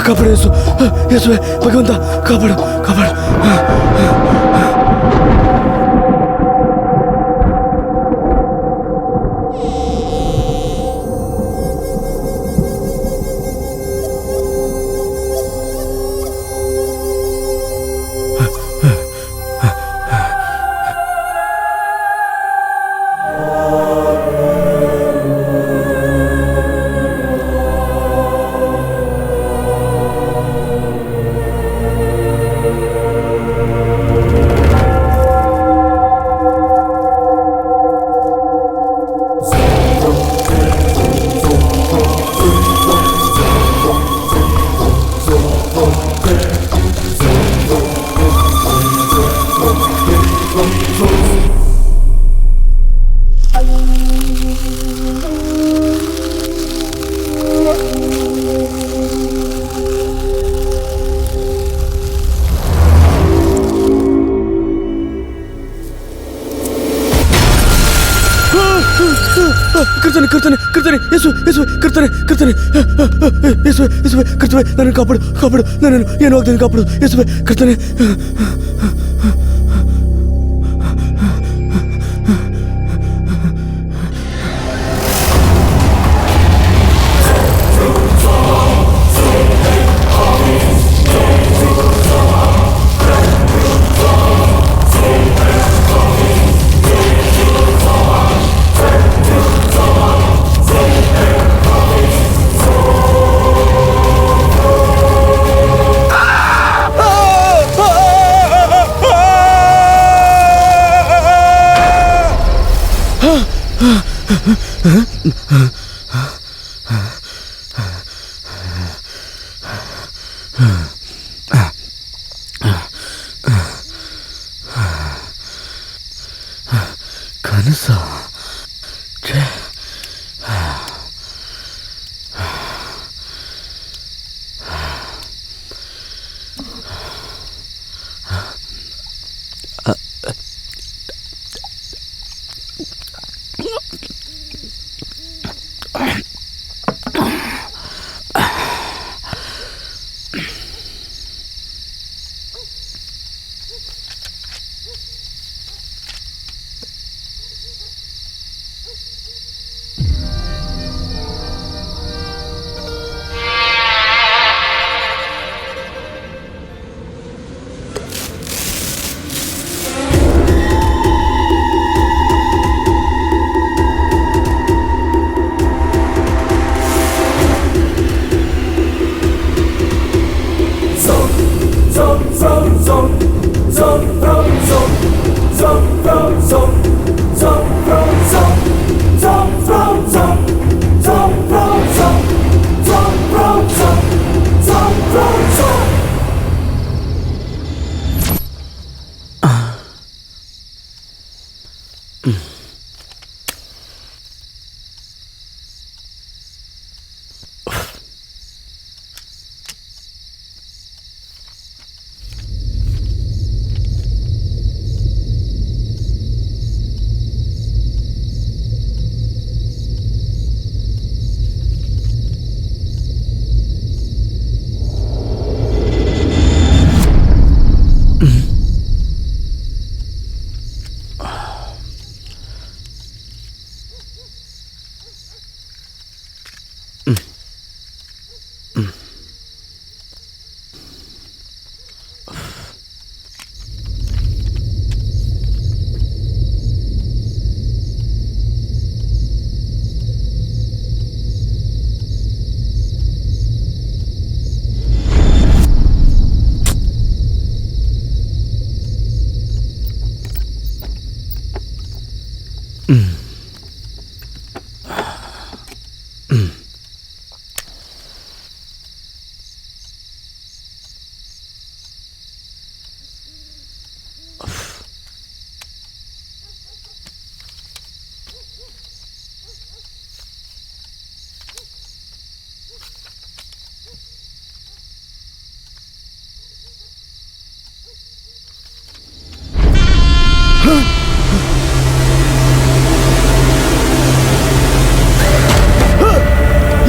ಕಾಪಾಡು ಯೇಸು, ಯೇಸುವೆ ಭಗವಂತ ಕಾಪಾಡು ಕಾಪಾಡು. ಕರ್ತನೆ ಕರ್ತನೆ ಕರ್ತನೆ ಯೇಸುವೆ ಯೇಸುವೆ ಕರ್ತನೆ ಕರ್ತನೆ ಯೇಸುವೆ ಯೇಸುವೆ ಕರ್ತನೆ ನನ್ನನ್ನು ಕಾಪಾಡು ಕಾಪಾಡು ನನ್ನನ್ನು ಏನು ಆಗ್ತದೆ ಕಾಪಾಡು ಯೇಸುವೆ ಕರ್ತನೆ. ಕನಸ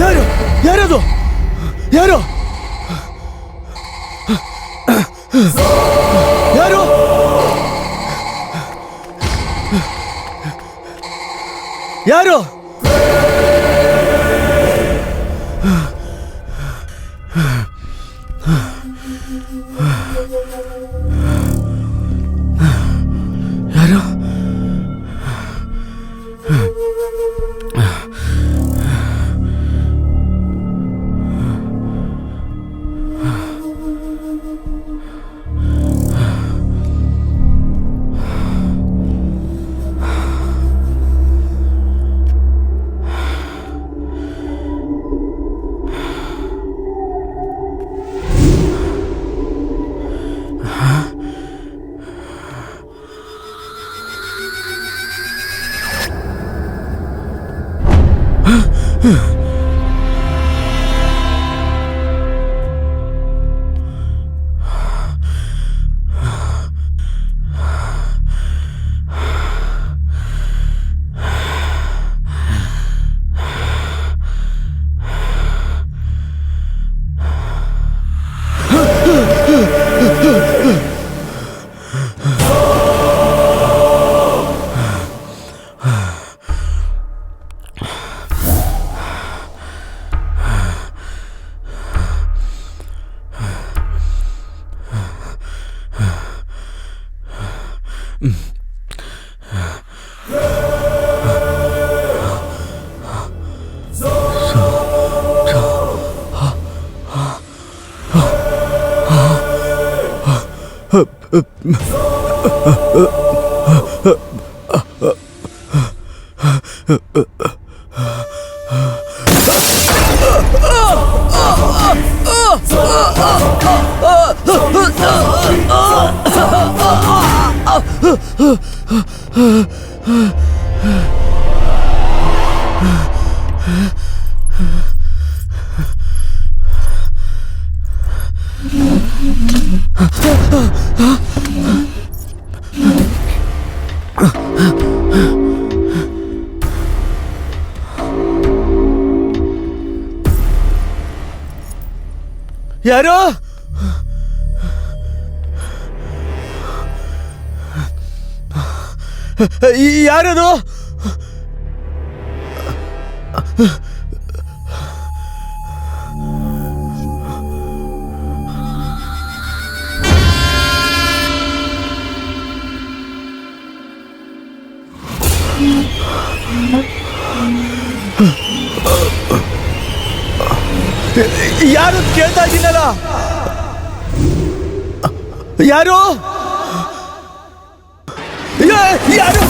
ಯಾರು ಯಾರದು ಯಾರು ಯಾರು ಯಾರು ಯಾರು ಯಾರು? ಯಾರದು? ಯಾರು ಕೇಳ್ತಾ ಇದ್ದೀನಲ್ಲ? ಯಾರು? ಯಾರು?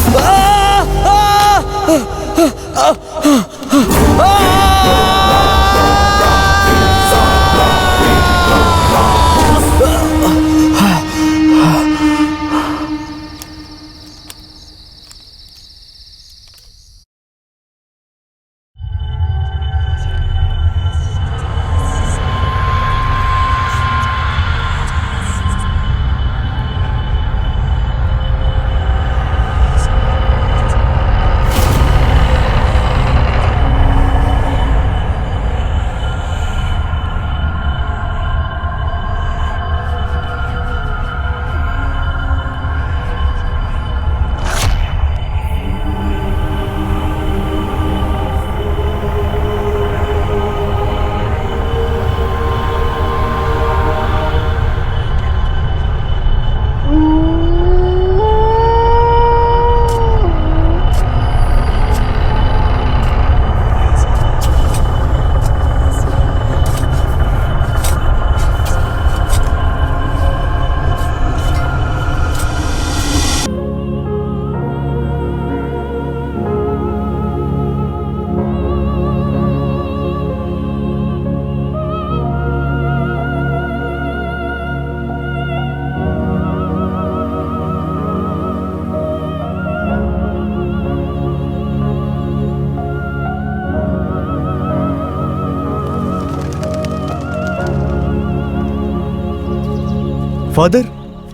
ಫಾದರ್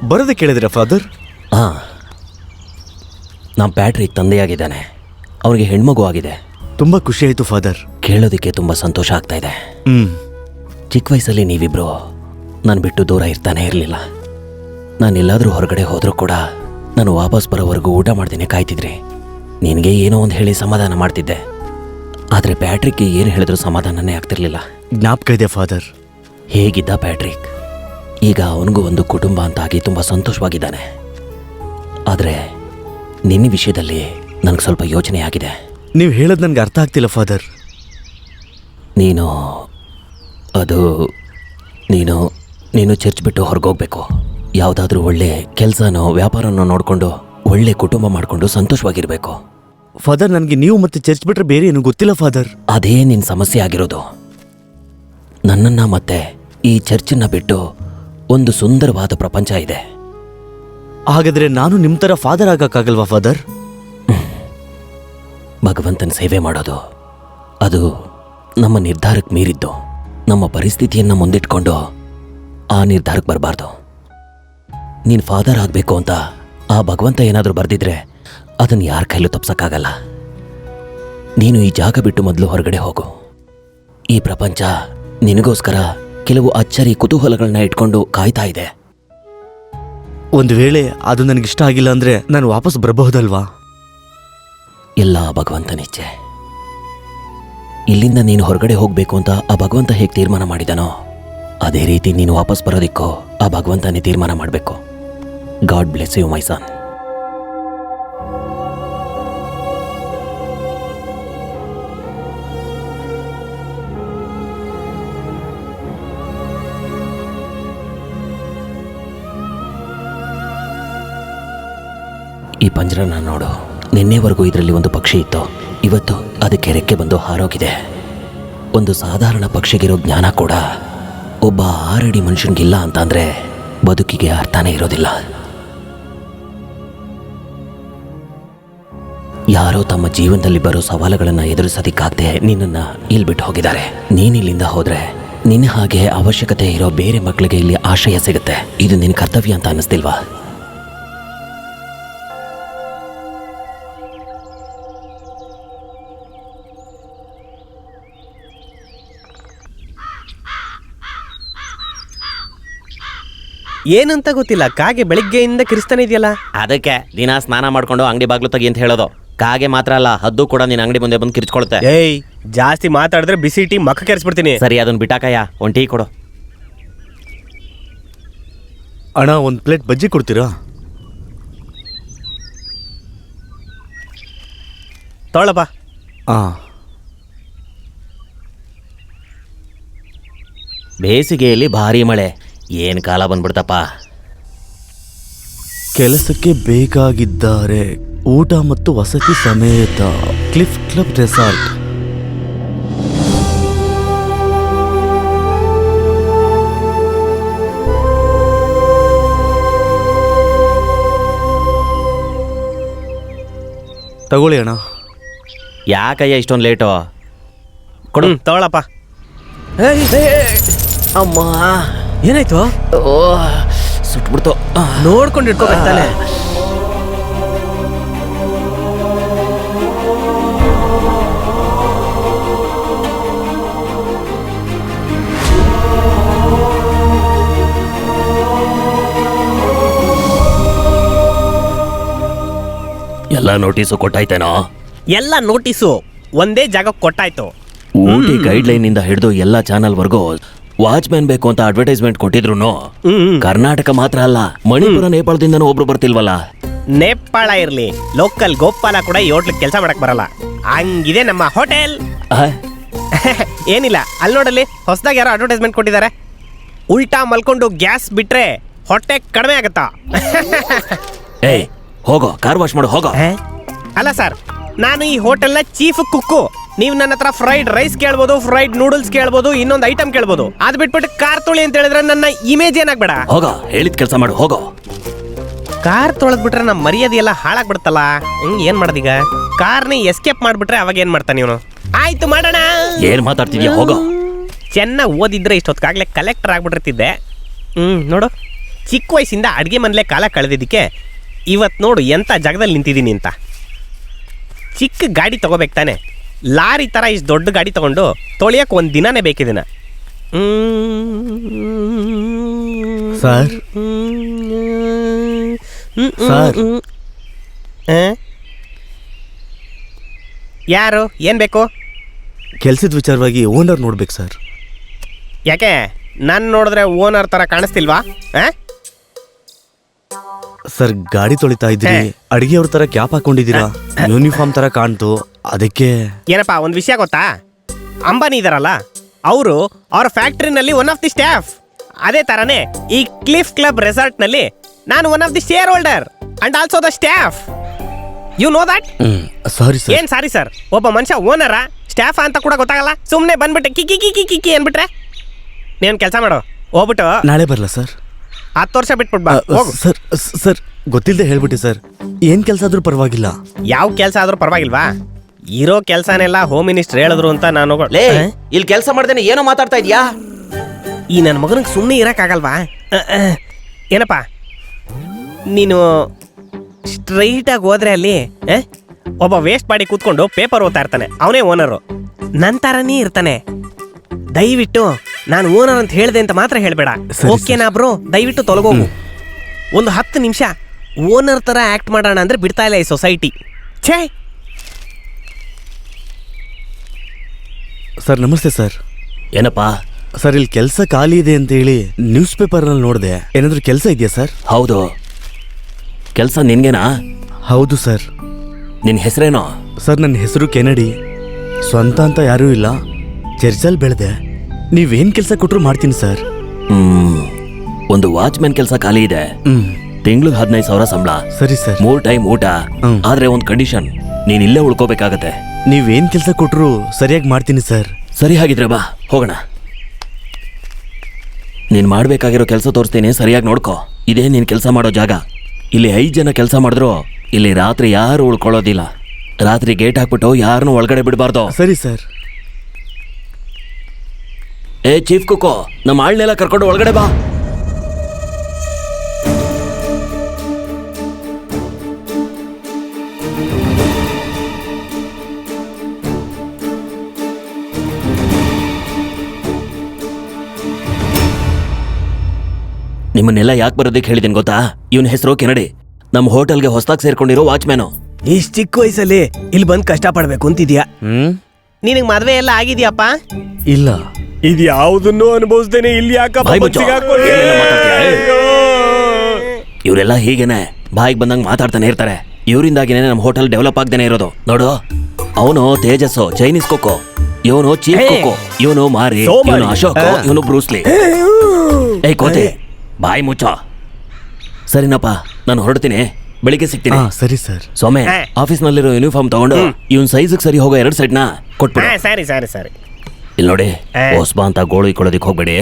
ಬರೋದೇ ಕೇಳಿದ್ರ ಫಾದರ್? ನಮ್ಮ ಪ್ಯಾಟ್ರಿಕ್ ತಂದೆಯಾಗಿದ್ದಾನೆ. ಅವನಿಗೆ ಹೆಣ್ಮಗು ಆಗಿದೆ. ತುಂಬಾ ಖುಷಿ ಆಯ್ತು ಫಾದರ್. ಕೇಳೋದಕ್ಕೆ ತುಂಬಾ ಸಂತೋಷ ಆಗ್ತಾ ಇದೆ. ಚಿಕ್ಕ ವಯಸ್ಸಲ್ಲಿ ನೀವಿಬ್ರು ನಾನು ಬಿಟ್ಟು ದೂರ ಇರ್ತಾನೆ ಇರಲಿಲ್ಲ. ನಾನೆಲ್ಲಾದ್ರೂ ಹೊರಗಡೆ ಹೋದ್ರೂ ಕೂಡ ನಾನು ವಾಪಸ್ ಬರೋವರೆಗೂ ಊಟ ಮಾಡ್ತೀನಿ ಕಾಯ್ತಿದ್ರಿ. ನಿನಗೆ ಏನೋ ಒಂದು ಹೇಳಿ ಸಮಾಧಾನ ಮಾಡ್ತಿದ್ದೆ. ಆದರೆ ಪ್ಯಾಟ್ರಿಕ್ಗೆ ಏನು ಹೇಳಿದ್ರು ಸಮಾಧಾನನೇ ಆಗ್ತಿರ್ಲಿಲ್ಲ. ಜ್ಞಾಪಕ ಇದೆ ಫಾದರ್. ಹೇಗಿದ್ದ ಪ್ಯಾಟ್ರಿಕ್? ಈಗ ಅವನಿಗೂ ಒಂದು ಕುಟುಂಬ ಅಂತಾಗಿ ತುಂಬ ಸಂತೋಷವಾಗಿದ್ದಾನೆ. ಆದರೆ ನಿನ್ನ ವಿಷಯದಲ್ಲಿ ನನಗೆ ಸ್ವಲ್ಪ ಯೋಚನೆ ಆಗಿದೆ. ನೀವು ಹೇಳೋದು ನನಗೆ ಅರ್ಥ ಆಗ್ತಿಲ್ಲ ಫಾದರ್. ನೀನು ಚರ್ಚ್ ಬಿಟ್ಟು ಹೊರಗೋಗ್ಬೇಕು. ಯಾವುದಾದ್ರೂ ಒಳ್ಳೆ ಕೆಲಸನೋ ವ್ಯಾಪಾರನೋ ನೋಡಿಕೊಂಡು ಒಳ್ಳೆ ಕುಟುಂಬ ಮಾಡಿಕೊಂಡು ಸಂತೋಷವಾಗಿರಬೇಕು. ಫಾದರ್, ನನಗೆ ನೀವು ಮತ್ತೆ ಚರ್ಚ್ ಬಿಟ್ರೆ ಬೇರೆ ಏನು ಗೊತ್ತಿಲ್ಲ ಫಾದರ್. ಅದೇ ನಿನ್ನ ಸಮಸ್ಯೆ ಆಗಿರೋದು. ನನ್ನನ್ನು ಮತ್ತೆ ಈ ಚರ್ಚನ್ನ ಬಿಟ್ಟು ಒಂದು ಸುಂದರವಾದ ಪ್ರಪಂಚ ಇದೆ. ಹಾಗಾದ್ರೆ ನಾನು ನಿಮ್ಮ ಥರ ಫಾದರ್ ಆಗಕ್ಕಾಗಲ್ವಾ ಫಾದರ್? ಭಗವಂತನ ಸೇವೆ ಮಾಡೋದು ಅದು ನಮ್ಮ ನಿರ್ಧಾರಕ್ಕೆ ಮೀರಿದ್ದು. ನಮ್ಮ ಪರಿಸ್ಥಿತಿಯನ್ನು ಮುಂದಿಟ್ಕೊಂಡು ಆ ನಿರ್ಧಾರಕ್ಕೆ ಬರಬಾರ್ದು. ನೀನು ಫಾದರ್ ಆಗಬೇಕು ಅಂತ ಆ ಭಗವಂತ ಏನಾದರೂ ಬರೆದಿದ್ರೆ ಅದನ್ನು ಯಾರ ಕೈಲೂ ತಪ್ಸಕ್ಕಾಗಲ್ಲ. ನೀನು ಈ ಜಾಗ ಬಿಟ್ಟು ಮೊದಲು ಹೊರಗಡೆ ಹೋಗು. ಈ ಪ್ರಪಂಚ ನಿನಗೋಸ್ಕರ ಕೆಲವು ಅಚ್ಚರಿ ಕುತೂಹಲಗಳನ್ನ ಇಟ್ಕೊಂಡು ಕಾಯ್ತಾ ಇದೆ. ಒಂದು ವೇಳೆ ಅದು ನನಗಿಷ್ಟ ಆಗಿಲ್ಲ ಅಂದ್ರೆ ನಾನು ವಾಪಸ್ ಬರಬಹುದಲ್ವಾ? ಎಲ್ಲ ಭಗವಂತನಿಚ್ಛೆ. ಇಲ್ಲಿಂದ ನೀನು ಹೊರಗಡೆ ಹೋಗಬೇಕು ಅಂತ ಆ ಭಗವಂತ ಹೇಗೆ ತೀರ್ಮಾನ ಮಾಡಿದಾನೋ ಅದೇ ರೀತಿ ನೀನು ವಾಪಸ್ ಬರೋದಿಕ್ಕೋ ಆ ಭಗವಂತನೇ ತೀರ್ಮಾನ ಮಾಡಬೇಕು. ಗಾಡ್ ಬ್ಲೆಸ್ ಯು ಮೈ ಸನ್. ಪಂಜರನ ನೋಡು. ನಿನ್ನೆವರೆಗೂ ಇದರಲ್ಲಿ ಒಂದು ಪಕ್ಷಿ ಇತ್ತು, ಇವತ್ತು ಅದಕ್ಕೆ ರೆಕ್ಕೆ ಬಂದು ಹಾರೋಗಿದೆ. ಒಂದು ಸಾಧಾರಣ ಪಕ್ಷಿಗಿರೋ ಜ್ಞಾನ ಕೂಡ ಒಬ್ಬ 6 ಅಡಿ ಮನುಷ್ಯನಿಗಿಲ್ಲ ಅಂತಂದ್ರೆ ಬದುಕಿಗೆ ಅರ್ಥನೇ ಇರೋದಿಲ್ಲ. ಯಾರೋ ತಮ್ಮ ಜೀವನದಲ್ಲಿ ಬರೋ ಸವಾಲುಗಳನ್ನು ಎದುರಿಸೋದಿಕ್ಕಾಗದೆ ನಿನ್ನನ್ನು ಇಲ್ಲಿ ಬಿಟ್ಟು ಹೋಗಿದ್ದಾರೆ. ನೀನಿಲ್ಲಿಂದ ಹೋದ್ರೆ ನಿನ್ನ ಹಾಗೆ ಅವಶ್ಯಕತೆ ಇರೋ ಬೇರೆ ಮಕ್ಕಳಿಗೆ ಇಲ್ಲಿ ಆಶ್ರಯ ಸಿಗುತ್ತೆ. ಇದು ನಿನ್ನ ಕರ್ತವ್ಯ ಅಂತ ಅನ್ನಿಸ್ತಿಲ್ವಾ? ಏನಂತ ಗೊತ್ತಿಲ್ಲ, ಕಾಗೆ ಬೆಳಿಗ್ಗೆಯಿಂದ ಕಿರಿಸ್ತಾನೆ ಇದೆಯಲ್ಲ. ಅದಕ್ಕೆ ದಿನ ಸ್ನಾನ ಮಾಡ್ಕೊಂಡು ಅಂಗಡಿ ಬಾಗ್ಲು ತೆಗಿ ಅಂತ ಹೇಳೋದು. ಕಾಗೆ ಮಾತ್ರ ಅಲ್ಲ, ಹದ್ದು ಕೂಡ ನಿನ್ನ ಅಂಗಡಿ ಮುಂದೆ ಬಂದು ಕಿರ್ಚ್ಕೊಳುತ್ತೆ. ಏಯ್, ಜಾಸ್ತಿ ಮಾತಾಡಿದ್ರೆ ಬಿಸಿ ಟೀ ಮಕ್ಕ ಕೆರೆಸ್ಬಿಡ್ತೀನಿ. ಸರಿ, ಅದನ್ನ ಬಿಟ್ಟಾಕಯ್ಯ, ಒಂದು ಟೀ ಕೊಡು. ಅಣ್ಣ, ಒಂದು ಪ್ಲೇಟ್ ಬಜ್ಜಿ ಕೊಡ್ತೀರಾ? ತೊಗೊಳಪ್ಪ. ಹಾಂ. ಬೇಸಿಗೆಯಲ್ಲಿ ಭಾರಿ ಮಳೆ, ಏನು ಕಾಲ ಬಂದ್ಬಿಡ್ತಪ್ಪ. ಕೆಲಸಕ್ಕೆ ಬೇಕಾಗಿದ್ದಾರೆ, ಊಟ ಮತ್ತು ವಸತಿ ಸಮೇತ ಕ್ಲಿಫ್ ಕ್ಲಬ್ ರೆಸಾರ್ಟ್. ತಗೊಳ್ಳಿ ಅಣ್ಣ. ಯಾಕಯ್ಯ ಇಷ್ಟೊಂದು ಲೇಟು? ಕೊಡು. ತೊಗೊಳಪ್ಪ. ಅಮ್ಮ, ಏನಾಯ್ತು? ಓ, ಸುಟ್ಬಿಡ್ತು. ನೋಡ್ಕೊಂಡು ಇಟ್ಕೋಬೇಕಾನೆ. ಎಲ್ಲ ನೋಟಿಸು ಕೊಟ್ಟಾಯ್ತೇನೋ? ಎಲ್ಲ ನೋಟಿಸು ಒಂದೇ ಜಾಗಕ್ಕೆ ಕೊಟ್ಟಾಯ್ತು. ಊಟಿ ಗೈಡ್ಲೈನ್ ಇಂದ ಹಿಡಿದು ಎಲ್ಲ ಚಾನಲ್ವರೆಗೂ ವಾಚ್ಮ್ಯಾನ್ ಬೇಕು ಅಂತ ಅಡ್ವರ್ಟೈಸ್ಮೆಂಟ್ ಕೊಟ್ಟಿದ್ರು. ಕರ್ನಾಟಕ ಮಾತ್ರ ಅಲ್ಲ, ಮಣಿಪುರ ನೇಪಾಳದಿಂದನೂ ಒಬ್ರು ಬರ್ತಿಲ್ವಲ್ಲ. ನೇಪಾಳ ಇರ್ಲಿ, ಲೋಕಲ್ ಗೋಪಾಲ ಕೂಡ ಈ ಹೋಟ್ಲಿಗೆ ಕೆಲಸ ಮಾಡಕ್ ಬರಲ್ಲ. ಹಂಗಿದೆ ನಮ್ಮ ಹೋಟೆಲ್. ಏನಿಲ್ಲ, ಅಲ್ಲಿ ನೋಡಲ್ಲಿ ಹೊಸದಾಗಿ ಯಾರೋ ಅಡ್ವರ್ಟೈಸ್ಮೆಂಟ್ ಕೊಟ್ಟಿದ್ದಾರೆ. ಉಲ್ಟಾ ಮಲ್ಕೊಂಡು ಗ್ಯಾಸ್ ಬಿಟ್ರೆ ಹೊಟ್ಟೆ ಕಡಿಮೆ ಆಗತ್ತಾ? ಏಯ್, ಹೋಗೋ, ಕಾರ್ ವಾಶ್ ಮಾಡು, ಹೋಗೋ. ಅಲ್ಲ ಸರ್, ನಾನು ಈ ಹೋಟೆಲ್ನ ಚೀಫ್ ಕುಕ್ಕು. ನೀವು ನನ್ನ ಹತ್ರ ಫ್ರೈಡ್ ರೈಸ್ ಕೇಳ್ಬೋದು, ಫ್ರೈಡ್ ನೂಡಲ್ಸ್ ಕೇಳ್ಬೋದು, ಇನ್ನೊಂದು ಐಟಮ್ ಕೇಳ್ಬೋದು. ಅದ್ ಬಿಟ್ಬಿಟ್ಟು ಕಾರ್ ತೊಳಿ ಅಂತ ಹೇಳಿದ್ರೆ ನನ್ನ ಇಮೇಜ್ ಏನಾಗ್ಬೇಡ. ಹೋಗೋ, ಹೇಳಿದ ಕೆಲಸ ಮಾಡು, ಹೋಗೋ. ಕಾರ್ ತೊಳೆದ್ಬಿಟ್ರೆ ನಮ್ಮ ಮರ್ಯಾದೆ ಎಲ್ಲ ಹಾಳಾಗ್ಬಿಡ್ತಲ್ಲ. ಏನ್ ಮಾಡೋದೀಗ? ಕಾರ್ನ ಎಸ್ಕೇಪ್ ಮಾಡ್ಬಿಟ್ರೆ ಅವಾಗ ಏನ್ ಮಾಡ್ತಾನೆ ಇವನು? ಆಯ್ತು, ಮಾಡೋಣ. ಏನ್ ಮಾತಾಡ್ತಿದ್ಯಾ? ಹೋಗೋ. ಚೆನ್ನಾಗಿ ಓದಿದ್ರೆ ಇಷ್ಟೊತ್ತಾಗ್ಲೇ ಕಲೆಕ್ಟರ್ ಆಗ್ಬಿಟ್ಟಿರ್ತಿದ್ದೆ. ನೋಡು, ಚಿಕ್ಕ ವಯಸ್ಸಿಂದ ಅಡ್ಗೆ ಮನೇಲೆ ಕಾಲ ಕಳೆದಿದ್ದಕ್ಕೆ ಇವತ್ತು ನೋಡು ಎಂಥ ಜಾಗದಲ್ಲಿ ನಿಂತಿದ್ದೀನಿ ಅಂತ. ಚಿಕ್ಕ ಗಾಡಿ ತಗೋಬೇಕು ತಾನೆ, ಲಾರಿ ಥರ ಇಷ್ಟು ದೊಡ್ಡ ಗಾಡಿ ತಗೊಂಡು ತೊಳಿಯಕ್ಕೆ ಒಂದು ದಿನಾನೇ ಬೇಕಿದಿನ. Sir, sir. ಯಾರು? ಏನು ಬೇಕು? ಕೆಲ್ಸದ ವಿಚಾರವಾಗಿ ಓನರ್ ನೋಡ್ಬೇಕು ಸರ್. ಯಾಕೆ ನಾನು ನೋಡಿದ್ರೆ ಓನರ್ ಥರ ಕಾಣಿಸ್ತಿಲ್ವಾ? ಸರ್, ಗಾಡಿ ತೊಳಿತಾ ಇದ್ರಿ, ಅಡಿಗೆಯವ್ರ ತರ ಕ್ಯಾಪ್ ಹಾಕೊಂಡಿದ್ದೀರಾ, ಯೂನಿಫಾರ್ಮ್ ತರ ಕಾಣ್ತು, ಅದಕ್ಕೆ. ಏನಪ್ಪ, ಒಂದು ವಿಷಯ ಗೊತ್ತಾ? ಅಂಬಾನಿ ಇದಾರಲ್ಲ, ಅವರು ಅವ್ರ ಫ್ಯಾಕ್ಟ್ರಿನಲ್ಲಿ ಒನ್ ಆಫ್ ದಿ ಸ್ಟಾಫ್. ಅದೇ ತರನೇ ಈ ಕ್ಲಿಫ್ ಕ್ಲಬ್ ರೆಸಾರ್ಟ್ ನಲ್ಲಿ ನಾನು one of the shareholder and also the staff. You know that? Sorry sir. ಏನ್ ಸಾರಿ ಸರ್? ಒಬ್ಬ ಮನುಷ್ಯ ಓನರ ಸ್ಟಾಫ್ ಅಂತ ಕೂಡ ಗೊತ್ತಾಗಲ್ಲ. ಸುಮ್ಮನೆ ಬಂದ್ಬಿಟ್ಟೆ ಕಿಕ್ಕಿ ಕಿಕ್ಕಿ ಕಿಕ್ಕಿ ಅನ್ಬಿಟ್ರೆ ನೀನು ಕೆಲಸ ಮಾಡು, ಹೋಗ್ಬಿಟ್ಟು. ನಾಳೆ ಬರಲ್ಲ ಸರ್? 10 ವರ್ಷ ಬಿಟ್ಬಿಟ್ಟು ಬಾ, ಹೋಗು. ಸರ್, ಸರ್, ಗೊತ್ತಿಲ್ಲದೆ ಹೇಳ್ಬಿಟ್ಟೆ ಸರ್. ಏನ್ ಕೆಲಸ ಆದ್ರೂ ಪರವಾಗಿಲ್ಲ. ಯಾವ ಕೆಲಸ ಆದ್ರೂ ಪರವಾಗಿಲ್ವಾ? ಇರೋ ಕೆಲಸನೆಲ್ಲ ಹೋಮ್ ಮಿನಿಸ್ಟರ್ ಹೇಳಿದ್ರು ಅಂತ ನಾನು. ಇಲ್ಲಿ ಕೆಲಸ ಮಾಡ್ದೇನೆ ಏನೋ ಮಾತಾಡ್ತಾ ಇದ್ಯಾ? ಈ ನನ್ನ ಮಗನಿಗೆ ಸುಮ್ಮನೆ ಇರೋಕ್ಕಾಗಲ್ವಾ? ಏನಪ್ಪ, ನೀನು ಸ್ಟ್ರೈಟಾಗಿ ಹೋದ್ರೆ ಅಲ್ಲಿ ಒಬ್ಬ ವೇಸ್ಟ್ ಮಾಡಿ ಕೂತ್ಕೊಂಡು ಪೇಪರ್ ಓದ್ತಾ ಇರ್ತಾನೆ, ಅವನೇ ಓನರು. ನನ್ನ ಥರನೇ ಇರ್ತಾನೆ. ದಯವಿಟ್ಟು ನಾನು ಓನರ್ ಅಂತ ಹೇಳಿದೆ ಅಂತ ಮಾತ್ರ ಹೇಳಬೇಡ, ಓಕೆನಾ ಬ್ರೋ? ದಯವಿಟ್ಟು ತೊಲಗೋಗು. ಒಂದು 10 ನಿಮಿಷ ಓನರ್ ಥರ ಆ್ಯಕ್ಟ್ ಮಾಡೋಣ ಅಂದರೆ ಬಿಡ್ತಾ ಇಲ್ಲ ಈ ಸೊಸೈಟಿ. ಛೇ. ಸರ್, ನಮಸ್ತೆ ಸರ್. ಏನಪ್ಪ? ಸರ್, ಇಲ್ಲಿ ಕೆಲಸ ಖಾಲಿ ಇದೆ ಅಂತ ಹೇಳಿ ನ್ಯೂಸ್ ಪೇಪರ್ನಲ್ಲಿ ನೋಡಿದೆ. ಏನಾದರೂ ಕೆಲಸ ಇದೆಯಾ ಸರ್? ಹೌದು, ಕೆಲಸ ನಿನ್ಗೆನಾ? ಹೌದು ಸರ್. ನಿನ್ನ ಹೆಸರೇನೋ? ಸರ್, ನನ್ನ ಹೆಸರು ಕೆನಡಿ. ಸ್ವಂತ ಅಂತ ಯಾರೂ ಇಲ್ಲ, ಚರ್ಚಲ್ಲಿ ಬೆಳೆದೆ. ನೀವೇನು ಕೆಲಸ ಕೊಟ್ಟರು ಮಾಡ್ತೀನಿ ಸರ್. ಒಂದು ವಾಚ್ಮ್ಯಾನ್ ಕೆಲಸ ಖಾಲಿ ಇದೆ. ತಿಂಗ್ಳಿಗೆ 15,000 ಸಂಬಳ, ಸರಿ ಸರ್. 3 ಟೈಮ್ ಊಟ. ಆದ್ರೆ ಒಂದ್ ಕಂಡೀಷನ್, ನೀನ್ ಇಲ್ಲೇ ಉಳ್ಕೋಬೇಕಾಗತ್ತೆ. ನೀವೇನ್ ಕೆಲಸ ಕೊಟ್ರು ಸರಿಯಾಗಿ ಮಾಡ್ತೀನಿ ಸರ್. ಸರಿ, ಹಾಗಿದ್ರೆ ಬಾ ಹೋಗೋಣ. ನೀನ್ ಮಾಡ್ಬೇಕಾಗಿರೋ ಕೆಲಸ ತೋರಿಸ್ತೀನಿ, ಸರಿಯಾಗಿ ನೋಡ್ಕೋ. ಇದೇ ನೀನ್ ಕೆಲಸ ಮಾಡೋ ಜಾಗ. ಇಲ್ಲಿ 5 ಜನ ಕೆಲಸ ಮಾಡಿದ್ರು ಇಲ್ಲಿ ರಾತ್ರಿ ಯಾರು ಉಳ್ಕೊಳ್ಳೋದಿಲ್ಲ. ರಾತ್ರಿ ಗೇಟ್ ಹಾಕ್ಬಿಟ್ಟು ಯಾರನ್ನೂ ಒಳಗಡೆ ಬಿಡಬಾರ್ದು. ಸರಿ ಸರ್. ಏ ಚೀಫ್ ಕುಕ್ಕೋ, ನಮ್ಮ ಆಳ್ನೆಲ್ಲ ಕರ್ಕೊಂಡು ಒಳಗಡೆ ಬಾ. ನಿಮ್ಮನ್ನೆಲ್ಲ ಯಾಕೆ ಬರೋದಕ್ಕೆ ಹೇಳಿದ್ದೀನಿ ಗೊತ್ತಾ? ಇವನ ಹೆಸರು ಕೆನಡಿ, ನಮ್ಮ ಹೋಟೆಲ್ಗೆ ಹೊಸದಾಗಿ ಸೇರ್ಕೊಂಡಿರೋ ವಾಚ್ಮ್ಯಾನು. ಇಷ್ಟು ಚಿಕ್ಕ ವಯಸ್ಸಲ್ಲಿ ಇಲ್ಲಿ ಬಂದು ಕಷ್ಟ ಪಡ್ಬೇಕು ಅಂತಿದ್ಯಾ? ನಿನಗೆ ಮದ್ವೆ ಎಲ್ಲ ಆಗಿದ್ಯಪ್ಪ? ಇಲ್ಲ. ಇದು ಯಾವುದನ್ನು ಅನುಭವಿಸ್ತೇನೆ ಇಲ್ಲಿ ಇವರೆಲ್ಲ ಹೀಗೇನೆ ಬಾಯಿಗೆ ಬಂದಂಗೆ ಮಾತಾಡ್ತಾನೆ ಇರ್ತಾರೆ. ಇವರಿಂದಾಗಿನೇ ನಮ್ಮ ಹೋಟೆಲ್ ಡೆವಲಪ್ ಆಗ್ದೇನೆ ಇರೋದು. ನೋಡು, ಅವನು ತೇಜಸ್ಸು ಚೈನೀಸ್ ಕುಕ್ಕೋ, ಇವನು ಚೀಫ್ ಕುಕ್ಕೋ, ಇವನು ಮಾರಿ, ಇವನು ಅಶೋಕ್, ಇವನು ಬ್ರೂಸ್ಲಿ. ಏ ಕೋತೆ, ಬಾಯಿ ಮುಚ್ಚೋ. ಸರಿನಪ್ಪ, ನಾನು ಹೊರಡ್ತೀನಿ, ಬೆಳಿಗ್ಗೆ ಸಿಗ್ತೀನಿ. ಸರಿ ಸರ್. ಸೊಮ್ಮೆ, ಆಫೀಸ್ ನಲ್ಲಿರೋ ಯೂನಿಫಾರ್ಮ್ ತಗೊಂಡು ಇವನ್ ಸೈಜ್ಗೆ ಸರಿ ಹೋಗೋ 2 ಸೆಟ್ನ ಕೊಟ್ಬಿಡು. ಸರಿ ಸರಿ ಸರಿ. ಇಲ್ಲಿ ನೋಡಿ, ಹೊಸ್ಬಾ ಅಂತ ಗೋಳು ಇಕ್ಕೊಳ್ಳೋದಿಕ್ ಹೋಗ್ಬೇಡಿ.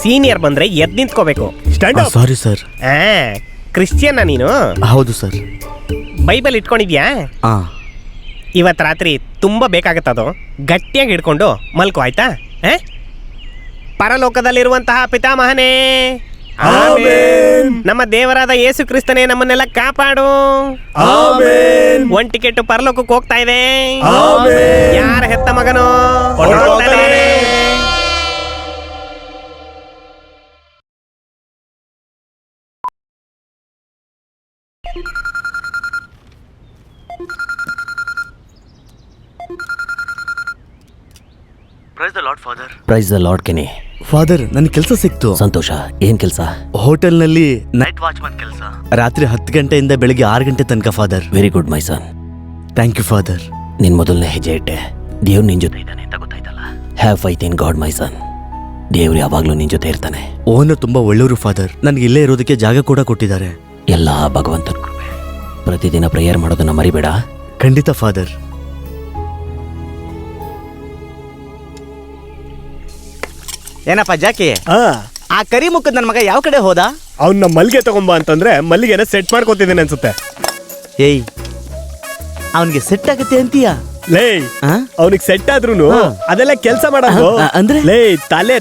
ಸೀನಿಯರ್ ಬಂದ್ರೆ ಎದ್ ನಿಂತ್ಕೋಬೇಕು. Sorry sir. ಕ್ರಿಶ್ಚಿಯನ್ನ ನೀನು? ಹೌದು ಸರ್. ಬೈಬಲ್ ಇಟ್ಕೊಂಡಿದ್ಯಾ? ಇವತ್ ರಾತ್ರಿ ತುಂಬಾ ಬೇಕಾಗತ್ತದು. ಗಟ್ಟಿಯಾಗಿ ಹಿಡ್ಕೊಂಡು ಮಲ್ಕೋ, ಆಯ್ತಾ? ಪರಲೋಕದಲ್ಲಿರುವಂತಹ ಪಿತಾಮಹನೇ, ನಮ್ಮ ದೇವರಾದ ಯೇಸು ಕ್ರಿಸ್ತನೇ ನಮ್ಮನ್ನೆಲ್ಲ ಕಾಪಾಡು. ಒಂದ್ ಟಿಕೆಟ್ ಪರಲೋಕಕ್ಕೆ ಹೋಗ್ತಾ ಇದೆ. ಯಾರ ಹೆತ್ತ ಮಗನೋ ಪ್ರೈಸ್ ದ ಲಾರ್ಡ್ ಕೆನಿ. ಫಾದರ್, ನನ್ ಕೆಲಸ ಸಿಕ್ತು. ಸಂತೋಷ. ಏನ್ ಕೆಲಸ? ಹೋಟೆಲ್ನಲ್ಲಿ ನೈಟ್ ವಾಚ್ಮನ್ ಕೆಲಸ. ರಾತ್ರಿ 10 ಗಂಟೆಯಿಂದ ಬೆಳಿಗ್ಗೆ 6 ಗಂಟೆ ತನಕ father. Very good my son. Thank you father. ನಿನ್ ಮೊದಲನೇ ಹೆಜ್ಜೆ ಇಟ್ಟೆ, ದೇವ್ರು ನಿನ್ ಜೊತೆ ಇದ್ದಾನೆ ಅಂತ ಗೊತ್ತಾಯ್ತಲ್ಲ. ಹ್ಯಾವ್ ಫೈತ್ ಇನ್ ಗಾಡ್ ಮೈ ಸನ್. ದೇವ್ರು ಯಾವಾಗ್ಲೂ ನಿನ್ ಜೊತೆ ಇರ್ತಾನೆ. ಓನರ್ ತುಂಬಾ ಒಳ್ಳೆಯವರು ಫಾದರ್. ನನ್ಗೆ ಇಲ್ಲೇ ಇರೋದಕ್ಕೆ ಜಾಗ ಕೂಡ ಕೊಟ್ಟಿದ್ದಾರೆ. ಎಲ್ಲ ಭಗವಂತನ ಕೃಪೆ. ಪ್ರತಿದಿನ ಪ್ರೇಯರ್ ಮಾಡೋದನ್ನ ಮರಿಬೇಡ. ಖಂಡಿತ ಫಾದರ್. ಏನಪ್ಪ ಜಾಕಿ, ಆ ಕರಿ ಮುಖದ ನನ್ನ ಮಗ ಯಾವ ಕಡೆ ಹೋದ? ಅವ್ನ ಮಲ್ಲಿಗೆ ತಗೊಂಬ ಅಂತಂದ್ರೆ ಮಲ್ಲಿಗೆನ ಸೆಟ್ ಮಾಡ್ಕೋತಿದ್ದೇನೆ ಅನ್ಸುತ್ತೆ. ಏಯ್, ಅವನಿಗೆ ಸೆಟ್ ಆಗತ್ತೆ ಅಂತೀಯಾ? ಲೇ, ಅವನಿಗೆ ಸೆಟ್ ಆದ್ರೂನು ಅದೆಲ್ಲ ಕೆಲಸ ಮಾಡೋದು ಅಂದ್ರೆ? ಲೇ,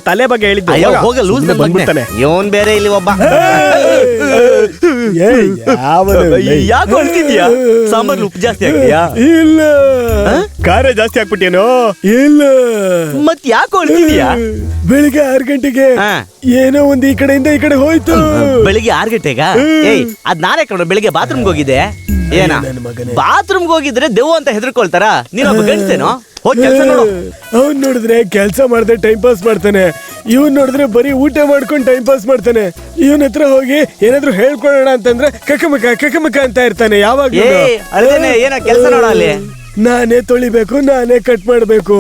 ತಲೆ ಬಗ್ಗೆ ಹೇಳಿದ್ದು. ಹೋಗ ಲೂಸ್ ಬಂದ್ಬಿಡ್ತಾನೆ. ಇವನ್ ಬೇರೆ ಇಲ್ಲಿ ಒಬ್ಬ. ಯಾಕೆ ಹೊಡ್ತಿದ್ಯಾ? ಸಾಂಬಾರ್ ಉಪ್ಪು ಜಾಸ್ತಿ ಆಗಿದ್ಯಾ? ಇಲ್ಲ. ಖಾರ ಜಾಸ್ತಿ ಹಾಕ್ಬಿಟ್ಟೇನೋ? ಇಲ್ಲ. ಮತ್ ಯಾಕೆ ಹೊಡ್ತಿದ್ಯಾ? ಬೆಳಿಗ್ಗೆ 6 ಗಂಟೆಗೆ ಏನೋ ಒಂದು ಈ ಕಡೆಯಿಂದ ಈ ಕಡೆ ಹೋಯ್ತು. ಬೆಳಿಗ್ಗೆ 6 ಗಂಟೆಗ? ಏಯ್, ಅದ್ ನಾನೇ ಕಣ ಬೆಳಿಗ್ಗೆ ಬಾತ್ರೂಮ್ಗೆ ಹೋಗಿದ್ದೆ. ಏನ ಬಾತ್ರೂಮ್ಗೆ ಹೋಗಿದ್ರೆ ದೆವ್ವ ಅಂತ ಹೆದರ್ಕೊಳ್ತಾರ? ನೀನೊಬ್ಬ ಗಂಡ್ಸೇನೋ? ಹೋಗಿ ಕೆಲಸ ನೋಡು. ಅವ್ನ್ ನೋಡಿದ್ರೆ ಕೆಲಸ ಮಾಡದೆ ಟೈಮ್ ಪಾಸ್ ಮಾಡ್ತಾನೆ. ಇವನ್ ನೋಡಿದ್ರೆ ಬರೀ ಊಟ ಮಾಡ್ಕೊಂಡು ಟೈಮ್ ಪಾಸ್ ಮಾಡ್ತಾನೆ. ಇವನ್ ಹತ್ರ ಹೋಗಿ ಏನಾದ್ರು ಹೇಳ್ಕೊಳ್ಳೋಣ ಅಂತಂದ್ರೆ ಕಕಮಕ ಅಂತ ಇರ್ತಾನೆ ಯಾವಾಗ. ಏನ ಕೆಲಸ ನೋಡ ಅಲ್ಲಿ. ನಾನೇ ತೊಳಿಬೇಕು, ನಾನೇ ಕಟ್ ಮಾಡ್ಬೇಕು.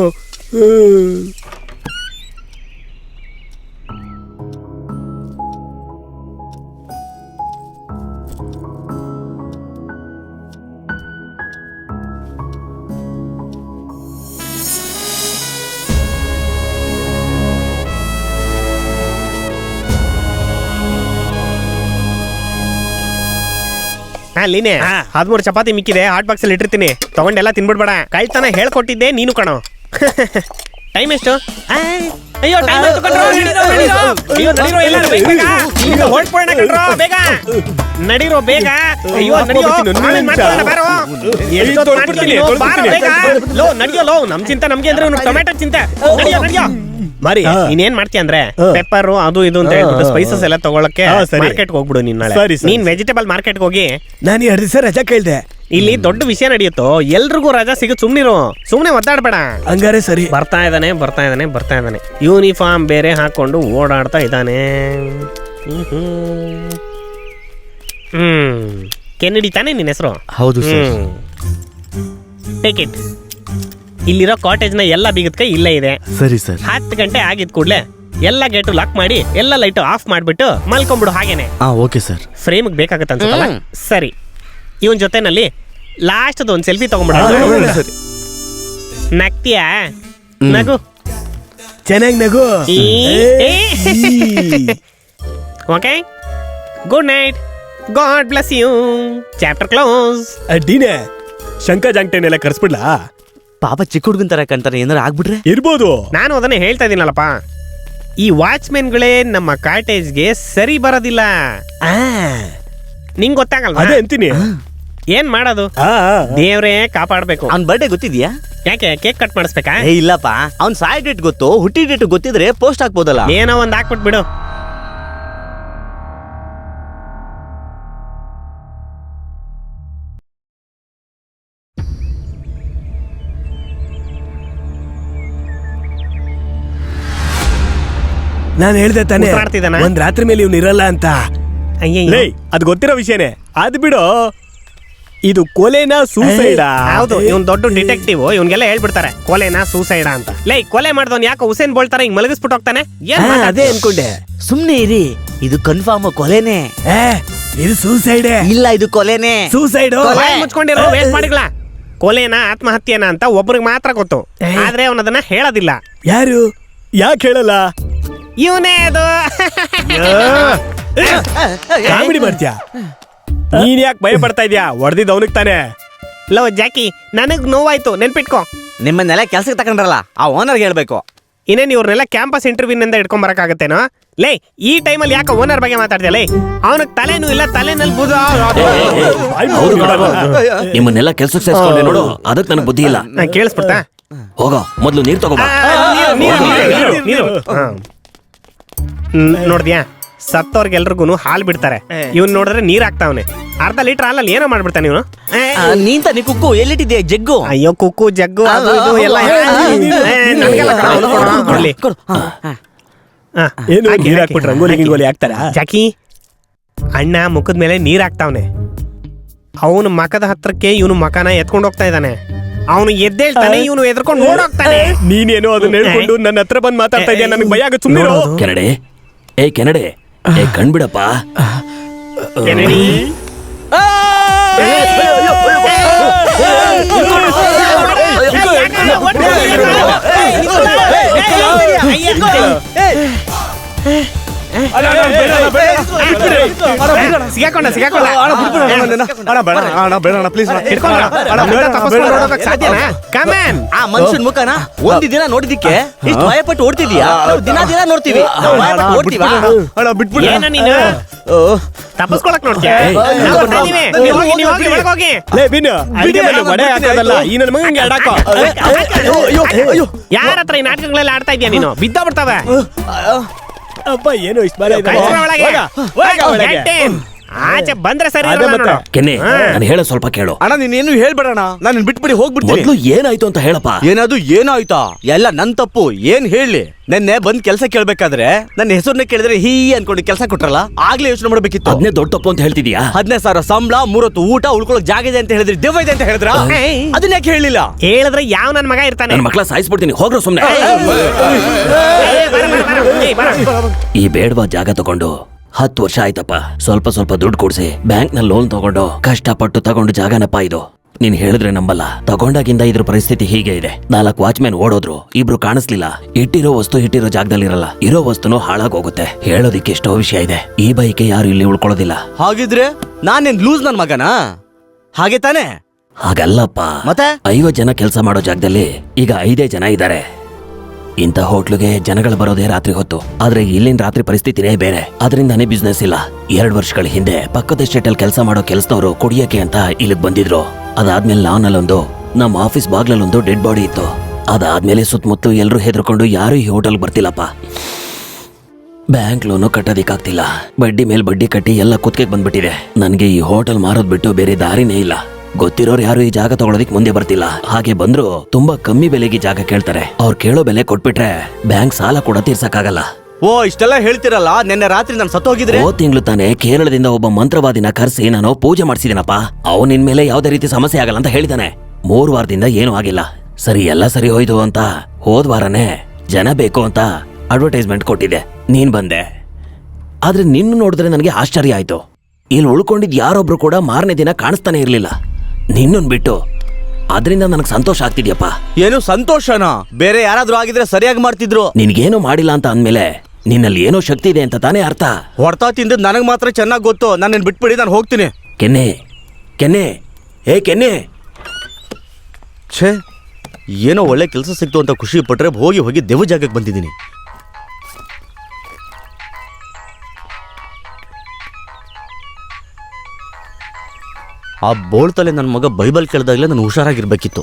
ಅಲ್ಲಿನೇ 13 ಚಪಾತಿ ಮಿಕ್ಕಿದೆ, ಹಾಟ್ ಬಾಕ್ಸ್ ಅಲ್ಲಿ ಇಟ್ಟಿರ್ತೀನಿ, ತಗೊಂಡೆಲ್ಲ ತಿನ್ಬಿಡ್ಬೇಡ. ಕಾಯ್ತಾನ ಹೇಳ್ಕೊಟ್ಟಿದ್ದೆ ನೀನು ಕಣೋ. ಟೈಮ್ ಎಷ್ಟು? ಅಯ್ಯೋ, ಟೈಮ್ ಆಯ್ತು ಕಣ್ರೋ. ಹೊರಟ್ಬಿಡೋಣ ಕಣ್ರೋ, ಬೇಗ ನಡೀರೋ, ಬೇಗ. ಅಯ್ಯೋ ನಡಿಯೋ, ಲೋ ನಡಿಯೋ, ಲೋ ನಮ್ ಚಿಂತೆ ನಮ್ಗೆ ಅಂದ್ರೆ ಟೊಮೆಟೊ ಚಿಂತೆ. ನಡಿಯೋ ಮಾರಿ. ನೀನೇನ್ ಮಾಡ್ತೀಯ ಅಂದ್ರೆ ಪೆಪ್ಪರ್ ಅದು ಇದು ಅಂತ ಹೇಳ್ಬಿಟ್ಟು ಸ್ಪೈಸಸ್ ಎಲ್ಲ ತಗೊಳಕ್ಕೆ ಮಾರ್ಕೆಟ್ ಹೋಗ್ಬಿಡು. ನೀನ್ ವೆಜಿಟೇಬಲ್ ಮಾರ್ಕೆಟ್ ಹೋಗಿ. ನಾನು 2 ದಿವಸ ರಜಾ ಕೇಳ್ದೆ. ಇಲ್ಲಿ ದೊಡ್ಡ ವಿಷಯ ನಡೆಯುತ್ತೋ, ಎಲ್ರಿಗೂ ರಜಾ ಸಿಗುತ್ತೆ. ಸುಮ್ನೆ ಒದ್ದಾಡ್ಬೇಡ. ಹಂಗಾರೆ ಸರಿ. ಬರ್ತಾ ಇದ್ದಾನೆ. ಯೂನಿಫಾರ್ಮ್ ಬೇರೆ ಹಾಕೊಂಡು ಓಡಾಡ್ತಾ ಇದ್ದಾನೆ. ಕೆನಡಿ ತಾನೇ ನಿನ್ನ ಹೆಸರು? ಹೌದು ಸರ್. Take it. ಇಲ್ಲಿರೋ ಕಾಟೇಜ್ ನ ಎಲ್ಲ ಬೀಗದ ಕೈ ಇಲ್ಲೇ ಇದೆ. ಸರಿ ಸರ್. 10 ಗಂಟೆ ಆಗಿದ್ ಕೂಡ್ಲೆ ಎಲ್ಲ ಗೇಟು ಲಾಕ್ ಮಾಡಿ ಎಲ್ಲ ಲೈಟು ಆಫ್ ಮಾಡ್ಬಿಟ್ಟು ಮಲ್ಕೊಂಬಿಡು ಹಾಗೇನೆ. Okay sir. ಫ್ರೇಮ್ಗೆ ಬೇಕಾಗತ್ತೆ ಅನ್ಸುತ್ತಲ್ಲ. ಸರಿ, ಇವನ್ ಜೊತೆನಲ್ಲಿ ಲಾಸ್ಟ್ ಒಂದು ಸೆಲ್ಫಿ ತಗೊಂಡ್ಬಿಡ. ಸರಿ. ನಗ್ತೀಯಾ? ನಗು. ಚೆನ್ನಾಗಿ ನಗು. Okay, good night, God bless you. Chapter close. ಅಡ್ಡಿನೇ ಶಂಕ ಜಾಂಗ್ಟೇನೆಲ್ಲ ಕರ್ಸ್ಬಿಡ್ಲಾ? ಪಾಪ ಚಿಕ್ಕ ಹುಡುಗನ್ ತರ ಕಂತಾರೆ, ಏನಾರ ಆಗ್ಬಿಟ್ರೆ ಇರ್ಬೋದು. ನಾನು ಅದನ್ನೇ ಹೇಳ್ತಾ ಇದ್ದೀನಲ್ಲಪ್ಪ, ಈ ವಾಚ್ಮೆನ್ಗಳೇ ನಮ್ಮ ಕಾಟೇಜ್ಗೆ ಸರಿ ಬರೋದಿಲ್ಲ. ನಿಂಗೆ ಗೊತ್ತಾಗಲ್ವಾ? ಅದೇ ಅಂತೀನಿ. ಏನ್ ಮಾಡೋದು? ದೇವ್ರೇ ಕಾಪಾಡ್ಬೇಕು. ಅವ್ನ್ ಬರ್ಡೇ ಗೊತ್ತಿದ್ಯಾ? ಯಾಕೆ ಕೇಕ್ ಕಟ್ ಮಾಡಿಸ್ಬೇಕಾ? ಇಲ್ಲಪ್ಪ, ಅವ್ನ್ ಸಾಯ್ ಡೇಟ್ ಗೊತ್ತು, ಹುಟ್ಟಿ ಡೇಟ್ ಗೊತ್ತಿದ್ರೆ ಪೋಸ್ಟ್ ಹಾಕ್ಬೋದಲ್ಲ. ಏನೋ ಒಂದ್ ಹಾಕ್ಬಿಟ್ಬಿಡು. ನಾನು ಹೇಳ್ದೆ ತಾನೆ ಉಸಿರಾಡ್ತಿದಾನ? ಒಂದ್ ರಾತ್ರಿ ಮೇಲೆ ಇವ್ನು ಇರಲ್ಲ ಅಂತ. ಅಯ್ಯಯ್ಯೋ. ಅದ್ ಗೊತ್ತಿರೋ ವಿಷಯನೇ. ಅದ್ ಬಿಡು, ಇದು ಕೊಲೆನಾ ಸೂಸೈಡಾ? ಹೌದು, ಇವನ್ ದೊಡ್ಡ ಡಿಟೆಕ್ಟಿವ್, ಇವನ್ಗೆಲ್ಲ ಹೇಳ್ಬಿಡ್ತಾರೆ ಕೊಲೆನಾ ಸೂಸೈಡಾ ಅಂತ. ಲೈ, ಕೊಲೆ ಮಾಡ್ದವ್ನ್ ಯಾಕೆ ಹುಸೇನ್ ಬೋಲ್ತಾರೆ ಹಿಂಗ್ ಮಲಗಿಸ್ಬಿಟ್ಟು ಹೋಗ್ತಾನೆ? ಏನ್ ಅದೇ ಮಾತಾಡ್ತೀಯ? ಅನ್ಕೊಂಡೆ. ಸುಮ್ನೆ ಇರಿ, ಇದು ಕನ್ಫರ್ಮ್ ಕೊಲೆನೇ. ಇದು ಸೂಸೈಡೇ. ಇಲ್ಲ, ಇದು ಕೊಲೆನೇ. ಸೂಸೈಡ್. ಬಾಯ್ ಮುಚ್ಕೊಂಡಿರೋ ವೇಸ್ಟ್ ಮಾಡಿಗ್ಲಾ. ಕೊಲೆನಾ ಆತ್ಮಹತ್ಯೆನಾ ಅಂತ ಒಬ್ರಿಗೆ ಮಾತ್ರ ಗೊತ್ತು, ಆದ್ರೆ ಅವನದನ್ನ ಹೇಳೋದಿಲ್ಲ. ಯಾರು? ಯಾಕೆ ಹೇಳಲ್ಲ? ಇವನೇ ಅದು. ಕಾಮಿಡಿ ಮಾಡ್ತೀಯಾ? ನೀನ್ ಯಾಕೆ ಭಯ ಪಡ್ತಾ ಇದ್ಯಾ? ಹೊಡೆದಿದ್ದು ಅವನಿಗೆ ತಾನೆ. ಲೋ ಜಾಕಿ, ನನಗ್ ನೋವಾಯ್ತು, ನೆನ್ಪಿಟ್ಕೋ. ನಿಮ್ಮನ್ನೆಲ್ಲ ಕೆಲ್ಸಕ್ಕೆ ತಕೊಂಡ್ರಲ್ಲ, ಆ ಓನರ್ಗೆ ಹೇಳ್ಬೇಕು. ಇನ್ನೇನು ಇವ್ರನ್ನೆಲ್ಲ ಕ್ಯಾಂಪಸ್ ಇಂಟರ್ವ್ಯೂನಿಂದ ಇಟ್ಕೊಂಡ್ ಬರಕಾಗತ್ತೇನೋ? ಲೇ, ಈ ಟೈಮಲ್ಲಿ ಯಾಕೆ ಓನರ್ ಬಗ್ಗೆ ಮಾತಾಡ್ತೀಯ? ಲೇ, ಅವನಿಗೆ ತಲೆನೂ ಇಲ್ಲ, ತಲೆನಲ್ಲಿ ಬುಧ. ನಿಮ್ಮನ್ನೆಲ್ಲ ಕೆಲ್ಸಕ್ಕೆ ಸೇರಿಸ್ಕೊಂಡೆ ನೋಡು, ಅದಕ್ಕೆ ನನಗೆ ಬುದ್ಧಿ ಇಲ್ಲ. ಕೇಳಿಸ್ಬಿಡ್ತಾ? ಹೋಗೋ, ಮೊದ್ಲು ನೀರ್ ತಗೋಬಾ. ನೋಡ್ದ್ಯಾ, ಸತ್ತವ್ರಿಗೆಲ್ರಿಗೂ ಹಾಲು ಬಿಡ್ತಾರೆ, ಇವ್ನ್ ನೋಡಿದ್ರೆ ನೀರ್ ಹಾಕ್ತಾವನೆ. ಅರ್ಧ ಲೀಟರ್ ಹಾಲಲ್ಲಿ ಏನೋ ಮಾಡ್ಬಿಡ್ತಾನೆ ಇವನು. ನೀನ್ ತಾನೆ ಕುಕ್ಕು, ಎಲ್ಲಿಟ್ಟಿದ್ಯಾ ಜಗ್ಗು? ಅಯ್ಯೋ, ಕುಕ್ಕು ಜಗ್ಗು ಅದು ಇದು ಎಲ್ಲ ನನ್ಗೆಲ್ಲ ಕೊಡ್ಲಿ. ಏನು ನೀರ್ ಹಾಕ್ಬಿಟ್ಟು ರಂಗೋಲಿ ಗಿಂಗೋಲಿ ಹಾಕ್ತಾರ? ಜಾಕಿ, ಅಣ್ಣ ಮುಖದ ಮೇಲೆ ನೀರ್ ಹಾಕ್ತಾವನೆ. ಅವನು ಮಕದ ಹತ್ರಕ್ಕೆ ಇವನು ಮಕನ ಎತ್ಕೊಂಡು ಹೋಗ್ತಾ ಇದ್ದಾನೆ. ಅವನು ಎದ್ದೇಳ್ತಾನೆ, ಇವನು ಎದ್ಕೊಂಡು ಓಡೋಗ್ತಾನೆ. ನೀನೇನೋ ಅದನ್ನ ಹೇಳ್ಕೊಂಡು ನನ್ನ ಹತ್ರ ಬಂದ್ ಮಾತಾಡ್ತಾ ಇದೆಯಾ? ನನಗೆ ಭಯ ಆಗುತ್ತೆ. ಸುಮ್ಮನೆ ಕೆನಡೆ, ಕೆನಡೆ, ಕಣ್ಬಿಡಪ್ಪ. ಕೆನಡಿ. ಸಿಗಾಕೊಂಡ ಆ ಮನುಷ್ಯನ್ ಮುಖನ ಒಂದು ದಿನ ನೋಡಿದಿಕ್ಕೆ ಇಷ್ಟು ಭಯಪಟ್ಟು ಓಡ್ತಿದ್ಯಾ? ದಿನ ದಿನ ನೋಡ್ತೀವಿ, ಏನ ನೀನು ತಪ್ಪಿಸ್ಕೊಳಕ್ ನೋಡ್ತೀಯ? ಯಾರ ಹತ್ರ ಈ ನಾಟಕಗಳೆಲ್ಲ ಆಡ್ತಾ ಇದೀಯ ನೀನು? ಬಿದ್ದ ಬಿಡ್ತಾವ. ಅಪ್ಪ ಏನು ಇಷ್ಟ ಬಾರ ಆಚೆ ಬಂದ್ರೆ ಸರಿ. ಕೆನ್ನೆ, ನಾನು ಹೇಳೋ ಸ್ವಲ್ಪ ಕೇಳು. ಅಣ್ಣ, ನೀನೇನು ಹೇಳ್ಬೇಡಣ, ನಾನು ಬಿಟ್ಬಿಡಿ ಹೋಗ್ಬಿಡ್ತೀನಿ. ಮೊದ್ಲು ಏನಾಯ್ತು ಅಂತ ಹೇಳಪ್ಪ. ಏನದು ಏನಾಯ್ತಾ? ಎಲ್ಲ ನನ್ ತಪ್ಪು. ಏನ್ ಹೇಳಿ? ನೆನ್ನೆ ಬಂದ್ ಕೆಲಸ ಕೇಳ್ಬೇಕಾದ್ರೆ ನನ್ನ ಹೆಸರನ್ನ ಕೇಳಿದ್ರೆ ಹೀ ಅನ್ಕೊಂಡು ಕೆಲಸ ಕೊಟ್ರಲ್ಲ, ಆಗ್ಲೇ ಯೋಚನೆ ಮಾಡ್ಬೇಕಿತ್ತು. ಅದನ್ನೇ ದೊಡ್ಡ ತಪ್ಪು ಅಂತ ಹೇಳ್ತಿದ್ಯಾ? 15,000 ಸಂಬಳ, 3 ಹೊತ್ತು ಊಟ, ಉಳ್ಕೊಳಕ್ ಜಾಗ ಇದೆ ಅಂತ ಹೇಳಿದ್ರಿ, ದೆವ್ವ ಇದೆ ಅಂತ ಹೇಳಿದ್ರ? ಅದನ್ನ ಯಾಕೆ ಹೇಳಿಲ್ಲ? ಹೇಳಿದ್ರೆ ಯಾವ ನನ್ ಮಗ ಇರ್ತಾನೆ? ನನ್ನ ಮಕ್ಕಳ ಸಾಯಿಸ್ಬಿಡ್ತೀನಿ, ಹೋಗ್ರು ಸುಮ್ನೆ. ಈ ಬೇಡವಾ ಜಾಗ ತಗೊಂಡು 10 ವರ್ಷ ಆಯ್ತಪ್ಪ. ಸ್ವಲ್ಪ ಸ್ವಲ್ಪ ದುಡ್ಡು ಕೊಡ್ಸಿ ಬ್ಯಾಂಕ್ ನಲ್ಲಿ ಲೋನ್ ತಗೊಂಡು ಕಷ್ಟಪಟ್ಟು ತಗೊಂಡು ಜಾಗನಪ್ಪ ಇದು. ನೀನ್ ಹೇಳಿದ್ರೆ ನಂಬಲ್ಲ. ತಗೊಂಡಾಗಿಂದ ಇದ್ರ ಪರಿಸ್ಥಿತಿ ಹೀಗೆ ಇದೆ. 4 ವಾಚ್ಮೆನ್ ಓಡೋದ್ರು, 2 ಕಾಣಿಸ್ಲಿಲ್ಲ. ಇಟ್ಟಿರೋ ವಸ್ತು ಇಟ್ಟಿರೋ ಜಾಗದಲ್ಲಿ ಇರಲ್ಲ, ಇರೋ ವಸ್ತುನು ಹಾಳಾಗೋಗುತ್ತೆ. ಹೇಳೋದಿಕ್ಕೆ ಎಷ್ಟೋ ವಿಷಯ ಇದೆ. ಈ ಬೈಕೆ ಯಾರು ಇಲ್ಲಿ ಉಳ್ಕೊಳ್ಳೋದಿಲ್ಲ. ಹಾಗಿದ್ರೆ ನಾನೇನ್ ಲೂಸ್ ನನ್ ಮಗನಾ? ಹಾಗೆ ತಾನೆ? ಹಾಗಲ್ಲಪ್ಪ. ಮತ್ತೆ 50 ಜನ ಕೆಲಸ ಮಾಡೋ ಜಾಗದಲ್ಲಿ ಈಗ 5 ಜನ ಇದ್ದಾರೆ. ಇಂಥ ಹೋಟ್ಲುಗೆ ಜನಗಳು ಬರೋದೇ ರಾತ್ರಿ ಹೊತ್ತು. ಆದ್ರೆ ಇಲ್ಲಿನ ರಾತ್ರಿ ಪರಿಸ್ಥಿತಿನೇ ಬೇರೆ. ಅದರಿಂದಾನೇ ಬಿಸ್ನೆಸ್ ಇಲ್ಲ. 2 ವರ್ಷಗಳ ಹಿಂದೆ ಪಕ್ಕದ ಸ್ಟೇಟ್ ಅಲ್ಲಿ ಕೆಲಸ ಮಾಡೋ ಕೆಲಸದವರು ಕುಡಿಯಕ್ಕೆ ಅಂತ ಇಲ್ಲಿಗೆ ಬಂದಿದ್ರು. ಅದಾದ್ಮೇಲೆ ಲಾನಲ್ಲೊಂದು, ನಮ್ಮ ಆಫೀಸ್ ಬಾಗ್ಲಲ್ಲೊಂದು ಡೆಡ್ ಬಾಡಿ ಇತ್ತು. ಅದಾದ್ಮೇಲೆ ಸುತ್ತಮುತ್ತ ಎಲ್ಲರೂ ಹೆದರ್ಕೊಂಡು ಯಾರು ಈ ಹೋಟೆಲ್ ಬರ್ತಿಲ್ಲಪ್ಪ. ಬ್ಯಾಂಕ್ ಲೋನು ಕಟ್ಟೋದಿಕ್ಕಾಗ್ತಿಲ್ಲ. ಬಡ್ಡಿ ಮೇಲೆ ಬಡ್ಡಿ ಕಟ್ಟಿ ಎಲ್ಲ ಕುತ್ತಿಗೆ ಬಂದ್ಬಿಟ್ಟಿದೆ. ನನ್ಗೆ ಈ ಹೋಟೆಲ್ ಮಾರೋದ್ ಬಿಟ್ಟು ಬೇರೆ ದಾರಿನೇ ಇಲ್ಲ. ಗೊತ್ತಿರೋರು ಯಾರು ಈ ಜಾಗ ತಗೊಳೋದಿಕ್ ಮುಂದೆ ಬರ್ತಿಲ್ಲ. ಹಾಗೆ ಬಂದ್ರು ತುಂಬಾ ಕಮ್ಮಿ ಬೆಲೆಗೆ ಜಾಗ ಕೇಳ್ತಾರೆ. ಅವ್ರು ಕೇಳೋ ಬೆಲೆ ಕೊಟ್ಬಿಟ್ರೆ ಬ್ಯಾಂಕ್ ಸಾಲ ಕೂಡ ತೀರ್ಸಕ್ಕಾಗಲ್ಲ. ಓ, ಇಷ್ಟೆಲ್ಲ ಹೇಳ್ತಿರಲ್ಲ, ನಿನ್ನೆ ರಾತ್ರಿ ನಾನು ಸತ್ತೋಗಿದ್ರೆ? ಓ ತಿಂಗಳು ತಾನೆ ಕೇರಳದಿಂದ ಒಬ್ಬ ಮಂತ್ರವಾದಿನ ಕರೆಸಿ ನಾನು ಪೂಜೆ ಮಾಡಿಸಿದೀನಪ್ಪ. ಅವನ್ ಇನ್ಮೇಲೆ ಯಾವ್ದೇ ರೀತಿ ಸಮಸ್ಯೆ ಆಗಲ್ಲ ಅಂತ ಹೇಳಿದಾನೆ. 3 ವಾರದಿಂದ ಏನೂ ಆಗಿಲ್ಲ. ಸರಿ, ಎಲ್ಲ ಸರಿ ಹೋಯ್ತು ಅಂತ ಹೋದ್ ವಾರನೇ ಜನ ಬೇಕು ಅಂತ ಅಡ್ವರ್ಟೈಸ್ಮೆಂಟ್ ಕೊಟ್ಟಿದ್ದೆ, ನೀನ್ ಬಂದೆ. ಆದ್ರೆ ನಿನ್ನ ನೋಡಿದ್ರೆ ನನಗೆ ಆಶ್ಚರ್ಯ ಆಯ್ತು. ಇಲ್ಲಿ ಉಳ್ಕೊಂಡಿದ್ ಯಾರೊಬ್ರು ಕೂಡ ಮಾರನೇ ದಿನ ಕಾಣಿಸ್ತಾನೆ ಇರ್ಲಿಲ್ಲ, ನಿನ್ನನ್ ಬಿಟ್ಟು. ಅದರಿಂದ ನನಗೆ ಸಂತೋಷ ಆಗ್ತಿದ್ಯಪ್ಪ. ಏನು ಸಂತೋಷನಾ? ಬೇರೆ ಯಾರಾದ್ರೂ ಆಗಿದ್ರೆ ಸರಿಯಾಗಿ ಮಾಡ್ತಿದ್ರು. ನಿನ್ಗೇನು ಮಾಡಿಲ್ಲ ಅಂತ ಅಂದ್ಮೇಲೆ ನಿನ್ನಲ್ಲಿ ಏನೋ ಶಕ್ತಿ ಇದೆ ಅಂತ ತಾನೇ ಅರ್ಥ. ಹೊಡ್ತಾ ತಿಂದದ್ ನನಗ್ ಮಾತ್ರ ಚೆನ್ನಾಗಿ ಗೊತ್ತು. ನನ್ನ ಬಿಟ್ಬಿಡಿ, ನಾನು ಹೋಗ್ತೀನಿ. ಕೆನ್ನೆ ಕೆನ್ನೆ ಏ ಕೆನ್ನೆ. ಛೇ, ಏನೋ ಒಳ್ಳೆ ಕೆಲಸ ಸಿಕ್ತು ಅಂತ ಖುಷಿ ಪಟ್ರೆ ಹೋಗಿ ಹೋಗಿ ದೆವ್ವ ಜಾಗಕ್ಕೆ ಬಂದಿದ್ದೀನಿ. ಆ ಬೋಳ್ತಲೆ ನನ್ನ ಮಗ ಬೈಬಲ್ ಕೇಳಿದಾಗಲೇ ನಾನು ಹುಷಾರಾಗಿರ್ಬೇಕಿತ್ತು.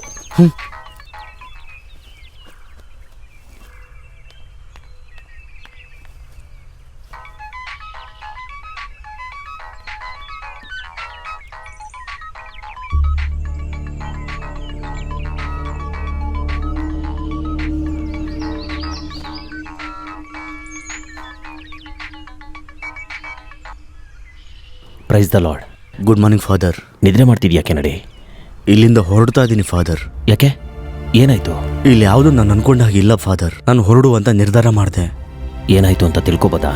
Praise the Lord. Good morning father. ನಿದ್ರೆ ಮಾಡ್ತಿದ್ಯಾ ಕೆನಡಿ? ಇಲ್ಲಿಂದ ಹೊರಡ್ತಾ ಇದ್ದೀನಿ ಫಾದರ್. ಯಾಕೆ, ಏನಾಯ್ತು? ಇಲ್ಲಿ ಯಾವುದು ನಾನು ಅನ್ಕೊಂಡ ಹಾಗಿಲ್ಲ ಫಾದರ್. ನಾನು ಹೊರಡುವಂತ ನಿರ್ಧಾರ ಮಾಡಿದೆ. ಏನಾಯ್ತು ಅಂತ ತಿಳ್ಕೊಬೋದಾ?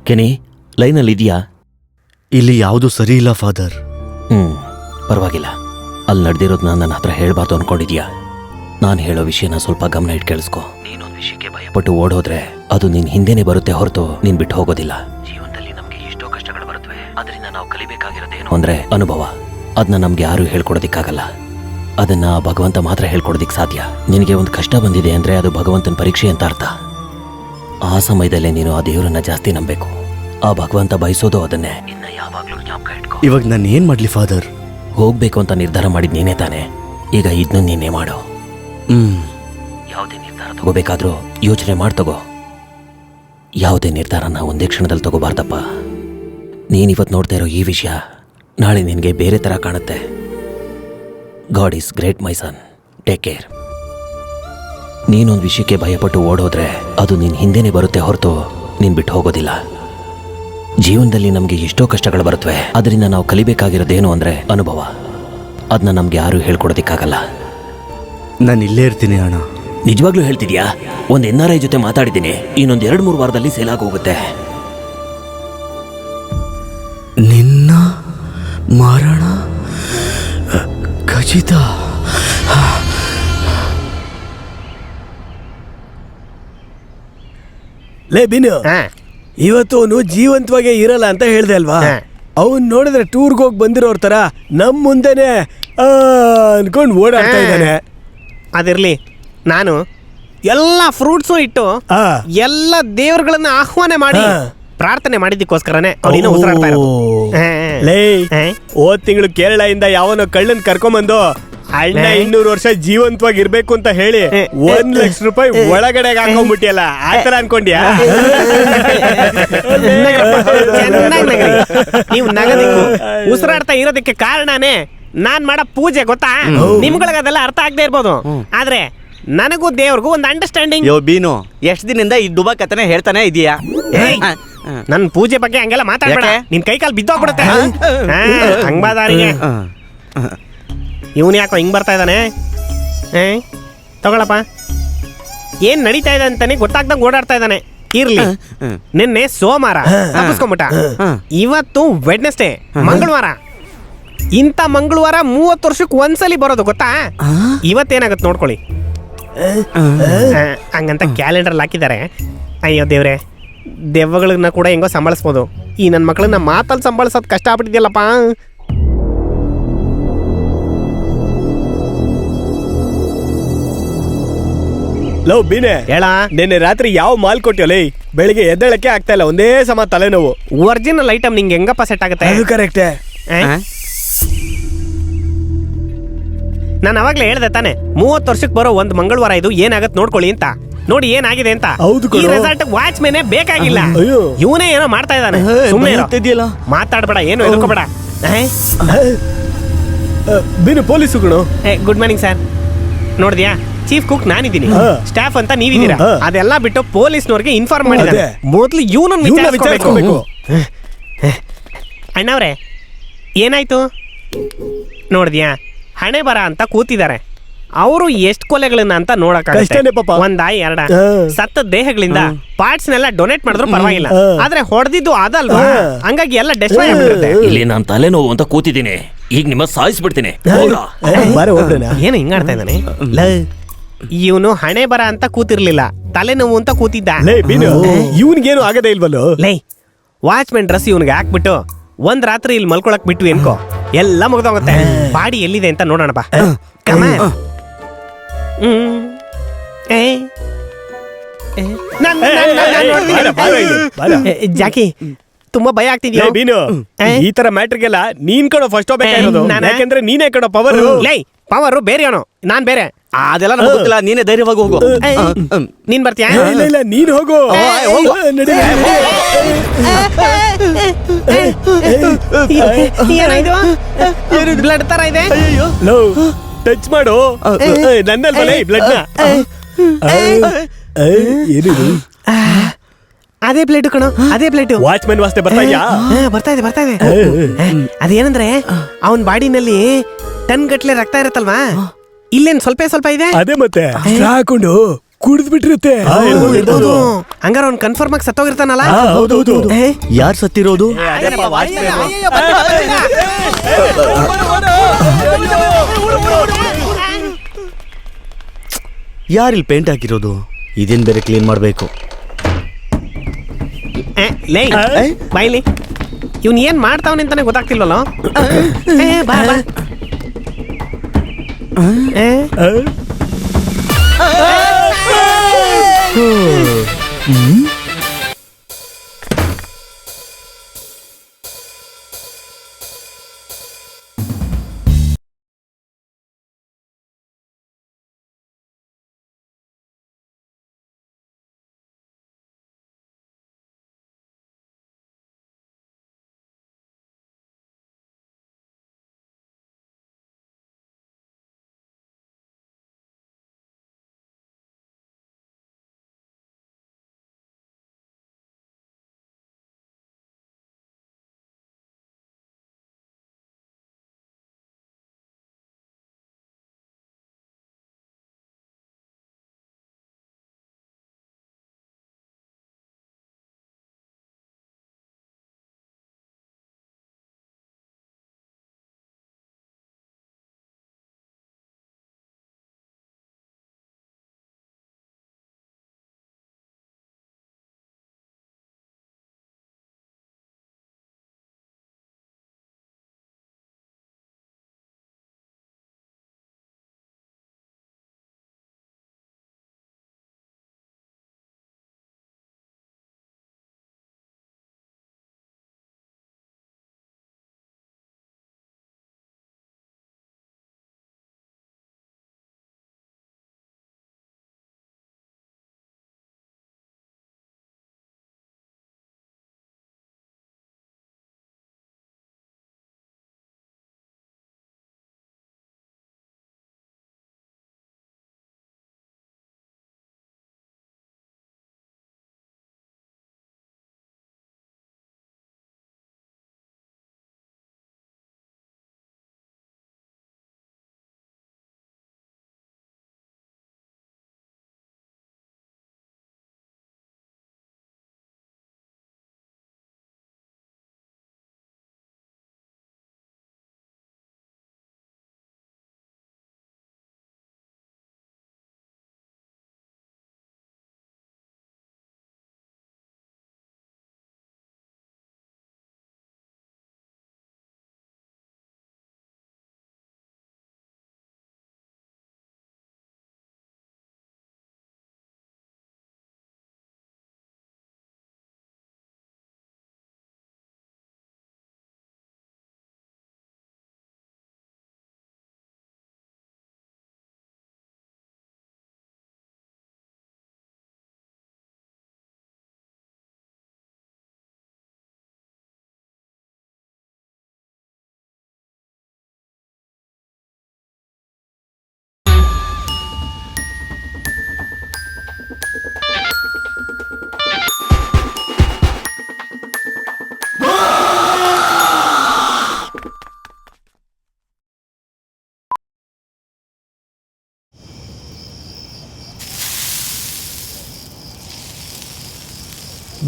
ಕೆನಿ, ಲೈನಲ್ಲಿ ಇದೆಯಾ? ಇಲ್ಲಿ ಯಾವುದು ಸರಿ ಇಲ್ಲ ಫಾದರ್. ಪರವಾಗಿಲ್ಲ. ಅಲ್ಲಿ ನಡೆದಿರೋದು ನಾನು ನನ್ನ ಹತ್ರ ಹೇಳ್ಬಾರ್ದು ಅನ್ಕೊಂಡಿದ್ಯಾ? ನಾನು ಹೇಳೋ ವಿಷಯನ ಸ್ವಲ್ಪ ಗಮನ ಇಟ್ಟು ಕೇಳಿಸ್ಕೊ. ನೀನೊಂದು ವಿಷಯಕ್ಕೆ ಭಯಪಟ್ಟು ಓಡೋದ್ರೆ ಅದು ನಿನ್ ಹಿಂದೆನೆ ಬರುತ್ತೆ ಹೊರತು ನೀನ್ ಬಿಟ್ಟು ಹೋಗೋದಿಲ್ಲ. ಜೀವನದಲ್ಲಿ ನಮ್ಗೆ ಎಷ್ಟೋ ಕಷ್ಟಗಳು ಬರುತ್ತವೆ. ಅದರಿಂದ ನಾವು ಕಲಿಬೇಕಾಗಿರೋದೇನು ಅಂದ್ರೆ ಅನುಭವ. ಅದನ್ನ ನಮ್ಗೆ ಯಾರು ಹೇಳ್ಕೊಡೋದಿಕ್ಕಾಗಲ್ಲ. ಅದನ್ನ ಭಗವಂತ ಮಾತ್ರ ಹೇಳ್ಕೊಡೋದಿಕ್ ಸಾಧ್ಯ. ನಿನಗೆ ಒಂದು ಕಷ್ಟ ಬಂದಿದೆ ಅಂದ್ರೆ ಅದು ಭಗವಂತನ ಪರೀಕ್ಷೆ ಅಂತ ಅರ್ಥ. ಆ ಸಮಯದಲ್ಲೇ ನೀನು ಆ ದೇವರನ್ನ ಜಾಸ್ತಿ ನಂಬೇಕು. ಆ ಭಗವಂತ ಬಯಸೋದು ಅದನ್ನೇ. ಇನ್ನ ಯಾವಾಗ್ಲೂ ಜ್ಞಾಪಕ ಇಟ್ಕೋ. ಇವಾಗ ನಾನು ಏನ್ ಮಾಡ್ಲಿ ಫಾದರ್? ಹೋಗ್ಬೇಕು ಅಂತ ನಿರ್ಧಾರ ಮಾಡಿದ್ ನೀನೇ ತಾನೆ. ಈಗ ಇದನ್ನ ನೀನೇ ಮಾಡು. ಯಾವುದೇ ನಿರ್ಧಾರ ತಗೋಬೇಕಾದ್ರೂ ಯೋಚನೆ ಮಾಡಿ ತಗೋ. ಯಾವುದೇ ನಿರ್ಧಾರನ ಒಂದೇ ಕ್ಷಣದಲ್ಲಿ ತಗೋಬಾರ್ದಪ್ಪ. ನೀನಿವತ್ತು ನೋಡ್ತಾ ಇರೋ ಈ ವಿಷಯ ನಾಳೆ ನಿನಗೆ ಬೇರೆ ಥರ ಕಾಣುತ್ತೆ. God is great my son, take care. ನೀನೊಂದು ವಿಷಯಕ್ಕೆ ಭಯಪಟ್ಟು ಓಡೋದ್ರೆ ಅದು ನಿನ್ನ ಹಿಂದೆನೇ ಬರುತ್ತೆ ಹೊರತು ನೀನು ಬಿಟ್ಟು ಹೋಗೋದಿಲ್ಲ. ಜೀವನದಲ್ಲಿ ನಮಗೆ ಎಷ್ಟೋ ಕಷ್ಟಗಳು ಬರುತ್ತವೆ. ಅದರಿಂದ ನಾವು ಕಲಿಬೇಕಾಗಿರೋದೇನು ಅಂದರೆ ಅನುಭವ. ಅದನ್ನ ನಮ್ಗೆ ಯಾರು ಹೇಳ್ಕೊಡೋದಿಕ್ಕಾಗಲ್ಲ. ನಾನು ಇಲ್ಲೇ ಇರ್ತೀನಿ ಅಣ್ಣ. ನಿಜವಾಗ್ಲೂ ಹೇಳ್ತಿದ್ಯಾ? ಒಂದು NRI ಜೊತೆ ಮಾತಾಡಿದ್ದೀನಿ. ಇನ್ನೊಂದು 2-3 ವಾರದಲ್ಲಿ ಸೇಲ್ ಆಗೋಗುತ್ತೆ. ನಿನ್ನ ಮಾರಣ ಖಚಿತ. ಲೇ ಬಿನು, ಹಾ ಇವತ್ತು ಅವನು ಜೀವಂತವಾಗೇ ಇರಲ್ಲ ಅಂತ ಹೇಳ್ದೆ ಅಲ್ವಾ? ಹಾ. ಅವನ್ ನೋಡಿದ್ರೆ ಟೂರ್ಗೆ ಹೋಗಿ ಬಂದಿರೋರ್ ತರ ನಮ್ ಮುಂದೆನೆ ಅನ್ಕೊಂಡ್ ಓಡಾಡ್ತಾ ಇದ್ದಾನೆ. ಅದಿರ್ಲಿ, ನಾನು ಎಲ್ಲ ಫ್ರೂಟ್ಸು ಇಟ್ಟು ಆ. ಎಲ್ಲ ದೇವರುಗಳನ್ನ ಆಹ್ವಾನ ಮಾಡಿ ಹಾ. ಪ್ರಾರ್ಥನೆ ಮಾಡಿದ್ದಕ್ಕೋಸ್ಕರನೇ ಅವನಿನ್ನ ಉಸಿರಾಡ್ತಾ ಇರೋದು. ಲೇ, ಹಾ. ಹೋದ್ ತಿಂಗಳು ಕೇರಳದಿಂದ ಯಾವನೋ ಕಳ್ಳನ್ ಕರ್ಕೊಂಬಂದು ಅಣ್ಣ 200 ವರ್ಷ ಜೀವಂತವಾಗಿ ಇರ್ಬೇಕು ಅಂತ ಹೇಳಿ 1 ಲಕ್ಷ ರೂಪಾಯಿ ಒಳಗಡೆ ಹಾಕೊಂಡ್ಬಿಟ್ಟಿಯಲ್ಲ, ಆತರ ಅನ್ಕೊಂಡ್ಯಾ? ಚೆನ್ನಾಗ್ ನಗರಿ. ನೀವು ನಗದಿಕ್ಕು ಉಸಿರಾಡ್ತಾ ಇರೋದಕ್ಕೆ ಕಾರಣನೇ ನಾನ್ ಮಾಡೋ ಪೂಜೆ, ಗೊತ್ತಾ? ನಿಮ್ಗಳಿಗೆ ಅದೆಲ್ಲ ಅರ್ಥ ಆಗದೆ ಇರ್ಬೋದು, ಆದ್ರೆ ನನಗೂ ದೇವ್ರಿಗೂ ಒಂದು ಅಂಡರ್ಸ್ಟ್ಯಾಂಡಿಂಗ್. ಯೋ ಬೀನು, ಎಷ್ಟು ದಿನದಿಂದ ಈ ಡುಬಾ ಕಥನೆ ಹೇಳ್ತಾನೆ ಇದೀಯಾ? ನನ್ ಪೂಜೆ ಬಗ್ಗೆ ಹಂಗೆಲ್ಲ ಮಾತಾಡ್ಬೇಡ. ಯಾಕೆ? ನಿನ್ ಕೈ ಕಾಲು ಬಿದ್ದೋಗ್ಬಿಡುತ್ತೆ. ಹಂಗ್ಬಾದಾರಿಗೆ ಇವನು ಯಾಕೋ ಹಿಂಗ್ ಬರ್ತಾ ಇದ್ದಾನೆ? ತಗೊಳಪ್ಪ. ಏನ್ ನಡೀತಾ ಇದೆ ಅಂತಾನೆ ಗೊತ್ತಾಗ್ದಂಗ್ ಓಡಾಡ್ತಾ ಇದ್ದಾನೆ. ಇರ್ಲಿ, ನಿನ್ನೆ ಸೋಮವಾರ ತಪ್ಪಿಸ್ಕೊಂಬಿಟ್ಟ. ಇವತ್ತು ವೆಡ್ನೆಸ್ಡೇ, ಮಂಗಳವಾರ. ಇಂಥ ಮಂಗಳವಾರ 30 ವರ್ಷಕ್ಕೆ ಒಂದ್ಸಲಿ ಬರೋದು, ಗೊತ್ತಾ? ಇವತ್ತೇನಾಗತ್ತೆ ನೋಡ್ಕೊಳ್ಳಿ. ಹಂಗಂತ ಕ್ಯಾಲೆಂಡರ್ ಹಾಕಿದ್ದಾರೆ. ಅಯ್ಯೋ ದೇವ್ರೆ, ದೆವ್ವಗಳನ್ನ ಕೂಡ ಹೆಂಗೋ ಸಂಭಾಳಿಸ್ಬೋದು. ಈ ನನ್ನ ಮಕ್ಕಳನ್ನ ಮಾತಲ್ಲಿ ಸಂಭಾಳಿಸೋದು ಕಷ್ಟ ಆಗ್ಬಿಟ್ಟಿದ್ಯಲ್ಲಪ್ಪ. ಲವ್ ಬೀನೆ, ಹೇಳ. ನಿನ್ನೆ ರಾತ್ರಿ ಯಾವ ಮಾಲ್ ಕೊಟ್ಟಿಯಲ್ಲ? ಬೆಳಿಗ್ಗೆ ಎದ್ದೇಳಕ್ಕೆ ಆಗ್ತಾ ಇಲ್ಲ, ಒಂದೇ ಸಮ ತಲೆನೋವು. ಒರಿಜಿನಲ್ ಐಟಮ್ ನಿಂಗೆ ಹೆಂಗಪ್ಪ ಸೆಟ್ ಆಗುತ್ತೆ? ಅದು ಕರೆಕ್ಟೇ. ನಾನು ಅವಾಗ್ಲೇ ಹೇಳ್ದೆ ತಾನೆ, 30 ವರ್ಷಕ್ಕೆ ಬರೋ ಒಂದು ಮಂಗಳವಾರ ಇದು, ಏನಾಗತ್ತೆ ನೋಡ್ಕೊಳ್ಳಿ ಅಂತ. ನೋಡಿ ಏನಾಗಿದೆ ಅಂತ. ಹೌದು ಕಣೋ. ಈ ರೆಸಾರ್ಟ್ ವಾಚ್ಮೆನ್ ಬೇಕಾಗಿಲ್ಲ. ಅಯ್ಯೋ. ಇವನೇ ಏನೋ ಮಾಡ್ತಾ ಇದ್ದಾನೆ. ಸುಮ್ಮನೆ ಮಾತಾಡ್ಬೇಡ, ಏನು ಎದುರ್ಕೋಬೇಡ. ಬೀನು ಪೊಲೀಸು ಕಣೋ. Good morning sir. ನೋಡಿದ್ಯಾ, ಚೀಫ್ ಕುಕ್ ನಾನಿದ್ದೀನಿ, ಸ್ಟಾಫ್ ಅಂತ ನೀವಿದ್ದೀರಾ. ಅದೆಲ್ಲ ಬಿಟ್ಟು ಪೊಲೀಸ್ನವ್ರಿಗೆ ಇನ್ಫಾರ್ಮ್ ಮಾಡಿದ್ದಾರೆ. ಮೊದಲು ಇವನನ್ನು ವಿಚಾರಿಸ್ಕೋಬೇಕು. ಅಣ್ಣವ್ರೆ, ಏನಾಯ್ತು ನೋಡಿದ್ಯಾ? ಹಣೆ ಬರ ಅಂತ ಕೂತಿದ್ದಾರೆ. ಅವರು ಎಷ್ಟು ಕೊಲೆಗಳನ್ನ ಅಂತ ಕಷ್ಟನೇ ಪಾಪ. ನೋಡಕ್ ಒಂದ ಎರಡ ಹಾ. ಸತ್ತ ದೇಹಗಳಿಂದ ಪಾರ್ಟ್ಸ್ ನೆಲ್ಲ ಡೊನೇಟ್ ಮಾಡಿದ್ರು ಪರವಾಗಿಲ್ಲ, ಹಾ. ಆದ್ರೆ ಹೊಡೆದಿದ್ದು ಅದಲ್ವಾ, ಹಾ. ಹಂಗಾಗಿ ಎಲ್ಲ ಡೆಸ್ಟ್ರಾಯ್ ಆಗ್ಬಿಡುತ್ತೆ. ಇಲ್ಲಿ ನಾನು ತಲೆನೋವು ಅಂತ ಕೂತಿದ್ದೀನಿ, ಈಗ ನಿಮ್ಮ ಸಾಯಿಸ್ಬಿಡ್ತೀನಿ. ಹೋಗ್ರಾ? ಬಾರ ಹೋಗ್ರಣ. ಏನು ಹಿಂಗಾಡ್ತಾ ಇದ್ದಾನೆ? ಇವನು ಹಣೆ ಬರ ಅಂತ ಕೂತಿರ್ಲಿಲ್ಲ, ತಲೆನೋವು ಅಂತ ಕೂತಿದ್ದ. ಲೇ ಬೀನು, ಇವನ್ಗೇನು ಆಗದೇ ಇಲ್ವಲ್ಲೋ? ಲೈ, ವಾಚ್ಮೆನ್ ಡ್ರೆಸ್ ಇವನ್ಗೆ ಹಾಕ್ಬಿಟ್ಟು ಒಂದ್ ರಾತ್ರಿ ಇಲ್ಲಿ ಮಲ್ಕೊಳಕ್ ಬಿಟ್ವಿ ಅನ್ಕೋ, ಎಲ್ಲ ಮುಗ್ದೋಗುತ್ತೆ. ಬಾಡಿ ಎಲ್ಲಿದೆ ಅಂತ ನೋಡೋಣ ಬಾ. Come on. ಏ, ಏ, ನಾನ್ ನೋಡ್ತೀನಿ. ಬಾರ, ಬಾರ ಇಲ್ಲಿ, ಬಾರ. ಜಾಕಿ, ತುಂಬಾ ಭಯ ಆಗ್ತಿದ್ಯಾ? ಲೇ ಬೀನು, ಈ ತರ ಮ್ಯಾಟ್ರಿಗೆಲ್ಲ ನೀನ್ ಕಣೋ ಫಸ್ಟ್ ಹೋಗ್ಬೇಕಾಗಿರೋದು, ನಾನಾ? ಯಾಕೆಂದ್ರೆ ನೀನೇ ಕಣೋ ಪವರ್. ಲೈ, ಪವರು ಬೇರೆಯವನು, ನಾನ್ ಬೇರೆ. ಅದೆಲ್ಲ ನಮ್ಗೆ ಗೊತ್ತಿಲ್ಲ, ನೀನೇ ಧೈರ್ಯವಾಗಿ ಹೋಗು. ಏ, ನೀನ್ ಬರ್ತೀಯಾ? ಇಲ್ಲ ಇಲ್ಲ, ನೀನ್ ಹೋಗು. ಹೋಗು. ನಡಿ, ಏನಾಯ್ತು? ಬ್ಲಡ್ ತರ ಇದೆ. ಲೋ ಟಚ್ ಮಾಡು. ನನ್ನಲ್ವಲ್ಲ ಈ ಬ್ಲಡ್ ನ. ಏನಿದು? ಅದೇ ಪ್ಲೇಟು ಕಣೋ, ಅದೇ ಪ್ಲೇಟು. ವಾಚ್ಮನ್ ವಾಸ್ತೆ ಬರ್ತಾ ಇದ್ಯಾ? ಬರ್ತಾ ಇದೆ, ಬರ್ತಾ ಇದೆ. ಅದೇನಂದ್ರೆ ಅವನ್ ಬಾಡಿನಲ್ಲಿ ಟನ್ ಗಟ್ಲೆ ರಕ್ತ ಇರತ್ತಲ್ವಾ, ಇಲ್ಲೇನ್ ಸ್ವಲ್ಪ ಸ್ವಲ್ಪ ಇದೆ. ಅದೇ ಮತ್ತೆ ಹಾಕೊಂಡು ಕುಡಿದ್ ಬಿಟ್ಟಿರುತ್ತೆ. ಇರ್ಬೋದು. ಹಂಗಾರ ಅವ್ನ್ ಕನ್ಫರ್ಮ್ ಆಗಿ ಸತ್ತೋಗಿರ್ತಾನಲ್ಲ. ಹೌದೌದು. ಯಾರು ಸತ್ತಿರೋದು? ಯಾರಿಲ್ಲಿ ಪೇಂಟ್ ಹಾಕಿರೋದು? ಇದೇನ್ ಬೇರೆ ಕ್ಲೀನ್ ಮಾಡ್ಬೇಕು. ಲೇ, ಬಾಯ್ಲಿ, ಇವ್ನ್ ಏನ್ ಮಾಡ್ತಾವನೆ ಅಂತಾನೆ ಗೊತ್ತಾಗ್ತಿಲ್ವಲ್ಲ. ಬಾ ಬಾ.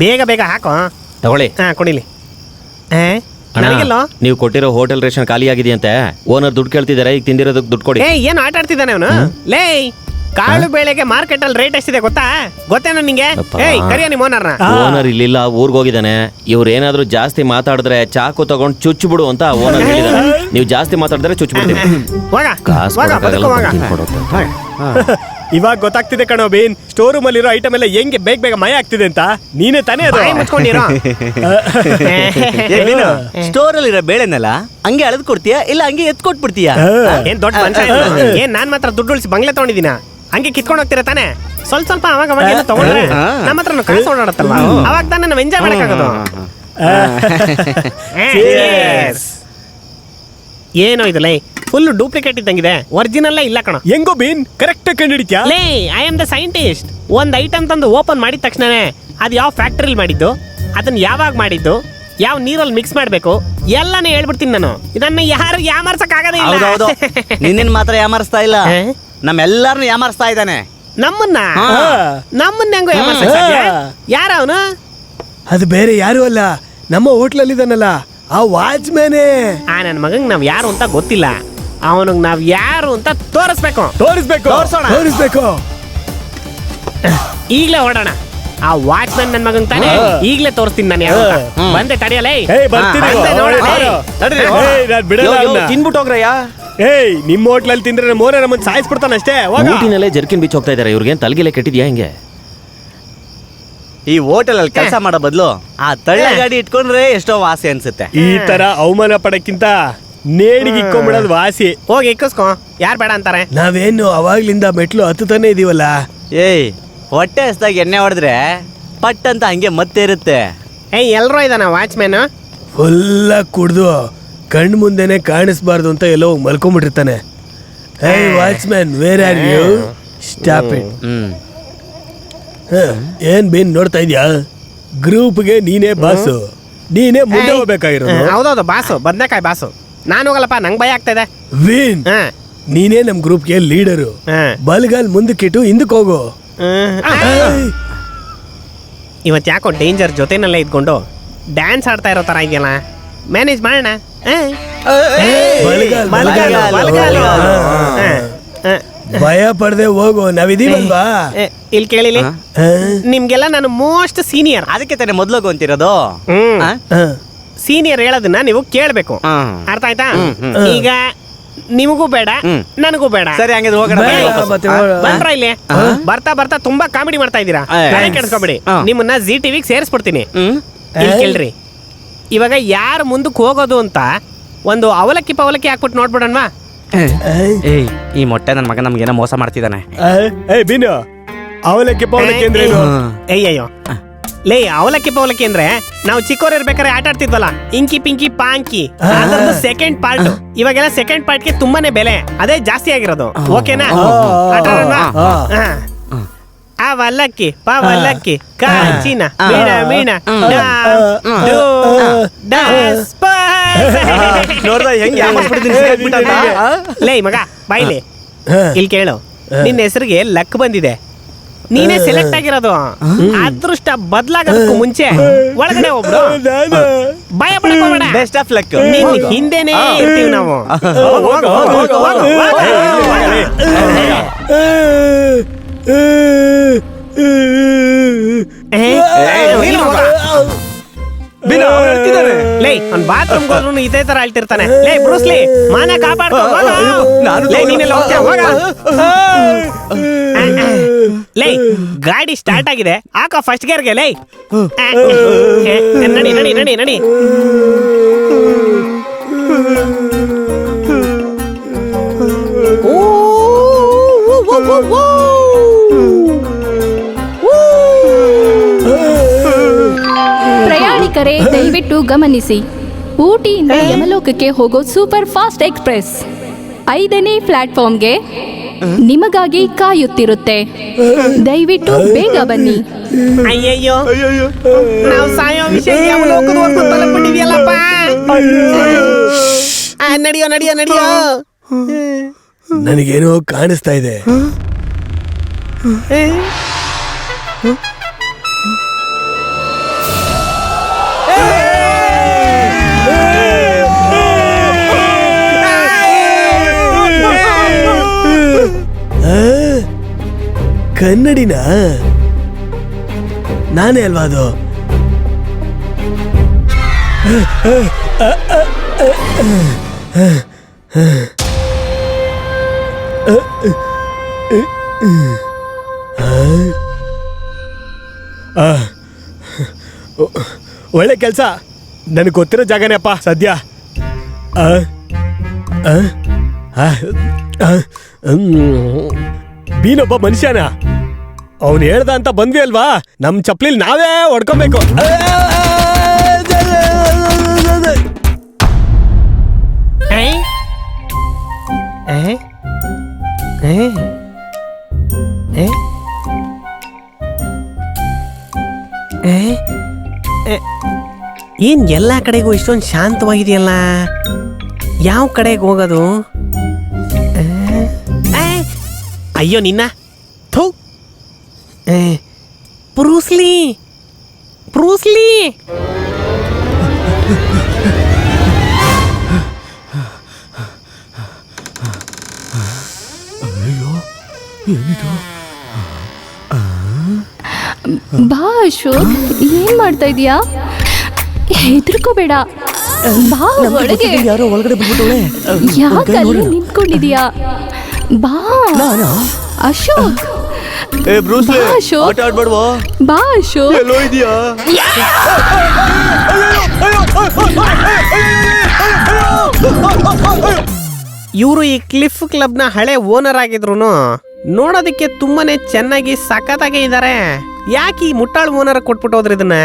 ಬೇಗ ಬೇಗ ಹಾಕೋ. ತಗೊಳ್ಳಿ. ಹಾ ಕೊಡಿಲಿ. ಅಣ್ಣ, ನನಗೆಲ್ಲೋ ನೀವು ಕೊಟ್ಟಿರೋ ಹೋಟೆಲ್ ರೇಷನ್ ಖಾಲಿ ಆಗಿದೆಯಂತೆ. ಓನರ್ ದುಡ್ಡು ಕೇಳ್ತಿದ್ದಾರೆ, ಈಗ ತಿಂದಿರೋದಕ್ಕೆ ದುಡ್ಡು ಕೊಡಿ. ಏನು ಆಟ ಆಡ್ತಿದ್ದಾನೆ ಅವನು? ಲೇ, ಕಾಳು ಬೇಳೆಗೆ ಮಾರ್ಕೆಟ್ ಅಲ್ಲಿ ರೇಟ್ ಎಷ್ಟಿದೆ ಗೊತ್ತೇನೋ ನಿಂಗೆ? ಕರಿಯ ನಿಮ್ಮ ಓನರ್ನ. ಓನರ್ ಇಲ್ಲಿಲ್ಲ, ಊರ್ಗ್ ಹೋಗಿದ್ದಾನೆ. ಇವ್ರು ಏನಾದ್ರೂ ಜಾಸ್ತಿ ಮಾತಾಡಿದ್ರೆ ಚಾಕು ತಗೊಂಡು ಚುಚ್ಚು ಬಿಡು ಅಂತ ಓನರ್ ಹೇಳಿದಾರೆ. ನೀವು ಜಾಸ್ತಿ ಮಾತಾಡಿದ್ರೆ ಚುಚ್ಚು ಬಿಡ್ತೀವಿ. ಕಾಸು ಇವಾಗ ಗೊತ್ತಾಗ್ತಿದೆ ಕಣೋ ಬೀನ್, ಸ್ಟೋರ್ ರೂಮ್ ಅಲ್ಲಿರೋ ಐಟಮ್ ಎಲ್ಲ ಹೆಂಗೆ ಬೇಗ ಬೇಗ ಮಯ ಆಗ್ತಿದೆ ಅಂತ. ನೀನೇ ತಾನೇ ಅದು ಮುಚ್ಕೊಂಡಿರೋ. ಸ್ಟೋರ್ ಅಲ್ಲಿರೋ ಬೇಳೆನೆಲ್ಲ ಹಂಗೆ ಅಳದ್ ಕೊಡ್ತೀಯಾ ಇಲ್ಲ ಹಂಗೆ ಎತ್ ಕೊಟ್ಬಿಡ್ತೀಯಾ? ಏನ್ ದೊಡ್ಡ ಮನುಷ್ಯ ಏನ್ ನಾನ್ ಮಾತ್ರ ದುಡ್ಡು ಉಳಿಸಿ ಬಂಗ್ಲೆ ತಗೊಂಡಿದ್ದೀನ? ಹಂಗೆ ಕಿತ್ಕೊಂಡು ಹೋಗ್ತೀರಾ ತಾನೆ? ಸ್ವಲ್ಪ ಸ್ವಲ್ಪ ಅವಾಗ ಅವಾಗ ಏನೋ ತಗೊಂಡ್ರೆ ನಮ್ಮ ಹತ್ರ ಕಾಸು ಓಡಾಡತ್ತಲ್ಲ, ಅವಾಗ ತಾನೇ ನಾವು ಎಂಜಾಯ್ ಮಾಡಕ್ಕಾಗೋದು. ಏನೋ ಇದು ಲೈ, ಫುಲ್ ಡೂಪ್ಲಿಕೇಟ್ ಇದ್ದಂಗಿದೆ, ಒರಿಜಿನಲ್ ಇಲ್ಲ ಕಣ. ಹೆಂಗೋ ಬೀನ್ ಕರೆಕ್ಟ್ ಕಂಡಿಡಿತ್ಯಾ? ಲೇ, ಐ ಆಮ್ ದ ಸೈಂಟಿಸ್ಟ್. ಒಂದ್ ಐಟಮ್ ತಂದು ಓಪನ್ ಮಾಡಿದ ತಕ್ಷಣನೇ ಅದು ಯಾವ ಫ್ಯಾಕ್ಟರಿಲಿ ಮಾಡಿದ್ದು, ಅದನ್ನ ಯಾವಾಗ ಮಾಡಿದ್ದು, ಯಾವ ನೀರಲ್ಲಿ ಮಿಕ್ಸ್ ಮಾಡ್ಬೇಕು ಎಲ್ಲಾನೇ ಹೇಳ್ಬಿಡ್ತೀನಿ ನಾನು. ಇದನ್ನ ಯಾರು ಯಾಮಾರ್ಸಕ್ ಆಗದೇ ಇಲ್ಲ. ಹೌದೌದು, ನಿನ್ನ ಮಾತ್ರ ಯಾಮಾರಿಸ್ತಾ ಇಲ್ಲ, ನಮ್ಮೆಲ್ಲಾರನು ಯಾಮಾರಿಸ್ತಾ ಇದ್ದಾನೆ. ನಮ್ಮನ್ನ ಹೆಂಗೋ ಯಾಮಾರ್ಸಕ್ ಸಾಧ್ಯ? ಯಾರ ಅವನು? ಅದು ಬೇರೆ ಯಾರು ಅಲ್ಲ, ನಮ್ಮ ಹೋಟ್ಲಲ್ಲಿ ಇದಾನಲ್ಲ ಆ ವಾಚ್ಮ್ಯಾನೇ. ನನ್ನ ಮಗಂಗ್ ನಾವ್ ಯಾರು ಅಂತ ಗೊತ್ತಿಲ್ಲ, ಅವನಿಗೆ ನಾವ್ ಯಾರು ಅಂತ ತೋರಿಸ್ಬೇಕು. ತೋರಿಸ್ಬೇಕು. ಈಗ್ಲೇ ಹೊರಡೋಣ. ಆ ವಾಚ್ಮ್ಯಾನ್ ನನ್ ಮಗನ್ ತಾನೆ, ಈಗ್ಲೇ ತೋರಿಸ್ತೀನಿ ನಾನು ಯಾರು ಅಂತ. ಬಂದೆ ತಡಿಯಲೇ. ತಿನ್ಬಿಟ್ಟು ಹೋಗ್ರಯ್ಯ. ಏಯ್, ನಿಮ್ಮ ಹೋಟ್ಲಲ್ಲಿ ತಿಂದ್ರೆ ಮೋರೆ ನಮ್ಮನ್ನ ಸಾಯಿಸ್ಬಿಡ್ತಾನ ಅಷ್ಟೇ. ಊಟಿನಲ್ಲೇ ಜರ್ಕಿನ್ ಬಿಚ್ಚ ಹೋಗ್ತಾ ಇದಾರೆ. ಇವ್ರಿಗೆ ತಲೆಗಿಲೆ ಕೆಟ್ಟಿದ್ಯಾ ಹಿಂಗೆ? ಈ ಹೋಟೆಲ್ ಅಲ್ಲಿ ಕೆಲಸ ಮಾಡೋ ಬದಲು ಆ ತಳ್ಳ ಗಾಡಿ ಇಟ್ಕೊಂಡ್ರೆ ಎಷ್ಟೋ ವಾಸಿ ಅನ್ಸುತ್ತೆ. ಈ ತರ ಅವಮಾನ ಪಡಕ್ಕಿಂತ ನೇಡಿಗೆ ಇಕ್ಕೊಂಡ್ಬಿಡೋದು ವಾಸಿ. ಹೋಗಿ ಇಕ್ಕಿಸ್ಕೊ, ಯಾರು ಬೇಡ ಅಂತಾರೆ? ನಾವೇನು ಅವಾಗ್ಲಿಂದ ಮೆಟ್ಲು ಹತ್ತುತ್ತಾನೆ ಇದೀವಲ್ಲ. ಏಯ್, ಹೊಟ್ಟೆ ಹಸ್ದಾಗ ಎಣ್ಣೆ ಹೊಡೆದ್ರೆ ಪಟ್ ಅಂತ ಹಂಗೆ ಮತ್ತೆ ಇರುತ್ತೆ. ಎಲ್ರೋ ಇದಾನ ವಾಚ್ಮ್ಯಾನ್? ಫುಲ್ಲ ಕುಡ್ದು ಕಣ್ ಮುಂದೆನೆ ಕಾಣಿಸ್ಬಾರ್ದು ಅಂತ ಎಲ್ಲೋ ಮಲ್ಕೊಂಡ್ಬಿಟ್ಟಿರ್ತಾನೆ. ಏಯ್ watchman, where are you? Stop it. ಏನ್ ಬೀನ್ ನೋಡ್ತಾ ಇದ್ಯಾ? ಗ್ರೂಪ್ಗೆ ನೀನೇ ಬಾಸು, ನೀನೇ ಮುಂದೆ ಹೋಗ್ಬೇಕಾಗಿರೋದು. ಹೌದೌದು, ಬಾಸು, ಬದ್ನೆಕಾಯಿ ಬಾಸು. ನಾನು ಹೋಗಲ್ಲಪ್ಪ, ನಂಗೆ ಭಯ ಆಗ್ತಾ ಇದೆ. ವೀನ್, ನೀನೇ ನಮ್ ಗ್ರೂಪ್ಗೆ ಲೀಡರು. ಬಲ್ಗಾಲ್ ಮುಂದಕ್ಕಿಟ್ಟು ಹಿಂದಕ್ಕೆ ಹೋಗು. ಇವತ್ತು ಯಾಕೋ ಡೇಂಜರ್ ಜೊತೆನಲ್ಲೇ ಇದ್ಕೊಂಡು ಡ್ಯಾನ್ಸ್ ಆಡ್ತಾ ಇರೋ ತರ ಇದೆಯಲ್ಲ, ಮ್ಯಾನೇಜ್ ಮಾಡೋಣ. ಭಯ ಪಡದೆ ಹೋಗು, ನಾವಿದೀವಲ್ವಾ? ಇಲ್ಲಿ ಕೇಳಿಲಿ, ನಿಮ್ಗೆಲ್ಲ ನಾನು ಮೋಸ್ಟ್ ಸೀನಿಯರ್, ಅದಕ್ಕೆ ತಾನೇ ಮೊದ್ಲೋಗು ಅಂತಿರೋದು. ಸೀನಿಯರ್ ಹೇಳೋದನ್ನ ನೀವು ಕೇಳ್ಬೇಕು, ಅರ್ಥ ಆಯ್ತಾ? ಈಗ ನಿಮಗೂ ಬೇಡ ನನಗೂ ಬೇಡ. ಸರಿ, ಹಂಗೆ ಹೋಗೋಣ. ಬಂದ್ರ ಇಲ್ಲಿ ಬರ್ತಾ ಬರ್ತಾ ತುಂಬಾ ಕಾಮಿಡಿ ಮಾಡ್ತಾ ಇದ್ದೀರಾ, ಕೆಡ್ಸ್ಕೊಬೇಡಿ. ನಿಮ್ಮನ್ನ ಜಿ ಟಿವಿಗೆ ಸೇರಿಸ್ಬಿಡ್ತೀನಿ. ಇಲ್ಲಿ ಕೇಳ್ರಿ, ಇವಾಗ ಯಾರು ಮುಂದಕ್ಕೆ ಹೋಗೋದು ಅಂತ ಒಂದು ಅವಲಕ್ಕಿ ಪವಲಕ್ಕಿ ಹಾಕ್ಬಿಟ್ಟು ನೋಡ್ಬಿಡೋಣವಾ? ಏಯ್, ಈ ಮೊಟ್ಟೆ ನನ್ನ ಮಗ ನಮ್ಗೇನೋ ಮೋಸ ಮಾಡ್ತಿದ್ದಾನೆ. ಬೀನು, ಅವಲಕ್ಕಿ ಪವಲಕ್ಕಿ ಅಂದ್ರೆ ಅಯ್ಯಯ್ಯೋ ಲೇ, ಅವಲಕ್ಕಿ ಪವಲಕ್ಕಿ ಅಂದ್ರೆ ನಾವು ಚಿಕ್ಕವ್ರು ಇರ್ಬೇಕಾದ್ರೆ ಆಟ ಆಡ್ತಿದ್ವಲ್ಲ, ಇಂಕಿ ಪಿಂಕಿ ಪಾಂಕಿ, ಅದೊಂದು ಸೆಕೆಂಡ್ ಪಾರ್ಟ್. ಇವಾಗೆಲ್ಲ ಸೆಕೆಂಡ್ ಪಾರ್ಟ್ಗೆ ತುಂಬಾನೇ ಬೆಲೆ, ಅದೇ ಜಾಸ್ತಿ ಆಗಿರೋದು. ಓಕೆನಾ? ಆಟ ಆಡೋಣ. ಅವಲಕ್ಕಿ ಪವಲಕ್ಕಿ ಕಾಂಚಿನ ಮೀಣ ಮೀಣ ನೋಡ್ದ ಹೆಂಗ್ ಲೇ ಮಗ ಬಾಯ್ಲಿ, ಇಲ್ಲಿ ಕೇಳು, ನಿನ್ನ ಹೆಸರಿಗೆ ಲಕ್ ಬಂದಿದೆ, ನೀನೇ ಸೆಲೆಕ್ಟ್ ಆಗಿರೋದು. ಅದೃಷ್ಟ ಬದಲಾಗೋದಕ್ಕೂ ಮುಂಚೆ ಒಳಗಡೆ ಒಬ್ರು ಭಯ ಪಡ್ಕೋಬೇಡ. Best of luck. ನಿನ್ ಹಿಂದೆನೇ ಇರ್ತೀವಿ ನಾವು. ಲೇ, ಅವ್ನ್ ಬಾತ್ರೂಮ್ ಹೋದ್ರು ಇದೇ ತರ ಅಳ್ತಿರ್ತಾನೆ. ಲೇ ಬ್ರೂಸ್ಲಿ, ಮಾನ ಕಾಪಾಡ್ಕೋ. ನೀನೆಲ್ಲ ಹೋಗ್ತೀಯ, ಹೋಗ. ಲೇ, ಗಾಡಿ ಸ್ಟಾರ್ಟ್ ಆಗಿದೆ, ಹಾಕೋ ಫಸ್ಟ್ ಗೇರ್ಗೆ. ಲೇ, ನಡಿ ನಡಿ ನಡಿ ನಡಿ. ಪ್ರಯಾಣಿಕರೇ ದಯವಿಟ್ಟು ಗಮನಿಸಿ, ಊಟಿಯಿಂದ ಯಮಲೋಕಕ್ಕೆ ಹೋಗೋ ಸೂಪರ್ ಫಾಸ್ಟ್ ಎಕ್ಸ್ಪ್ರೆಸ್ 5ನೇ ಪ್ಲಾಟ್ಫಾರ್ಮ್ಗೆ ನಿಮಗಾಗಿ ಕಾಯುತ್ತಿರುತ್ತೆ. ದಯವಿಟ್ಟು ಬೇಗ ಬನ್ನಿ. ಅಯ್ಯಯ್ಯೋ, ನಾವು ಸಾಯೋ ವಿಷಯ ಯಮಲೋಕದವರೆಗೂ ತಲುಪಿಟ್ಟಿದ್ಯಲ್ಲಪ್ಪ. ನಡಿಯೋ ನಡಿಯೋ ನಡಿಯೋ. ನನಗೇನೋ ಕಾಣಿಸ್ತಾ ಇದೆ. ಕನ್ನಡಿನ ನಾನೇ ಅಲ್ವಾ ಅದು? ಒಳ್ಳೆ ಕೆಲಸ. ನನಗೆ ಗೊತ್ತಿರೋ ಜಾಗನೇ ಅಪ್ಪ ಸದ್ಯ. ಬೀನೊಬ್ಬ ಮನುಷ್ಯನ, ಅವನು ಹೇಳ್ದ ಅಂತ ಬಂದ್ವಿ ಅಲ್ವಾ, ನಮ್ ಚಪ್ಲಿಲ್ ನಾವೇ ಹೊಡ್ಕೊಬೇಕು. ಏನ್ ಎಲ್ಲ ಕಡೆಗೂ ಇಷ್ಟೊಂದು ಶಾಂತವಾಗಿದೆಯಲ್ಲ, ಯಾವ ಕಡೆಗೆ ಹೋಗೋದು? ಅಯ್ಯೋ ನಿನ್ನ ಥೂ, ಬ್ರೂಸ್ಲಿ ಬ್ರೂಸ್ಲಿ. ಬಾ ಅಶೋಕ್, ಏನ್ ಮಾಡ್ತಾ ಇದೀಯಾ? ಹೆದರ್ಕೋಬೇಡ, ಬಾ ಒಳಗೆ. ಯಾರೋ ಒಳಗಡೆ ಬಂದ್ಬಿಟ್ಟವಳೆ. ಯಾಕೆ ಅಲ್ಲಿ ನಿಂತ್ಕೊಂಡಿದೀಯಾ? ಬಾ ಅಶೋಕ್. ಬ್ರೂಸ್ಲಿ, ಬಾ ಅಶೋಕ್. ಆಟ ಆಡ್ಬೇಡ್ವಾ? ಬಾ ಅಶೋಕ್. ಎಲ್ಲೋ ಇದೆಯಾ? ಇವರು ಈ ಕ್ಲಿಫ್ ಕ್ಲಬ್ನ ಹಳೆ ಓನರ್ ಆಗಿದ್ರು, ನೋಡೋದಕ್ಕೆ ತುಂಬಾನೇ ಚೆನ್ನಾಗಿ ಸಖತ್ತಾಗೆ ಇದ್ದಾರೆ. ಯಾಕೆ ಈ ಮುಟ್ಟಾಳು ಓನರ್ ಕೊಟ್ಬಿಟ್ಟು ಹೋದ್ರಿ ಇದನ್ನ?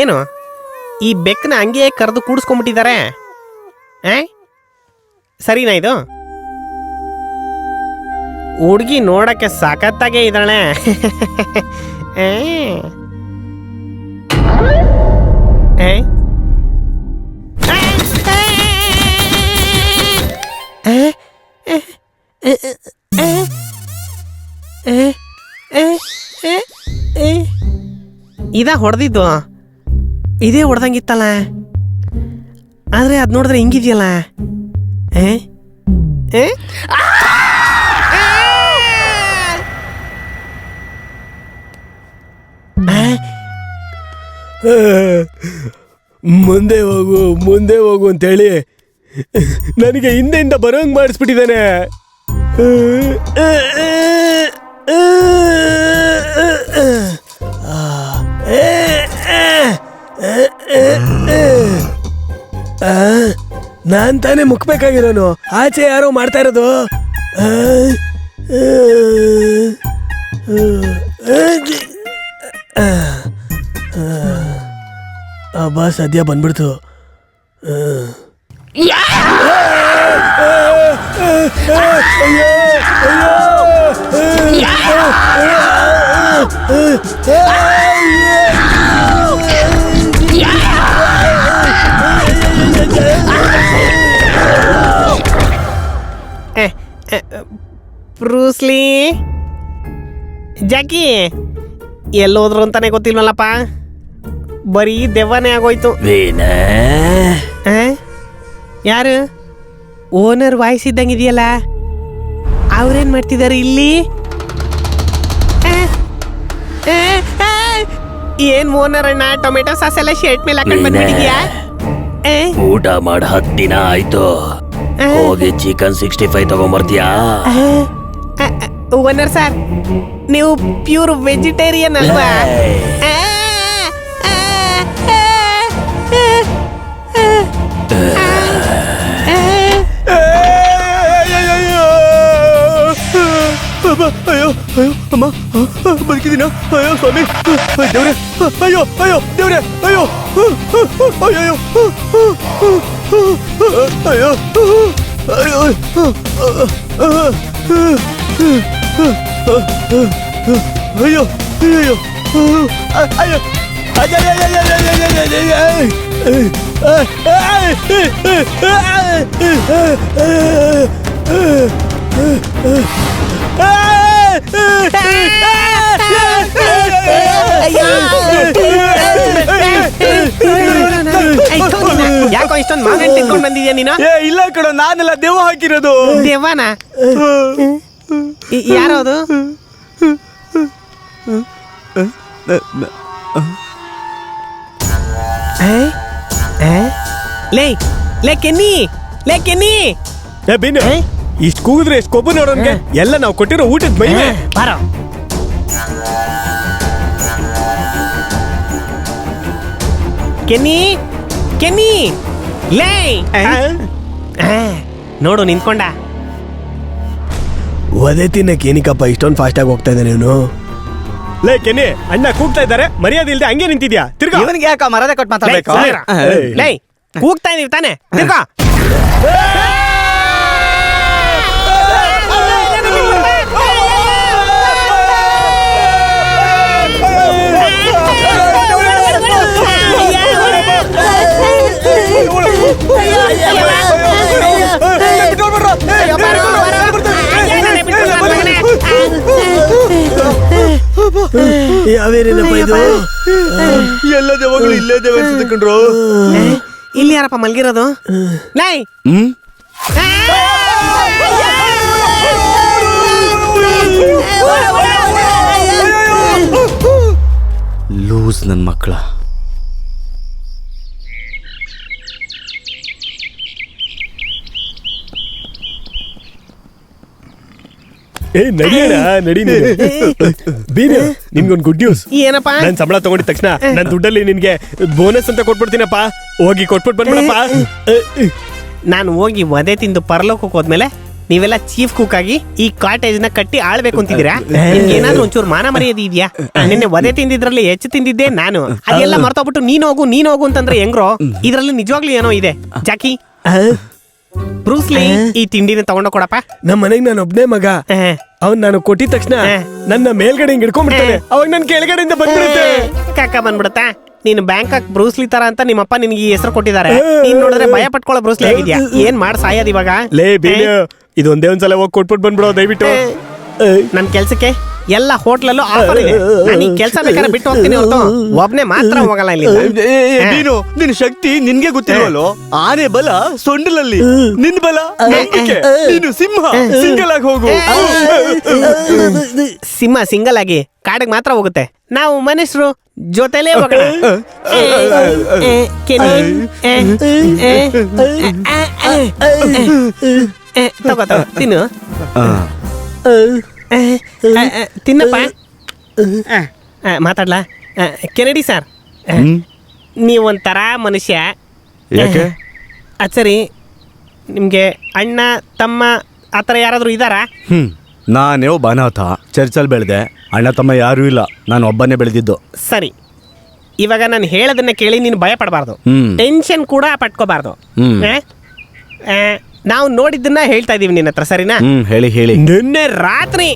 ಏನು ಈ ಬೆಕ್ಕನ ಹಂಗೆ ಕರೆದು ಕೂಡಿಸ್ಕೊಂಡ್ಬಿಟ್ಟಿದ್ದಾರೆ? ಸರಿನಾ ಇದು? ಹುಡುಗಿ ನೋಡಕ್ಕೆ ಸಖತ್ತಾಗೆ ಇದ್ದಾಳೆ. ಇದ ಹೊಡೆದಿದ್ದು, ಇದೇ ಹೊಡೆದಂಗಿತ್ತಲ್ಲ, ಆದ್ರೆ ಅದ್ ನೋಡಿದ್ರೆ ಹಿಂಗಿದ್ಯಲ್ಲ. ಮುಂದೆ ಹೋಗು ಮುಂದೆ ಹೋಗು ಅಂತೇಳಿ ನನಗೆ ಹಿಂದೆಯಿಂದ ಬರೋಂಗ್ ಮಾಡಿಸ್ಬಿಟ್ಟಿದ್ದಾನೆ. ನಾನ್ ತಾನೇ ಮುಕ್ಬೇಕಾಗಿರೋನು, ಆಚೆ ಯಾರೋ ಮಾಡ್ತಾ ಇರೋದು. ಅಬ್ಬಾ ಸದ್ಯ ಬಂದ್ಬಿಡ್ತು. ಬ್ರೂಸ್ಲಿ, ಜಾಕಿ ಎಲ್ಲೋದ್ರು ಅಂತಾನೆ ಗೊತ್ತಿಲ್ವಲ್ಲಪ್ಪ, ಬರೀ ದೆವ್ವನೇ ಆಗೋಯ್ತು. ಯಾರು ಓನರ್ ವಾಯ್ಸ್ ಇದ್ದಂಗಿದೆಯಲ್ಲ, ಅವ್ರೇನ್ ಮಾಡ್ತಿದ್ದಾರೆ ಇಲ್ಲಿ? ಏನ್ ಓನರ್ ಅಣ್ಣ, ಟೊಮೆಟೊ ಸಾಸ್ ಎಲ್ಲ ಶರ್ಟ್ ಮೇಲೆ ಹಾಕೊಂಡ್ ಬಂದ್ಬಿಟ್ಟಿದ್ಯಾ? ಊಟ ಮಾಡಿ 10 ದಿನ ಆಯ್ತು, ಹೋಗಿ ಚಿಕನ್ 65 ತಗೊಂಬರ್ತೀಯಾ? ಓನರ್ ಸರ್, ನೀವು ಪ್ಯೂರ್ ವೆಜಿಟೇರಿಯನ್ ಅಲ್ವಾ? ಅಯ್ಯೋ ಅಯ್ಯೋ ಅಮ್ಮ, ಬದುಕಿದ್ದೀನ? ಅಯ್ಯೋ ಸ್ವಾಮಿ, ದೇವ್ರೆ, ಅಯ್ಯೋ ಅಯ್ಯೋ ದೇವ್ರೆ, ಅಯ್ಯೋ ಅಯ್ಯೋ ಅಯ್ಯೋ ಅಯ್ಯೋ ಅಯ್ಯೋ ಅಯ್ಯೋ ಅಯ್ಯೋ ಯಾಕೋ ಇಷ್ಟೊಂದು ಮಾಗನ್ ತಿನ್ಕೊಂಡ್ ಬಂದಿದ್ಯಾ ನೀನು? ಇಲ್ಲ ಕಣೋ, ನಾನೆಲ್ಲ ದೆವ್ವ ಹಾಕಿರೋದು. ದೆವ್ವನ? ಯಾರೋ ಅದು? ಲೇ ಲೇ ಕೆನ್ನಿ, ಲೇ ಕೆನ್ನಿ, ಏ ಬೀನು, ಇಷ್ಟ್ ಕೂಗಿದ್ರೆ ಎಷ್ಟು ಕೊಬ್ಬು ನೋಡೋನ್ಗೆ. ಎಲ್ಲ ನಾವು ಕೊಟ್ಟಿರೋ ಊಟದ ಮಹಿಮೆ. ಬಾರೋ. ಕೆನ್ನಿ, ಕೆನ್ನಿ, ಲೇ ನೋಡು ನಿಂತ್ಕೊಂಡ. ಒದೆ ತಿನ್ನಕ್ಕೆ ಏನಕ್ಕಪ್ಪ ಇಷ್ಟೊಂದು ಫಾಸ್ಟ್ ಆಗಿ ಹೋಗ್ತಾ ಇದ್ದಾನೆ ಇವನು? ಲೇ ಕೆನ್ನಿ, ಅಣ್ಣ ಕೂಗ್ತಾ ಇದ್ದಾರೆ, ಮರ್ಯಾದೆ ಇಲ್ದೆ ಹಂಗೆ ನಿಂತಿದ್ಯಾ? ತಿರ್ಗಾ. ಇವನಿಗೆ ಯಾಕ ಮರದೆ ಕೊಟ್ಟು ಮಾತಾಡ್ಬೇಕು? ಲೇ ಕೂಗ್ತಾ ಇದೀವಿ ತಾನೆ, ತಿರ್ಗಾ. ಯಾವೇನೇನಪ್ಪ ಇದು? ಎಲ್ಲ ದೇವಗಳು ಇಲ್ಲೇ ದೇವ ಅನ್ಸುತ್ತೆ. ಇಲ್ಲಿ ಯಾರಪ್ಪ ಮಲ್ಗಿರೋದು? ಲೈ ಲೂಸ್ ನನ್ನ ಮಕ್ಕಳ. ಏ ನಡಿಯಣ, ನಡಿ ನೀನು. ಬೀನು, ನಿನ್ಗೊಂದು ಗುಡ್ ನ್ಯೂಸ್. ಏನಪ್ಪ? ನನ್ ಸಂಬಳ ತಗೊಂಡಿದ ತಕ್ಷಣ ನನ್ ದುಡ್ಡಲ್ಲಿ ನಿನ್ಗೆ ಬೋನಸ್ ಅಂತ ಕೊಟ್ಬಿಡ್ತೀನಪ್ಪ. ಹೋಗಿ ಕೊಟ್ಬಿಟ್ಟು ಬಂದ್ಬಿಡಪ್ಪ. ನಾನು ಹೋಗಿ ವಧೆ ತಿಂದು ಪರಲೋಕಕ್ಕೆ ಹೋದ್ಮೇಲೆ ನೀವೆಲ್ಲ ಚೀಫ್ ಕುಕ್ ಆಗಿ ಈ ಕಾಟೇಜ್ ನ ಕಟ್ಟಿ ಆಳ್ಬೇಕು ಅಂತಿದ್ದೀರಾ? ನಿಮ್ಗೆ ಏನಾದ್ರೂ ಒಂಚೂರು ಮಾನ ಮರ್ಯಾದೆ ಇದೆಯಾ? ನಿನ್ನೆ ವಧೆ ತಿಂದಿದ್ರಲ್ಲಿ ಹೆಚ್ಚು ತಿಂದಿದ್ದೆ ನಾನು. ಅದೆಲ್ಲ ಮರ್ತೋಗ್ಬಿಟ್ಟು ನೀನ್ ಹೋಗು ಅಂತಂದ್ರೆ ಹೆಂಗ್ರೋ? ಇದ್ರಲ್ಲಿ ನಿಜವಾಗ್ಲೂ ಏನೋ ಇದೆ. ಜಾಕಿ, ಬ್ರೂಸ್ಲಿ, ಈ ತಿಂಡಿನ ತಗೊಂಡ ಕೊಡಪ್ಪ. ನಮ್ಮ ಮನೆಗ್ ನಾನು ಒಬ್ನೇ ಮಗ. ಅವ್ನ್ ನಾನು ಕೊಟ್ಟಿದ ತಕ್ಷಣ ನನ್ನ ಮೇಲ್ಗಡೆ ಹಿಂಗ್ ಹಿಡ್ಕೊಂಡ್ಬಿಡ್ತಾನೆ. ಅವಾಗ ನನ್ ಕೆಳಗಡೆಯಿಂದ ಬಂದ್ಬಿಡುತ್ತೆ. ಕಾಕ ಬಂದ್ಬಿಡುತ್ತಾ? ನೀನು ಬ್ಯಾಂಕಾಕ್ ಬ್ರೂಸ್ಲಿ ತರ ಅಂತ ನಿಮ್ಮಪ್ಪ ನಿನ್ಗೆ ಈ ಹೆಸರು ಕೊಟ್ಟಿದ್ದಾರೆ. ನೀನ್ ನೋಡಿದ್ರೆ ಭಯ ಪಟ್ಕೊಳ್ಳೋ ಬ್ರೂಸ್ಲಿ ಆಗಿದ್ಯಾ? ಏನ್ ಮಾಡ್ ಸಾಯೋದ್ ಇವಾಗ? ಲೇ ಬೀನು, ಇದೊಂದೇ ಒಂದ್ಸಲ ಹೋಗಿ ಕೊಟ್ಬಿಟ್ಟು ಬಂದ್ಬಿಡೋ ದಯವಿಟ್ಟು. ನನ್ ಕೆಲ್ಸಕ್ಕೆ ಎಲ್ಲ ಹೋಟ್ಲಲ್ಲೂ ಆಫರ್ ಇದೆ. ನಾನು ಈ ಕೆಲಸ ಬೇಕಾದ್ರೆ ಬಿಟ್ಟು ಹೋಗ್ತೀನಿ ಹೊರತು ಒಬ್ನೇ ಮಾತ್ರ ಹೋಗಲ್ಲ ಇಲ್ಲಿ. ನೀನು ನಿನ್ ಶಕ್ತಿ ನಿನ್ಗೆ ಗೊತ್ತಿಲ್ವಲ್ಲೋ? ಆನೆ ಬಲ ಸೊಂಡಿಲಲ್ಲಿ, ನಿನ್ ಬಲ ನಂಬಿಕೆ. ನೀನು ಸಿಂಹ, ಸಿಂಗಲ್ ಆಗಿ ಹೋಗು. ಸಿಂಹ ಸಿಂಗಲ್ ಆಗಿ ಕಾಡಿಗೆ ಮಾತ್ರ ಹೋಗುತ್ತೆ. ನಾವು ಮನುಷ್ಯರು ಜೊತೆಲೇ ಹೋಗೋಣ. ತಗೋ ತಿನ್ನು, ತಿನ್ನಪ್ಪ. ಮಾತಾಡ್ಲಾ? ಕೆನಡಿ ಸರ್, ನೀವೊಂಥರ ಮನುಷ್ಯ. ಯಾಕೆ? ಅದು ಸರಿ, ನಿಮಗೆ ಅಣ್ಣ ತಮ್ಮ ಆ ಥರ ಯಾರಾದರೂ ಇದ್ದಾರಾ? ನಾನೇ ಒಬ್ಬ ಅನಾಥ, ಚರ್ಚಲ್ಲಿ ಬೆಳೆದೆ. ಅಣ್ಣ ತಮ್ಮ ಯಾರೂ ಇಲ್ಲ, ನಾನು ಒಬ್ಬನೇ ಬೆಳೆದಿದ್ದು. ಸರಿ, ಇವಾಗ ನಾನು ಹೇಳೋದನ್ನ ಕೇಳಿ ನೀನು ಭಯ ಪಡಬಾರ್ದು, ಟೆನ್ಷನ್ ಕೂಡ ಪಟ್ಕೋಬಾರ್ದು. ನಾವು ನೋಡಿದ್ದನ್ನ ಹೇಳ್ತಾ ಇದೀವಿ ನಿನ್ನ ಹತ್ರ, ಸರಿನಾ? ಹೇಳಿ ಹೇಳಿ. ನಿನ್ನೆ ರಾತ್ರಿ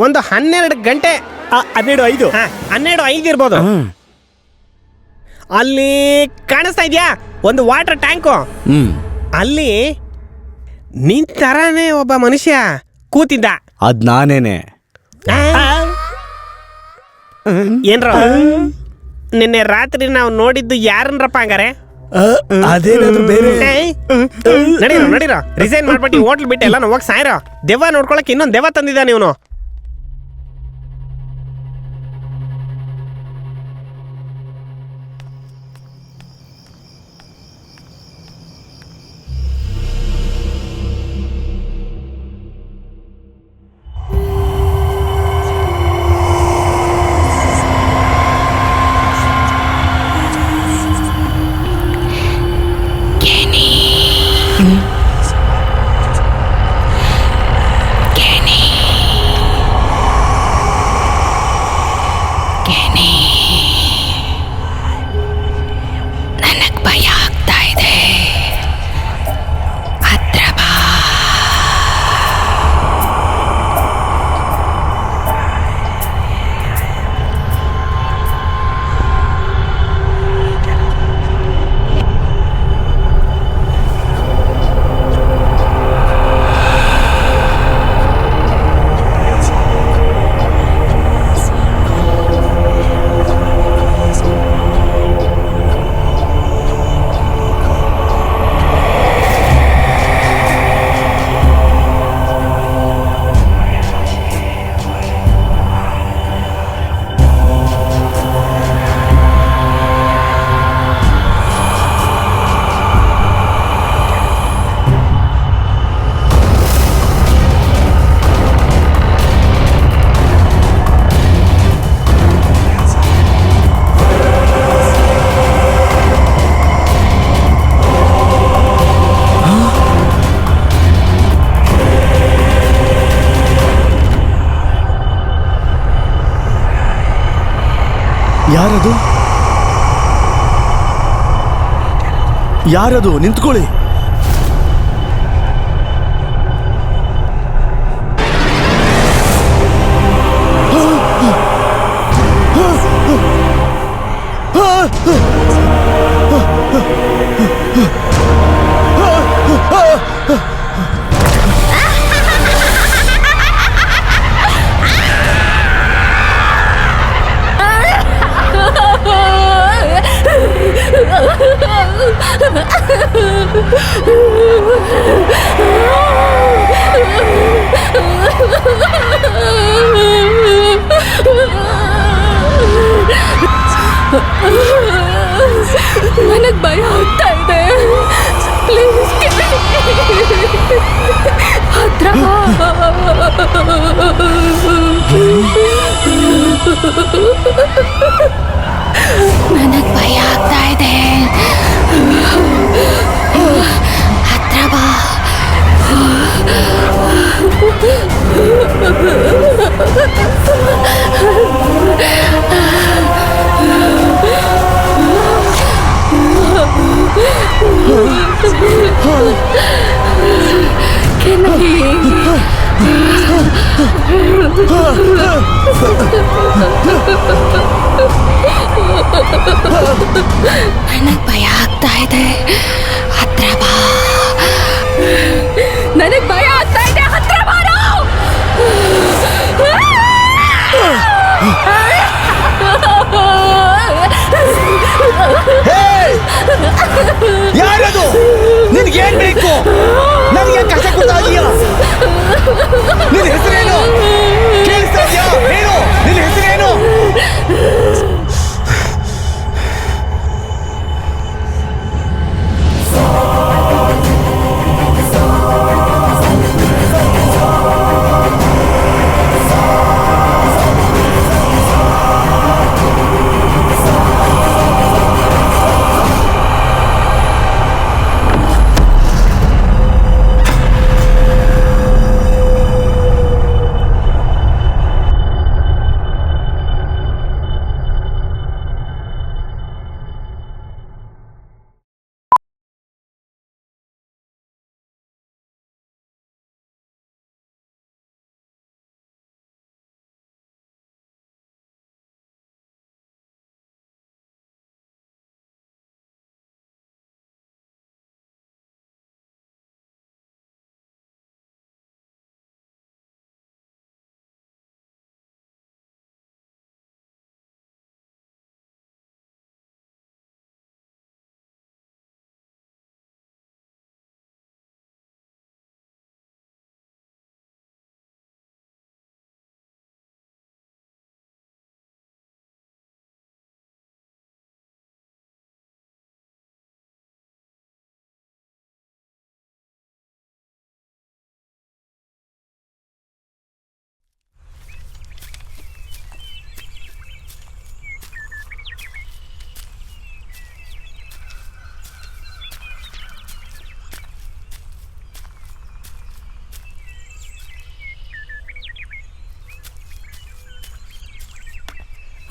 ಒಂದು 12 ಗಂಟೆ 12:05 12:05 ಇರ್ಬೋದು. ಅಲ್ಲಿ ಕಾಣಿಸ್ತಾ ಇದೆಯಾ ಒಂದು ವಾಟರ್ ಟ್ಯಾಂಕು? ಅಲ್ಲಿ ನಿನ್ ತರಾನೇ ಒಬ್ಬ ಮನುಷ್ಯ ಕೂತಿದ್ದ. ಅದ್ ನಾನೇನೆ. ಏನ್ರ ನಿನ್ನೆ ರಾತ್ರಿ ನಾವು ನೋಡಿದ್ದು ಯಾರನ್ರಪ್ಪ ಹಂಗಾರೆ? ಅದೇನಾದ್ರೂ ಬೇರೆ? ನಡೀರೋ ರಿಸೈನ್ ಮಾಡ್ಬಿಟ್ಟು ಹೋಟ್ಲ್ ಬಿಟ್ಟು ಎಲ್ಲ ಹೋಗಿ ಸಾಯ್ರೋ. ದೆವ್ವ ನೋಡ್ಕೊಳಕ್ ಇನ್ನೊಂದು ದೆವ್ವ ತಂದಿದ್ದಾನೆ ಇವನು. ಯಾರದು? ನಿಂತ್ಕೊಳ್ಳಿ. ನನಗ್ ಭಯ ಆಗ್ತಾ ಇದೆ. ಪ್ಲೀಸ್ ಹತ್ರ ಬಾ. ನನಗ್ ಭಯ ಆಗ್ತಾ ಇದೆ. ಹತ್ರ ಬಾ. ನನಗ್ ಭಯ ಆಗ್ತಾ ಇದೆ. ಹತ್ರ ಬಾ. ನನಗ್ ಭಯ ಆಗ್ತಾ ಇದೆ. ಹತ್ರ ಬಾರೋ. ಯಾರದು? ನಿನ್ಗೇನ್ ಬೇಕು? ನನಗೆ ಕಷ್ಟ ಕೊಡ್ತಾ ಇದೀಯಾ? ನಿನ್ನ ಹೆಸರೇನು? ಕೇಳಿಸ್ತಾ ಇದೆಯಾ? ಹೇಳು, ನಿನ್ನ ಹೆಸರೇನು?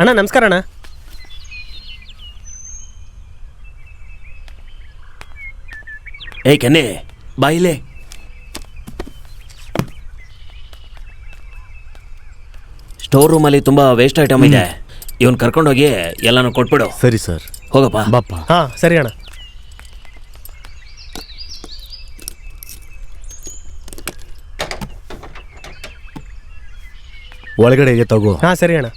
ಅಣ್ಣ ನಮಸ್ಕಾರ ಅಣ್ಣ. ಏಯ್ ಕೆನ್ನೆ, ಬಾಯಿಲೆ. ಸ್ಟೋರ್ ರೂಮಲ್ಲಿ ತುಂಬಾ ವೇಸ್ಟ್ ಐಟಮ್ ಇದೆ. ಇವನ್ ಕರ್ಕೊಂಡೋಗಿ ಎಲ್ಲಾನು ಕೊಟ್ಬಿಡು. ಸರಿ ಸರ್. ಹೋಗಪ್ಪ. ಬಾಪ್ಪ. ಹಾ ಸರಿ ಅಣ್ಣ. ಒಳಗಡೆ ಇದೆ, ತಗೋ. ಹಾ ಸರಿ ಅಣ್ಣ.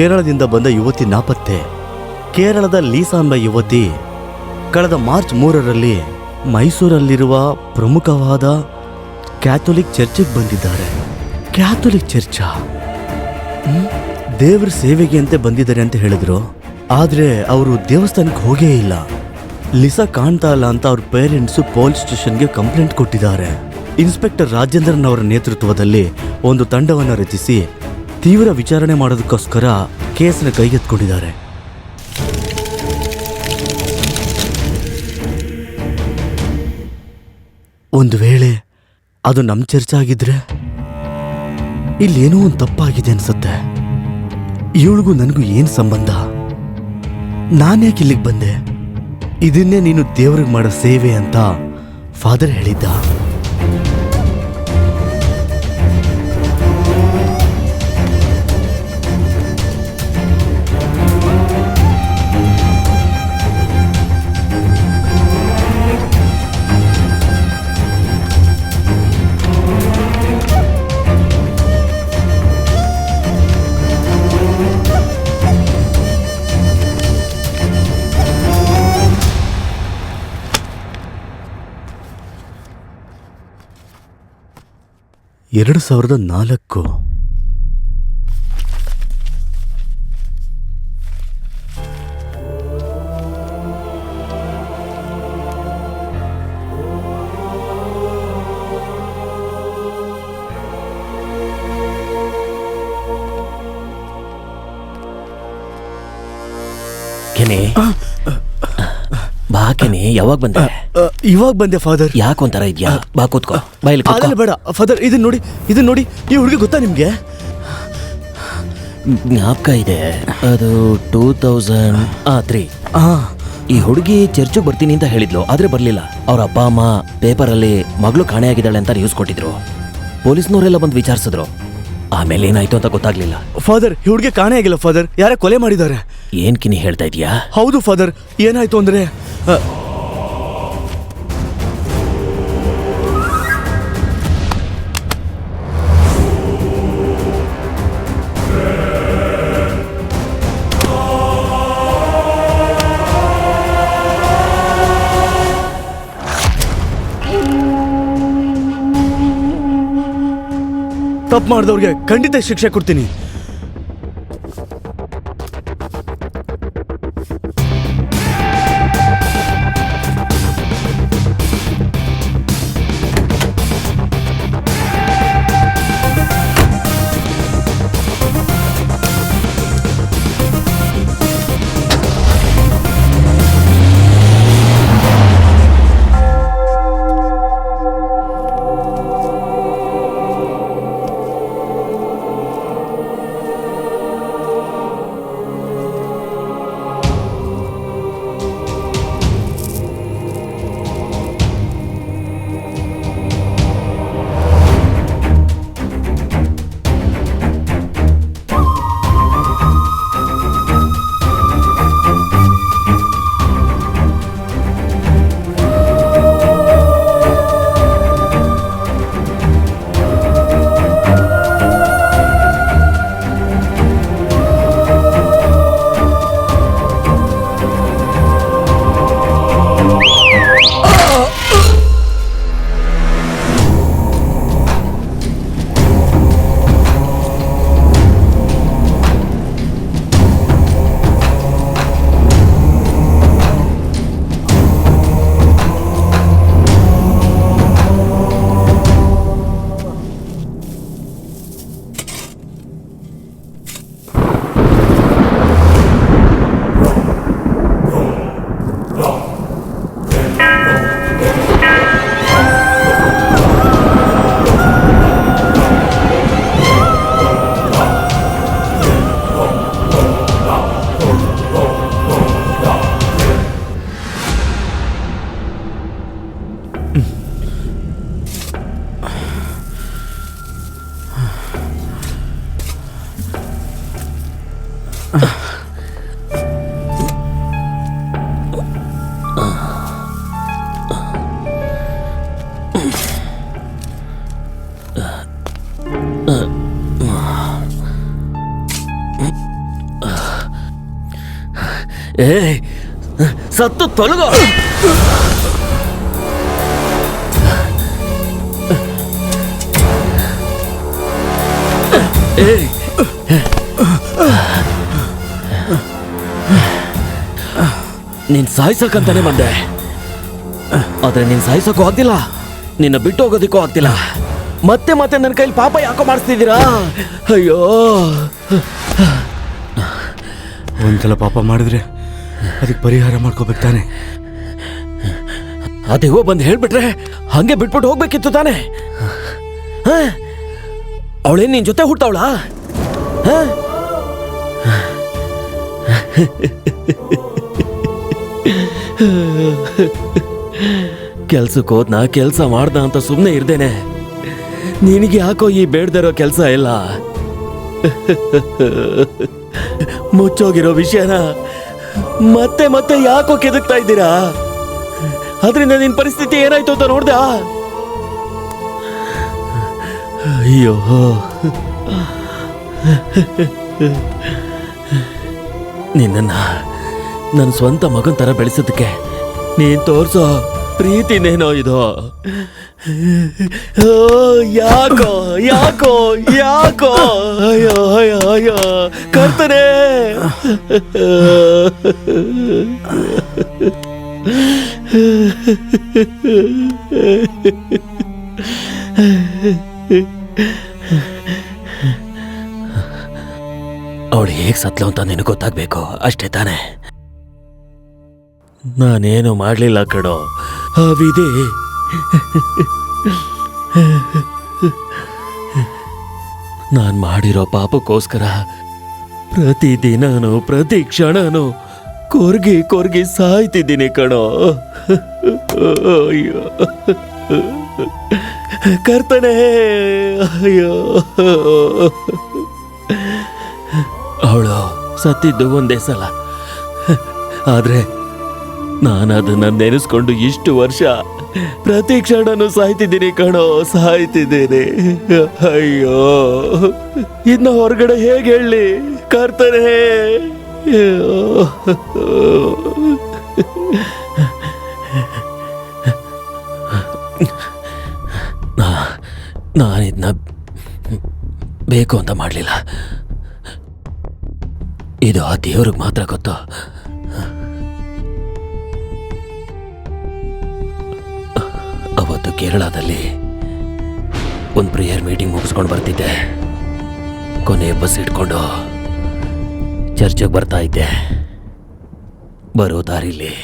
ಕೇರಳದಿಂದ ಬಂದ ಯುವತಿ ನಾಪತ್ತೆ. ಕೇರಳದ ಲೀಸಾ ಎಂಬ ಯುವತಿ ಕಳೆದ ಮಾರ್ಚ್ 3ರಲ್ಲಿ ಮೈಸೂರಲ್ಲಿರುವ ಪ್ರಮುಖವಾದ ಕ್ಯಾಥೋಲಿಕ್ ಚರ್ಚಿಗೆ ಬಂದಿದ್ದಾರೆ. ಕ್ಯಾಥೋಲಿಕ್ ಚರ್ಚಾ? ದೇವ್ರ ಸೇವೆಗೆ ಅಂತ ಬಂದಿದ್ದಾರೆ ಅಂತ ಹೇಳಿದ್ರು. ಆದ್ರೆ ಅವರು ದೇವಸ್ಥಾನಕ್ಕೆ ಹೋಗೇ ಇಲ್ಲ. ಲಿಸಾ ಕಾಣ್ತಾ ಇಲ್ಲ ಅಂತ ಅವ್ರ ಪೇರೆಂಟ್ಸು ಪೊಲೀಸ್ ಸ್ಟೇಷನ್ಗೆ ಕಂಪ್ಲೇಂಟ್ ಕೊಟ್ಟಿದ್ದಾರೆ. ಇನ್ಸ್ಪೆಕ್ಟರ್ ರಾಜೇಂದ್ರನ್ ಅವರ ನೇತೃತ್ವದಲ್ಲಿ ಒಂದು ತಂಡವನ್ನು ರಚಿಸಿ ತೀವ್ರ ವಿಚಾರಣೆ ಮಾಡೋದಕ್ಕೋಸ್ಕರ ಕೇಸ್ನ ಕೈಗೆತ್ತಿಕೊಂಡಿದ್ದಾರೆ. ಒಂದು ವೇಳೆ ಅದು ನಮ್ಮ ಚರ್ಚೆ ಆಗಿದ್ರೆ ಇಲ್ಲೇನೋ ಒಂದು ತಪ್ಪಾಗಿದೆ ಅನ್ಸುತ್ತೆ. ಇವಳಿಗೂ ನನಗೂ ಏನ್ ಸಂಬಂಧ? ನಾನ್ಯಾಕೆ ಇಲ್ಲಿಗೆ ಬಂದೆ? ಇದನ್ನೇ ನೀನು ದೇವ್ರಿಗೆ ಮಾಡೋ ಸೇವೆ ಅಂತ ಫಾದರ್ ಹೇಳಿದ್ದ. $2004 ಕೆನೆ ಬಾ ಕೆನೆ, ಯಾವಾಗ ಬಂದೆ? ಇವಾಗ ಬಂದೆ ಫಾದರ್. ಯಾಕೊಂಥರ ಇದ್ಯಾ? ಬಾ ಕೂತ್ಕೋ, ಬಾಯಲ್ಲಿ ಅದಲ್ಲ ಬೇಡ ಫಾದರ್, ಇದನ್ನ ನೋಡಿ ಈ ಹುಡುಗಿ ಗೊತ್ತಾ ನಿಮ್ಗೆ? ಜ್ಞಾಪಕ ಇದೆ, ಅದು 2003. ಈ ಹುಡುಗಿ ಚರ್ಚಿಗೆ ಬರ್ತೀನಿ ಅಂತ ಹೇಳಿದ್ಲು, ಆದ್ರೆ ಬರ್ಲಿಲ್ಲ. ಅವ್ರ ಅಪ್ಪ ಅಮ್ಮ ಪೇಪರಲ್ಲಿ ಮಗಳು ಕಾಣೆಯಾಗಿದ್ದಾಳೆ ಅಂತ ನ್ಯೂಸ್ ಕೊಟ್ಟಿದ್ರು. ಪೊಲೀಸ್ನವರೆಲ್ಲ ಬಂದು ವಿಚಾರಿಸಿದ್ರು. ಆಮೇಲೆ ಏನಾಯ್ತು ಅಂತ ಗೊತ್ತಾಗ್ಲಿಲ್ಲ. ಫಾದರ್, ಈ ಹುಡುಗಿ ಕಾಣೆ ಆಗಿಲ್ಲ ಫಾದರ್, ಯಾರ ಕೊಲೆ ಮಾಡಿದ್ದಾರೆ. ಏನ್ ಕಿನಿ ಹೇಳ್ತಾ ಇದೀಯಾ? ಹೌದು ಫಾದರ್, ಏನಾಯ್ತು ಅಂದ್ರೆ ತಪ್ಪು ಮಾಡಿದವ್ರಿಗೆ ಖಂಡಿತ ಶಿಕ್ಷೆ ಕೊಡ್ತೀನಿ. ಏ ಸತ್ತು ತೊಲಗೋ. ನೀನ್ ಸಾಯ್ಸಕ್ಕಂತಾನೆ ಬಂದೆ, ಆದ್ರೆ ನೀನ್ ಸಾಯ್ಸಕ್ಕೂ ಆಗ್ತಿಲ್ಲ, ನಿನ್ನ ಬಿಟ್ಟು ಹೋಗೋದಿಕ್ಕೂ ಆಗ್ತಿಲ್ಲ. ಮತ್ತೆ ಮತ್ತೆ ನನ್ನ ಕೈಲಿ ಪಾಪ ಯಾಕೋ ಮಾಡಿಸ್ತಿದ್ದೀರಾ? ಅಯ್ಯೋ, ಒಂದ್ಸಲ ಪಾಪ ಮಾಡಿದ್ರೆ ಅದಕ್ಕೆ ಪರಿಹಾರ ಮಾಡ್ಕೋಬೇಕು ತಾನೆ. ಅದೇವೋ ಬಂದು ಹೇಳ್ಬಿಟ್ರೆ ಹಂಗೆ ಬಿಟ್ಬಿಟ್ಟು ಹೋಗ್ಬೇಕಿತ್ತು ತಾನೆ. ಅವಳೇನ್ ನಿನ್ ಜೊತೆ ಹುಡ್ತಾವಳ? ಕೆಲ್ಸಕ್ಕೆ ಹೋದ್ನ, ಕೆಲ್ಸ ಮಾಡ್ದ ಅಂತ ಸುಮ್ಮನೆ ಇರ್ದೇನೆ ನಿನಗೆ ಯಾಕೋ ಈ ಬೇಡ್ದಿರೋ ಕೆಲ್ಸ ಇಲ್ಲ. ಮುಚ್ಚೋಗಿರೋ ವಿಷಯನ ಮತ್ತೆ ಮತ್ತೆ ಯಾಕೋ ಕೆದಕ್ತಾ ಇದ್ದೀರಾ? ಅದರಿಂದ ನಿನ್ ಪರಿಸ್ಥಿತಿ ಏನಾಯ್ತು ಅಂತ ನೋಡ್ದ? ಅಯ್ಯೋ, ನಿನ್ನ ನನ್ನ ಸ್ವಂತ ಮಗನ್ ತರ ಬೆಳೆಸೋದಕ್ಕೆ ನೀನ್ ತೋರ್ಸೋ ಪ್ರೀತಿನೇನೋ ಇದು. ಯಾಕೋ ಯಾಕೋ ಯಾಕೋ, ಅಯ್ಯೋ ಅಯ್ಯೋ ಅಯ್ಯೋ ಕರ್ತನೇ. ಅವಳು ಹೇಗ್ ಸತ್ಲು ಅಂತ ನಿನಗೆ ಗೊತ್ತಾಗ್ಬೇಕು ಅಷ್ಟೇ ತಾನೆ. ನಾನೇನು ಮಾಡ್ಲಿಲ್ಲ ಕಣೋ, ಆ ವಿಧಿ ನಾನ್ ಮಾಡಿರೋ ಪಾಪಕ್ಕೋಸ್ಕರ ಪ್ರತಿದಿನನೂ ಪ್ರತಿ ಕ್ಷಣನೂ ಕೊರ್ಗಿ ಕೊರ್ಗಿ ಸಾಯ್ತಿದ್ದೀನಿ ಕಣೋ. ಅಯ್ಯೋ ಕರ್ತನೇ, ಅಯ್ಯೋ. ಅವಳು ಸತ್ತಿದ್ದು ಒಂದೇ ಸಲ, ಆದ್ರೆ ನಾನು ಅದನ್ನ ನೆನೆಸ್ಕೊಂಡು ಇಷ್ಟು ವರ್ಷ ಪ್ರತಿ ಕ್ಷಣನೂ ಸಾಯ್ತಿದ್ದೀನಿ ಕಣೋ, ಸಾಯ್ತಿದ್ದೀನಿ. ಅಯ್ಯೋ, ಇನ್ನ ಹೊರಗಡೆ ಹೇಗೆ ಹೇಳಿ ಕರ್ತನೇ. ನಾನಿದ್ನ ಬೇಕು ಅಂತ ಮಾಡಲಿಲ್ಲ, ಇದು ಆ ದೇವ್ರಿಗೆ ಮಾತ್ರ ಗೊತ್ತು. ಅವತ್ತು ಕೇರಳದಲ್ಲಿ ಒಂದು ಪ್ರೇಯರ್ ಮೀಟಿಂಗ್ ಮುಗಿಸ್ಕೊಂಡು ಬರ್ತಿದ್ದೆ. ಕೊನೆ ಬಸ್ ಇಟ್ಕೊಂಡು ಚರ್ಚಿಗೆ ಬರ್ತಾ ಇದ್ದೆ. ಬರೋ ದಾರಿಲಿ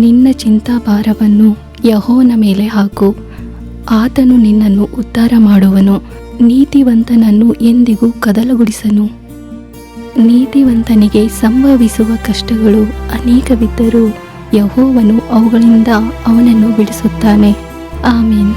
ನಿನ್ನ ಚಿಂತಾಭಾರವನ್ನು ಯೆಹೋವನ ಮೇಲೆ ಹಾಕು, ಆತನು ನಿನ್ನನ್ನು ಉದ್ಧಾರ ಮಾಡುವನು. ನೀತಿವಂತನನ್ನು ಎಂದಿಗೂ ಕದಲಗೊಳಿಸನು. ನೀತಿವಂತನಿಗೆ ಸಂಭವಿಸುವ ಕಷ್ಟಗಳು ಅನೇಕವಿದ್ದರೂ ಯೆಹೋವನು ಅವುಗಳಿಂದ ಅವನನ್ನು ಬಿಡಿಸುತ್ತಾನೆ. ಆಮೆನ್.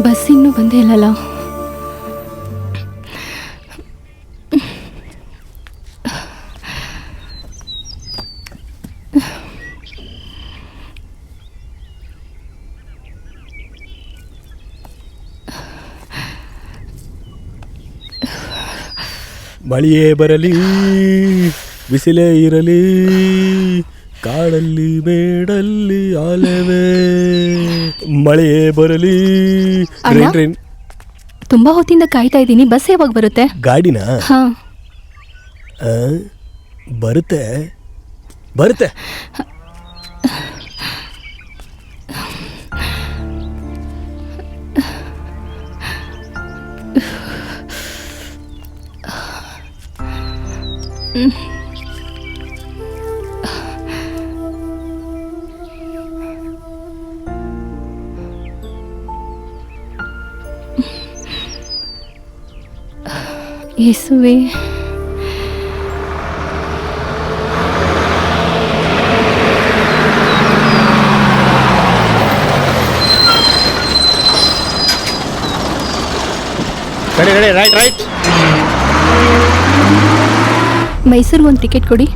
ಬಸ್ ಇನ್ನೂ ಬಂದೇ ಇಲ್ಲಲ್ಲ. ಮಳೆಯೇ ಬರಲಿ, ಬಿಸಿಲೇ ಇರಲಿ, ಕಾಡಲ್ಲಿ ಮೇಡಲ್ಲಿ ಆಲೆವೆ. ಮಳೆಯೇ ಬರಲಿ. ಅಣ್ಣ? ಟ್ರೈನ್ ತುಂಬಾ ಹೊತ್ತಿಂದ ಕಾಯ್ತಾ ಇದ್ದೀನಿ. ಬಸ್ ಯಾವಾಗ ಬರುತ್ತೆ? ಗಾಡಿನ ಹಾ, ಬರುತ್ತೆ ಬರುತ್ತೆ. ಯೇಸುವೆ, ರೆಡಿ ರೈಟ್ ರೈಟ್. ಮೈಸೂರಿಗೆ ಒಂದು ಟಿಕೆಟ್ ಕೊಡಿ.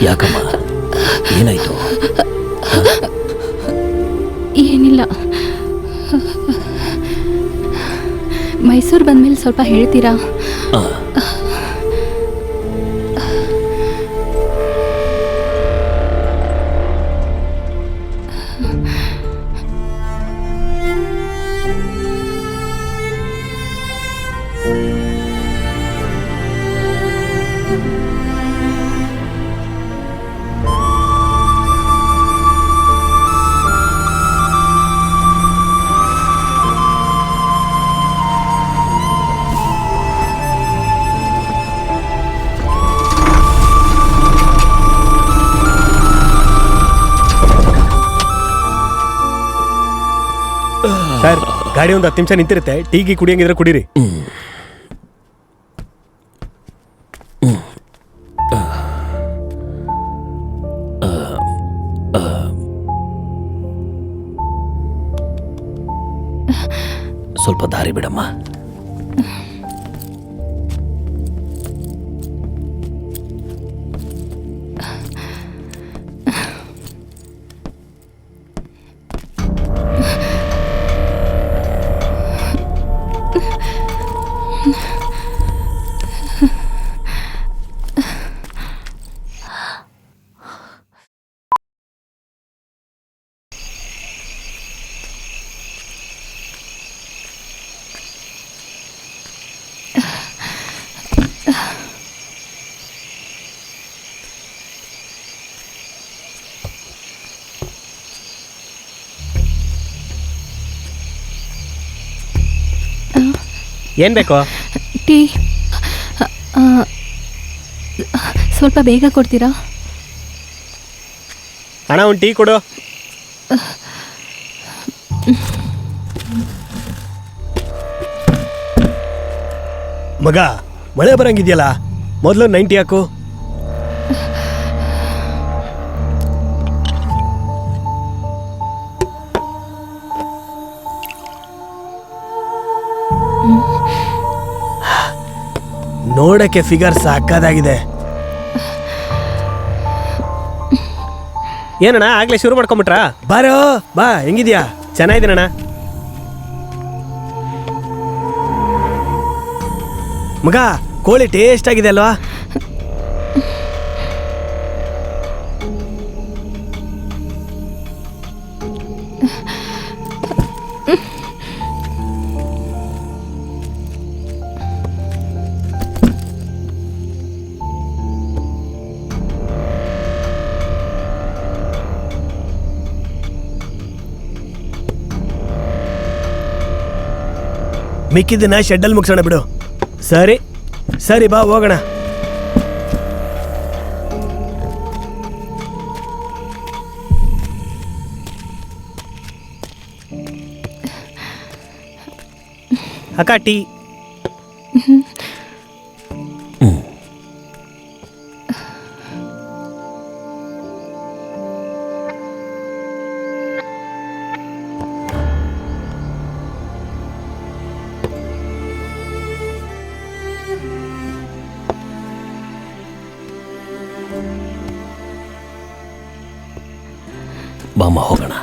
ಯಾಕಮ್ಮ, ಏನಾಯ್ತು? ಏನಿಲ್ಲ. ಮೈಸೂರು ಬಂದ್ಮೇಲೆ ಸ್ವಲ್ಪ ಹೇಳ್ತೀರಾ? ಸರ್, ಗಾಡಿ ಒಂದು 10 ನಿಮಿಷ ನಿಂತಿರುತ್ತೆ. ಟೀಗಿ ಕುಡಿಯಂಗಿದ್ರೆ ಕುಡೀರಿ. ಸ್ವಲ್ಪ ದಾರಿ ಬಿಡಮ್ಮ. ಏನ್ ಬೇಕು? ಟೀ ಸ್ವಲ್ಪ ಬೇಗ ಕೊಡ್ತೀರಾ? ಅಣ್ಣ ಒಂದು ಟೀ ಕೊಡು. ಮಗ, ಮಳೆ ಬರಂಗಿದ್ಯಲ್ಲ, ಮೊದಲು 90 ಹಾಕು. ನೋಡಕ್ಕೆ ಫಿಗರ್ ಸಾಕಾಗಿದೆ. ಏನಣ್ಣ ಆಗ್ಲೇ ಶುರು ಮಾಡ್ಕೊಂಬಿಟ್ರಾ? ಬಾರೋ ಬಾ, ಹೆಂಗಿದ್ಯಾ? ಚೆನ್ನಾಗಿದ್ದೀನಣ್ಣ. ಮಗ, ಕೋಳಿ ಟೇಸ್ಟ್ ಆಗಿದೆ ಅಲ್ವಾ? ಮಿಕ್ಕಿದ್ದನ್ನ ಶೆಡ್ಡಲ್ಲಿ ಮುಗಿಸೋಣ ಬಿಡು. ಸರಿ ಸರಿ, ಬಾ ಹೋಗೋಣ. ಅಕ್ಕ ಟೀ. ಬಾಮ್ಮ ಹೋಗೋಣ.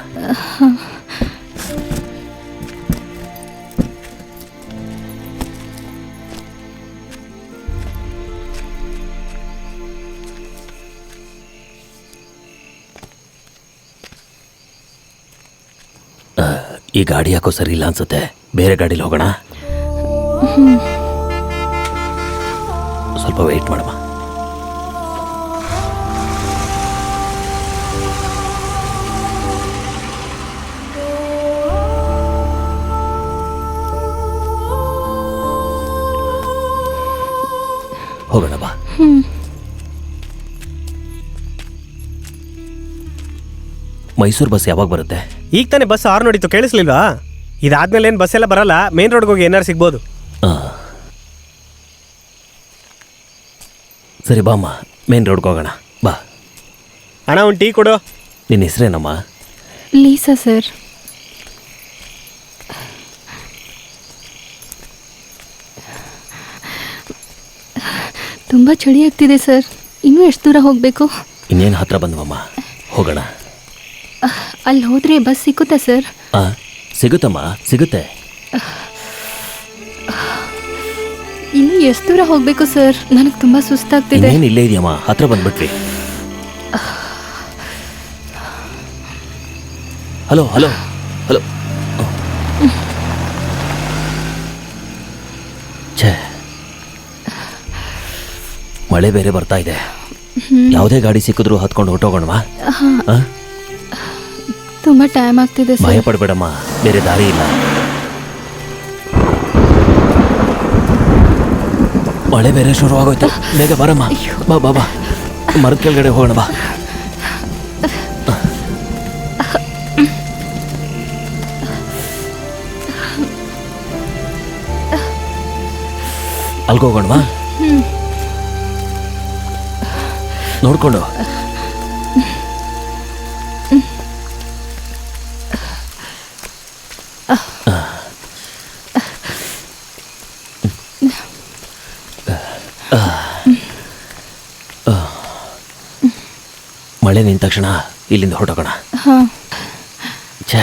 ಈ ಗಾಡಿ ಯಾಕೋ ಸರಿ ಇಲ್ಲ ಅನ್ಸುತ್ತೆ, ಬೇರೆ ಗಾಡೀಲಿ ಹೋಗೋಣ. ಸ್ವಲ್ಪ ವೆಯ್ಟ್ ಮಾಡಮ್ಮ. ಹೋಗೋಣ ಬಾ. ಮೈಸೂರು ಬಸ್ ಯಾವಾಗ ಬರುತ್ತೆ? ಈಗ ತಾನೇ ಬಸ್ ಆರು ನೋಡಿತ್ತು, ಕೇಳಿಸ್ಲಿಲ್ವಾ? ಇದಾದ್ಮೇಲೆ ಏನು ಬಸ್ ಎಲ್ಲ ಬರಲ್ಲ, ಮೇನ್ ರೋಡ್ಗೆ ಹೋಗಿ ಏನಾರು ಸಿಗ್ಬೋದು. ಸರಿ ಬಾಮ್ಮ, ಮೇನ್ ರೋಡ್ಗೆ ಹೋಗೋಣ ಬಾ. ಅಣ್ಣ ಒಂದು ಟೀ ಕೊಡು. ನಿನ್ನ ಹೆಸರೇನಮ್ಮ? Lisa sir. ತುಂಬ ಚಳಿ ಆಗ್ತಿದೆ ಸರ್. ಇನ್ನೂ ಎಷ್ಟು ದೂರ ಹೋಗಬೇಕು? ಇನ್ನೇನು ಹತ್ರ ಬಂದವಮ್ಮ, ಹೋಗೋಣ. ಅಲ್ಲಿ ಹೋದರೆ ಬಸ್ ಸಿಕ್ಕುತ್ತಾ ಸರ್? ಸಿಗುತ್ತಮ್ಮ, ಸಿಗುತ್ತೆ. ಇನ್ನೂ ಎಷ್ಟು ದೂರ ಹೋಗಬೇಕು ಸರ್? ನನಗೆ ತುಂಬ ಸುಸ್ತಾಗ್ತಿದೆ. ಇನ್ನೇನು ಇಲ್ಲೇ ಇದೆಯಮ್ಮ, ಹತ್ರ ಬಂದ್ಬಿಟ್ವಿ. Hello hello hello. ಛೇ, ಮಳೆ ಬೇರೆ ಬರ್ತಾ ಇದೆ. ಯಾವುದೇ ಗಾಡಿ ಸಿಕ್ಕಿದ್ರು ಹತ್ಕೊಂಡು ಹೊಟ್ಟೋಗೋಣವಾ? ತುಂಬ ಟೈಮ್ ಆಗ್ತಿದೆ ಸರ್. ಭಯ ಪಡಬೇಡಮ್ಮ, ಬೇರೆ ದಾರಿ ಇಲ್ಲ. ಮಳೆ ಬೇರೆ ಶುರುವಾಗೋಯ್ತು, ಬೇಗ ಬರಮ್ಮ. ಬಾ ಬಾ ಬಾ, ಮರದ ಕೆಳಗಡೆ ಹೋಗೋಣ ಬಾ. ಅಲ್ಗೋಗೋಣವಾ? ನೋಡ್ಕೊಂಡು. ಮಳೆ ನಿಂತ ತಕ್ಷಣ ಇಲ್ಲಿಂದ ಹೊರಟೋಗೋಣ. ಹಾಂ. ಛೇ,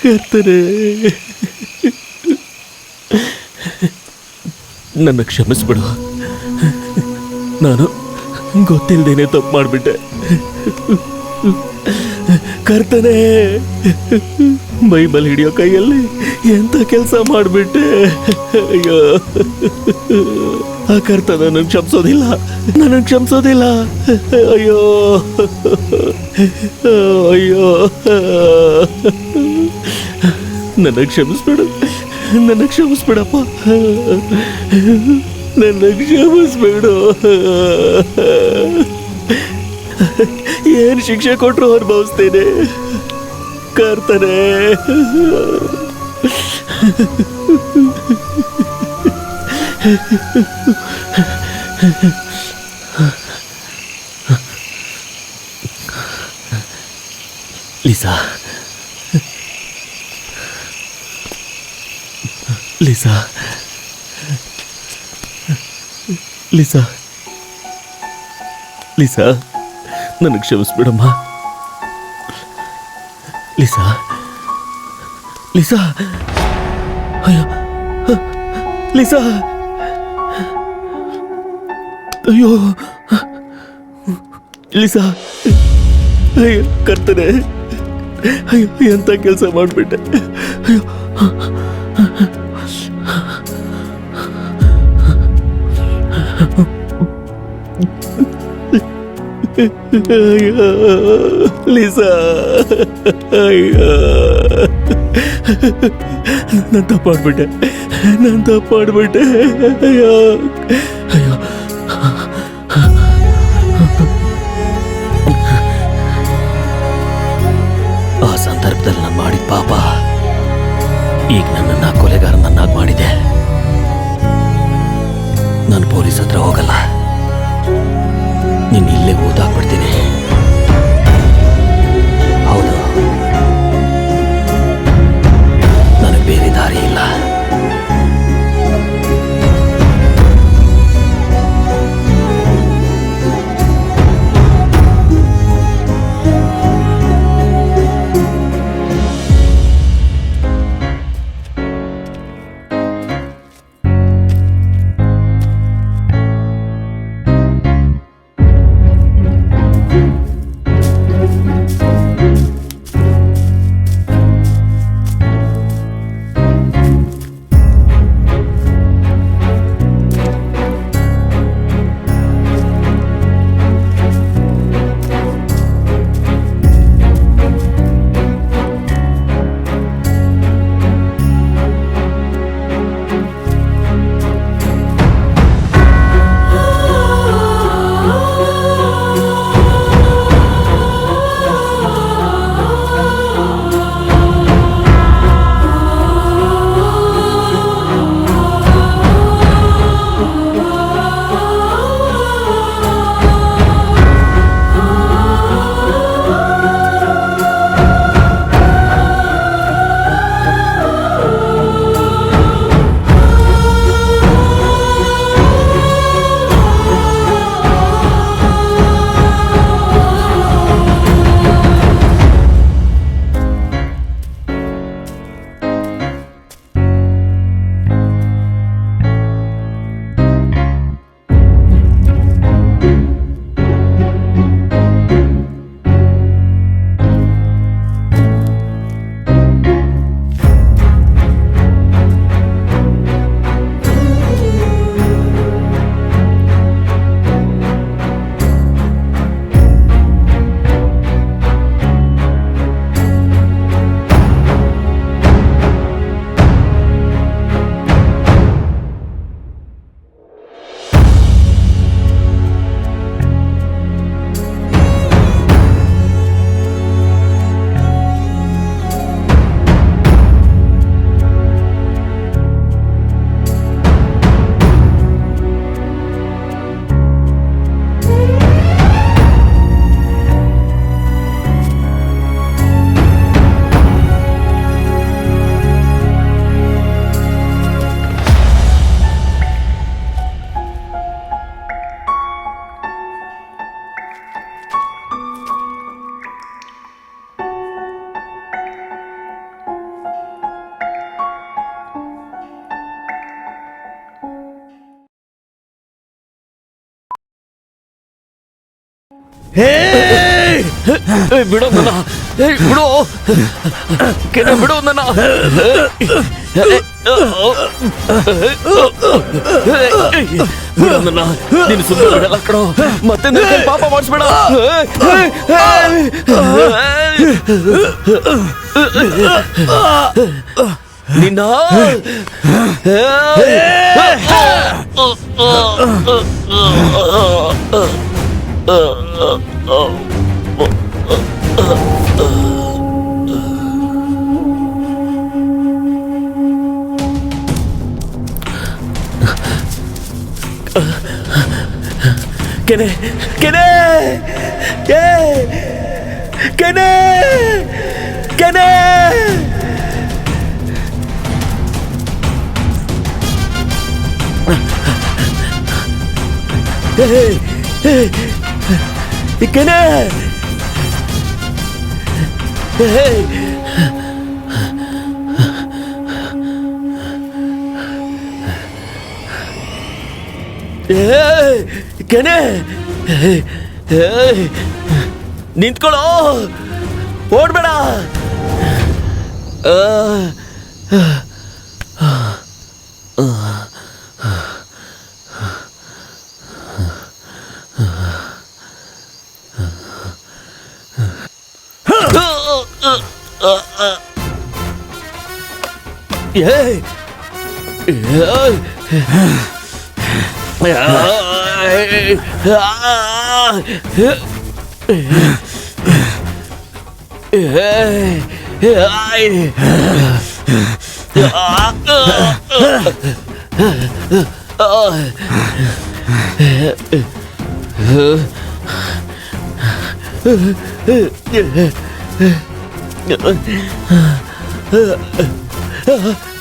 ಕರ್ತನೆ, ನನ್ನ ಕ್ಷಮಿಸ್ಬಿಡು. ನಾನು ಗೊತ್ತಿಲ್ಲದೇನೆ ತಪ್ಪು ಮಾಡಿಬಿಟ್ಟೆ. ಕರ್ತನೆ, ಬೈಬಲ್ ಹಿಡಿಯೋ ಕೈಯಲ್ಲಿ ಎಂತ ಕೆಲಸ ಮಾಡಿಬಿಟ್ಟೆ. ಅಯ್ಯೋ, ಆ ಕರ್ತನ ನನ್ನ ಕ್ಷಮಿಸೋದಿಲ್ಲ, ನನ್ನ ಕ್ಷಮಿಸೋದಿಲ್ಲ. ಅಯ್ಯೋ ಅಯ್ಯೋ, ನನ್ನ ಕ್ಷಮಿಸ್ಬಿಡು, ನನ್ನ ಕ್ಷಮಿಸ್ಬಿಡಪ್ಪ, ನನ್ನ ಕ್ಷಮಿಸ್ಬಿಡು. ಏನ್ ಶಿಕ್ಷೆ ಕೊಟ್ಟರು ಅನುಭವಿಸ್ತೇನೆ ಕರ್ತನೆ. ಲಿಸಾ, ಲಿಸಾ, ಲಿಸಾ, ಲಿಸಾ, ನನಗೆ ಕ್ಷಮಿಸ್ಬಿಡಮ್ಮ. ಲಿಸಾ, ಲಿಸಾ, ಅಯ್ಯೋ, ಲಿಸಾ, ಅಯ್ಯೋ, ಲಿಸಾ, ಅಯ್ಯೋ ಕರ್ತನೆ, ಅಯ್ಯೋ ಎಂತ ಕೆಲಸ ಮಾಡಿಬಿಟ್ಟೆ. ಅಯ್ಯೋ, ಅಯ್ಯೋ ಲಿಸಾ, ಅಯ್ಯೋ ನಾನು ತಪ್ಪಾಡ್ಬಿಟ್ಟೆ, ನಾನು ತಪ್ಪಾಡ್ಬಿಟ್ಟೆ. ಅಯ್ಯೋ ಅಯ್ಯೋ, ಆ ಸಂದರ್ಭದಲ್ಲಿ ನಾನು ಮಾಡಿದ ಪಾಪ ಈಗ ನನ್ನನ್ನು ಕೊಲೆಗಾರನನ್ನಾಗಿ ಮಾಡಿದೆ. ನಾನು ಪೊಲೀಸ್ ಹತ್ರ ಹೋಗಲ್ಲ, ನಿನ್ನ ಇಲ್ಲೇ ಊದಾಕ್ಬಿಡ್ತೀನಿ. ಹೌದು, ನನಗೆ ಬೇರೆ ದಾರಿ ಇಲ್ಲ. ಬಿಡೋ ನನ್ನ ಬಿಡು ಕೆನೆ ಬಿಡು ನನ್ನ ಬಿಡೋ ನನ್ನ ನೀನು ಸುಮ್ಮನೆ ಬಿಡಲ್ಲ ಕಣೋ ಮತ್ತೆ ನನ್ನ ಕೈಲಿ ಪಾಪ ಮಾಡಿಸ್ಬೇಡ ನಿನ್ನ ಕೆನೆ ಕೆನೆ ಕೆನೆ ಕೆನೆ ಕೆನೆ ಕೆನೆ ನಿಂತ್ಕೊಳ್ಳೋ ಓಡ್ಬೇಡ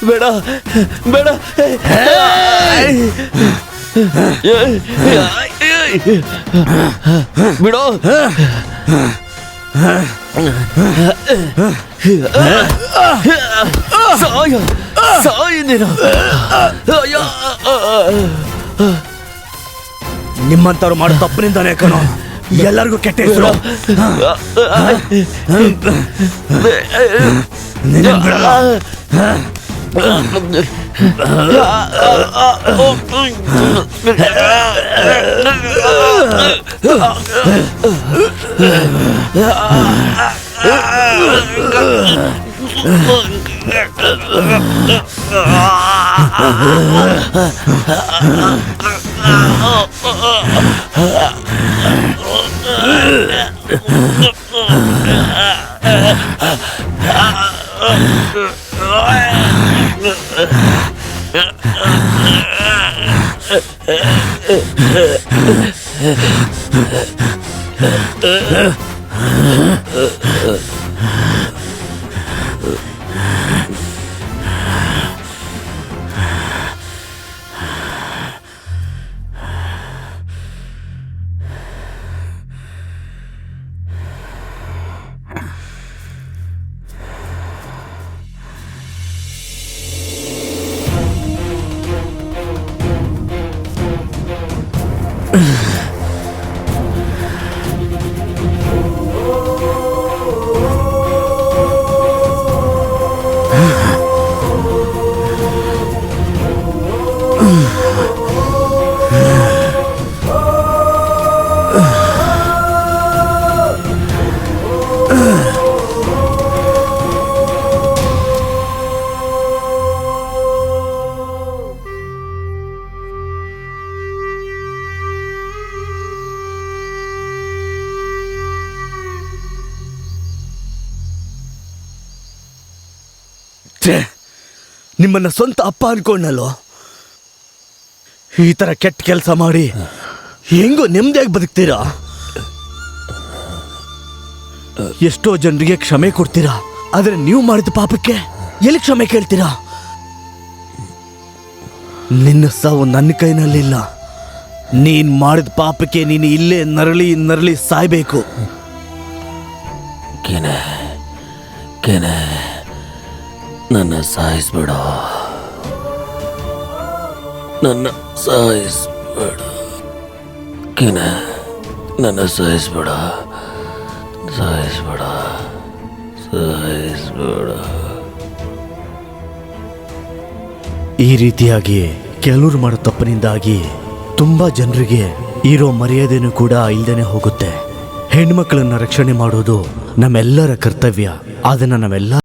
ಬೇಡ ಬೇಡ ಬಿಡೋ ಸಾಯ ಸಾಯ ನೀನು ನಿಮ್ಮಂತವ್ರು ಮಾಡೋ ತಪ್ಪಿನಿಂದಾನೇ ಕಣೋ ಎಲ್ಲರಿಗೂ ಕೆಟ್ಟ ಹೆಸರು. ನಿನ್ನನ್ನ ಬಿಡಲ್ಲ. ನಿಮ್ಮನ್ನ ಸ್ವಂತ ಅಪ್ಪ ಅನ್ಕೊಂಡಲ್ಲೋ, ಈ ತರ ಕೆಟ್ಟ ಕೆಲಸ ಮಾಡಿ ಹೆಂಗೋ ನೆಮ್ಮದಿಯಾಗಿ ಬದುಕ್ತೀರಾ? ಎಷ್ಟೋ ಜನರಿಗೆ ಕ್ಷಮೆ ಕೊಡ್ತೀರಾ, ಆದ್ರೆ ನೀವು ಮಾಡಿದ ಪಾಪಕ್ಕೆ ಎಲ್ಲಿ ಕ್ಷಮೆ ಕೇಳ್ತೀರಾ? ನಿನ್ನ ಸಾವು ನನ್ನ ಕೈನಲ್ಲಿಲ್ಲ. ನೀನ್ ಮಾಡಿದ ಪಾಪಕ್ಕೆ ನೀನು ಇಲ್ಲೇ ನರಳಿ ನರಳಿ ಸಾಯ್ಬೇಕು. ಕೆನೆ ಕೆನೆ ನನ್ನ ಸಾಯಿಸ್ಬೇಡ, ನನ್ನ ಸಾಯಿಸ್ಬೇಡ ಕೆನೆ, ನನ್ನ ಸಾಯಿಸ್ಬೇಡ, ಸಾಯಿಸ್ಬೇಡ, ಸಾಯಿಸ್ಬೇಡ. ಈ ರೀತಿಯಾಗಿ ಕೆಲವರು ಮಾಡೋ ತಪ್ಪಿನಿಂದಾಗಿ ತುಂಬಾ ಜನರಿಗೆ ಇರೋ ಮರ್ಯಾದೆನೂ ಕೂಡ ಇಲ್ದೇನೆ ಹೋಗುತ್ತೆ. ಹೆಣ್ಮಕ್ಳನ್ನ ರಕ್ಷಣೆ ಮಾಡೋದು ನಮ್ಮೆಲ್ಲರ ಕರ್ತವ್ಯ. ಅದನ್ನ ನಾವೆಲ್ಲ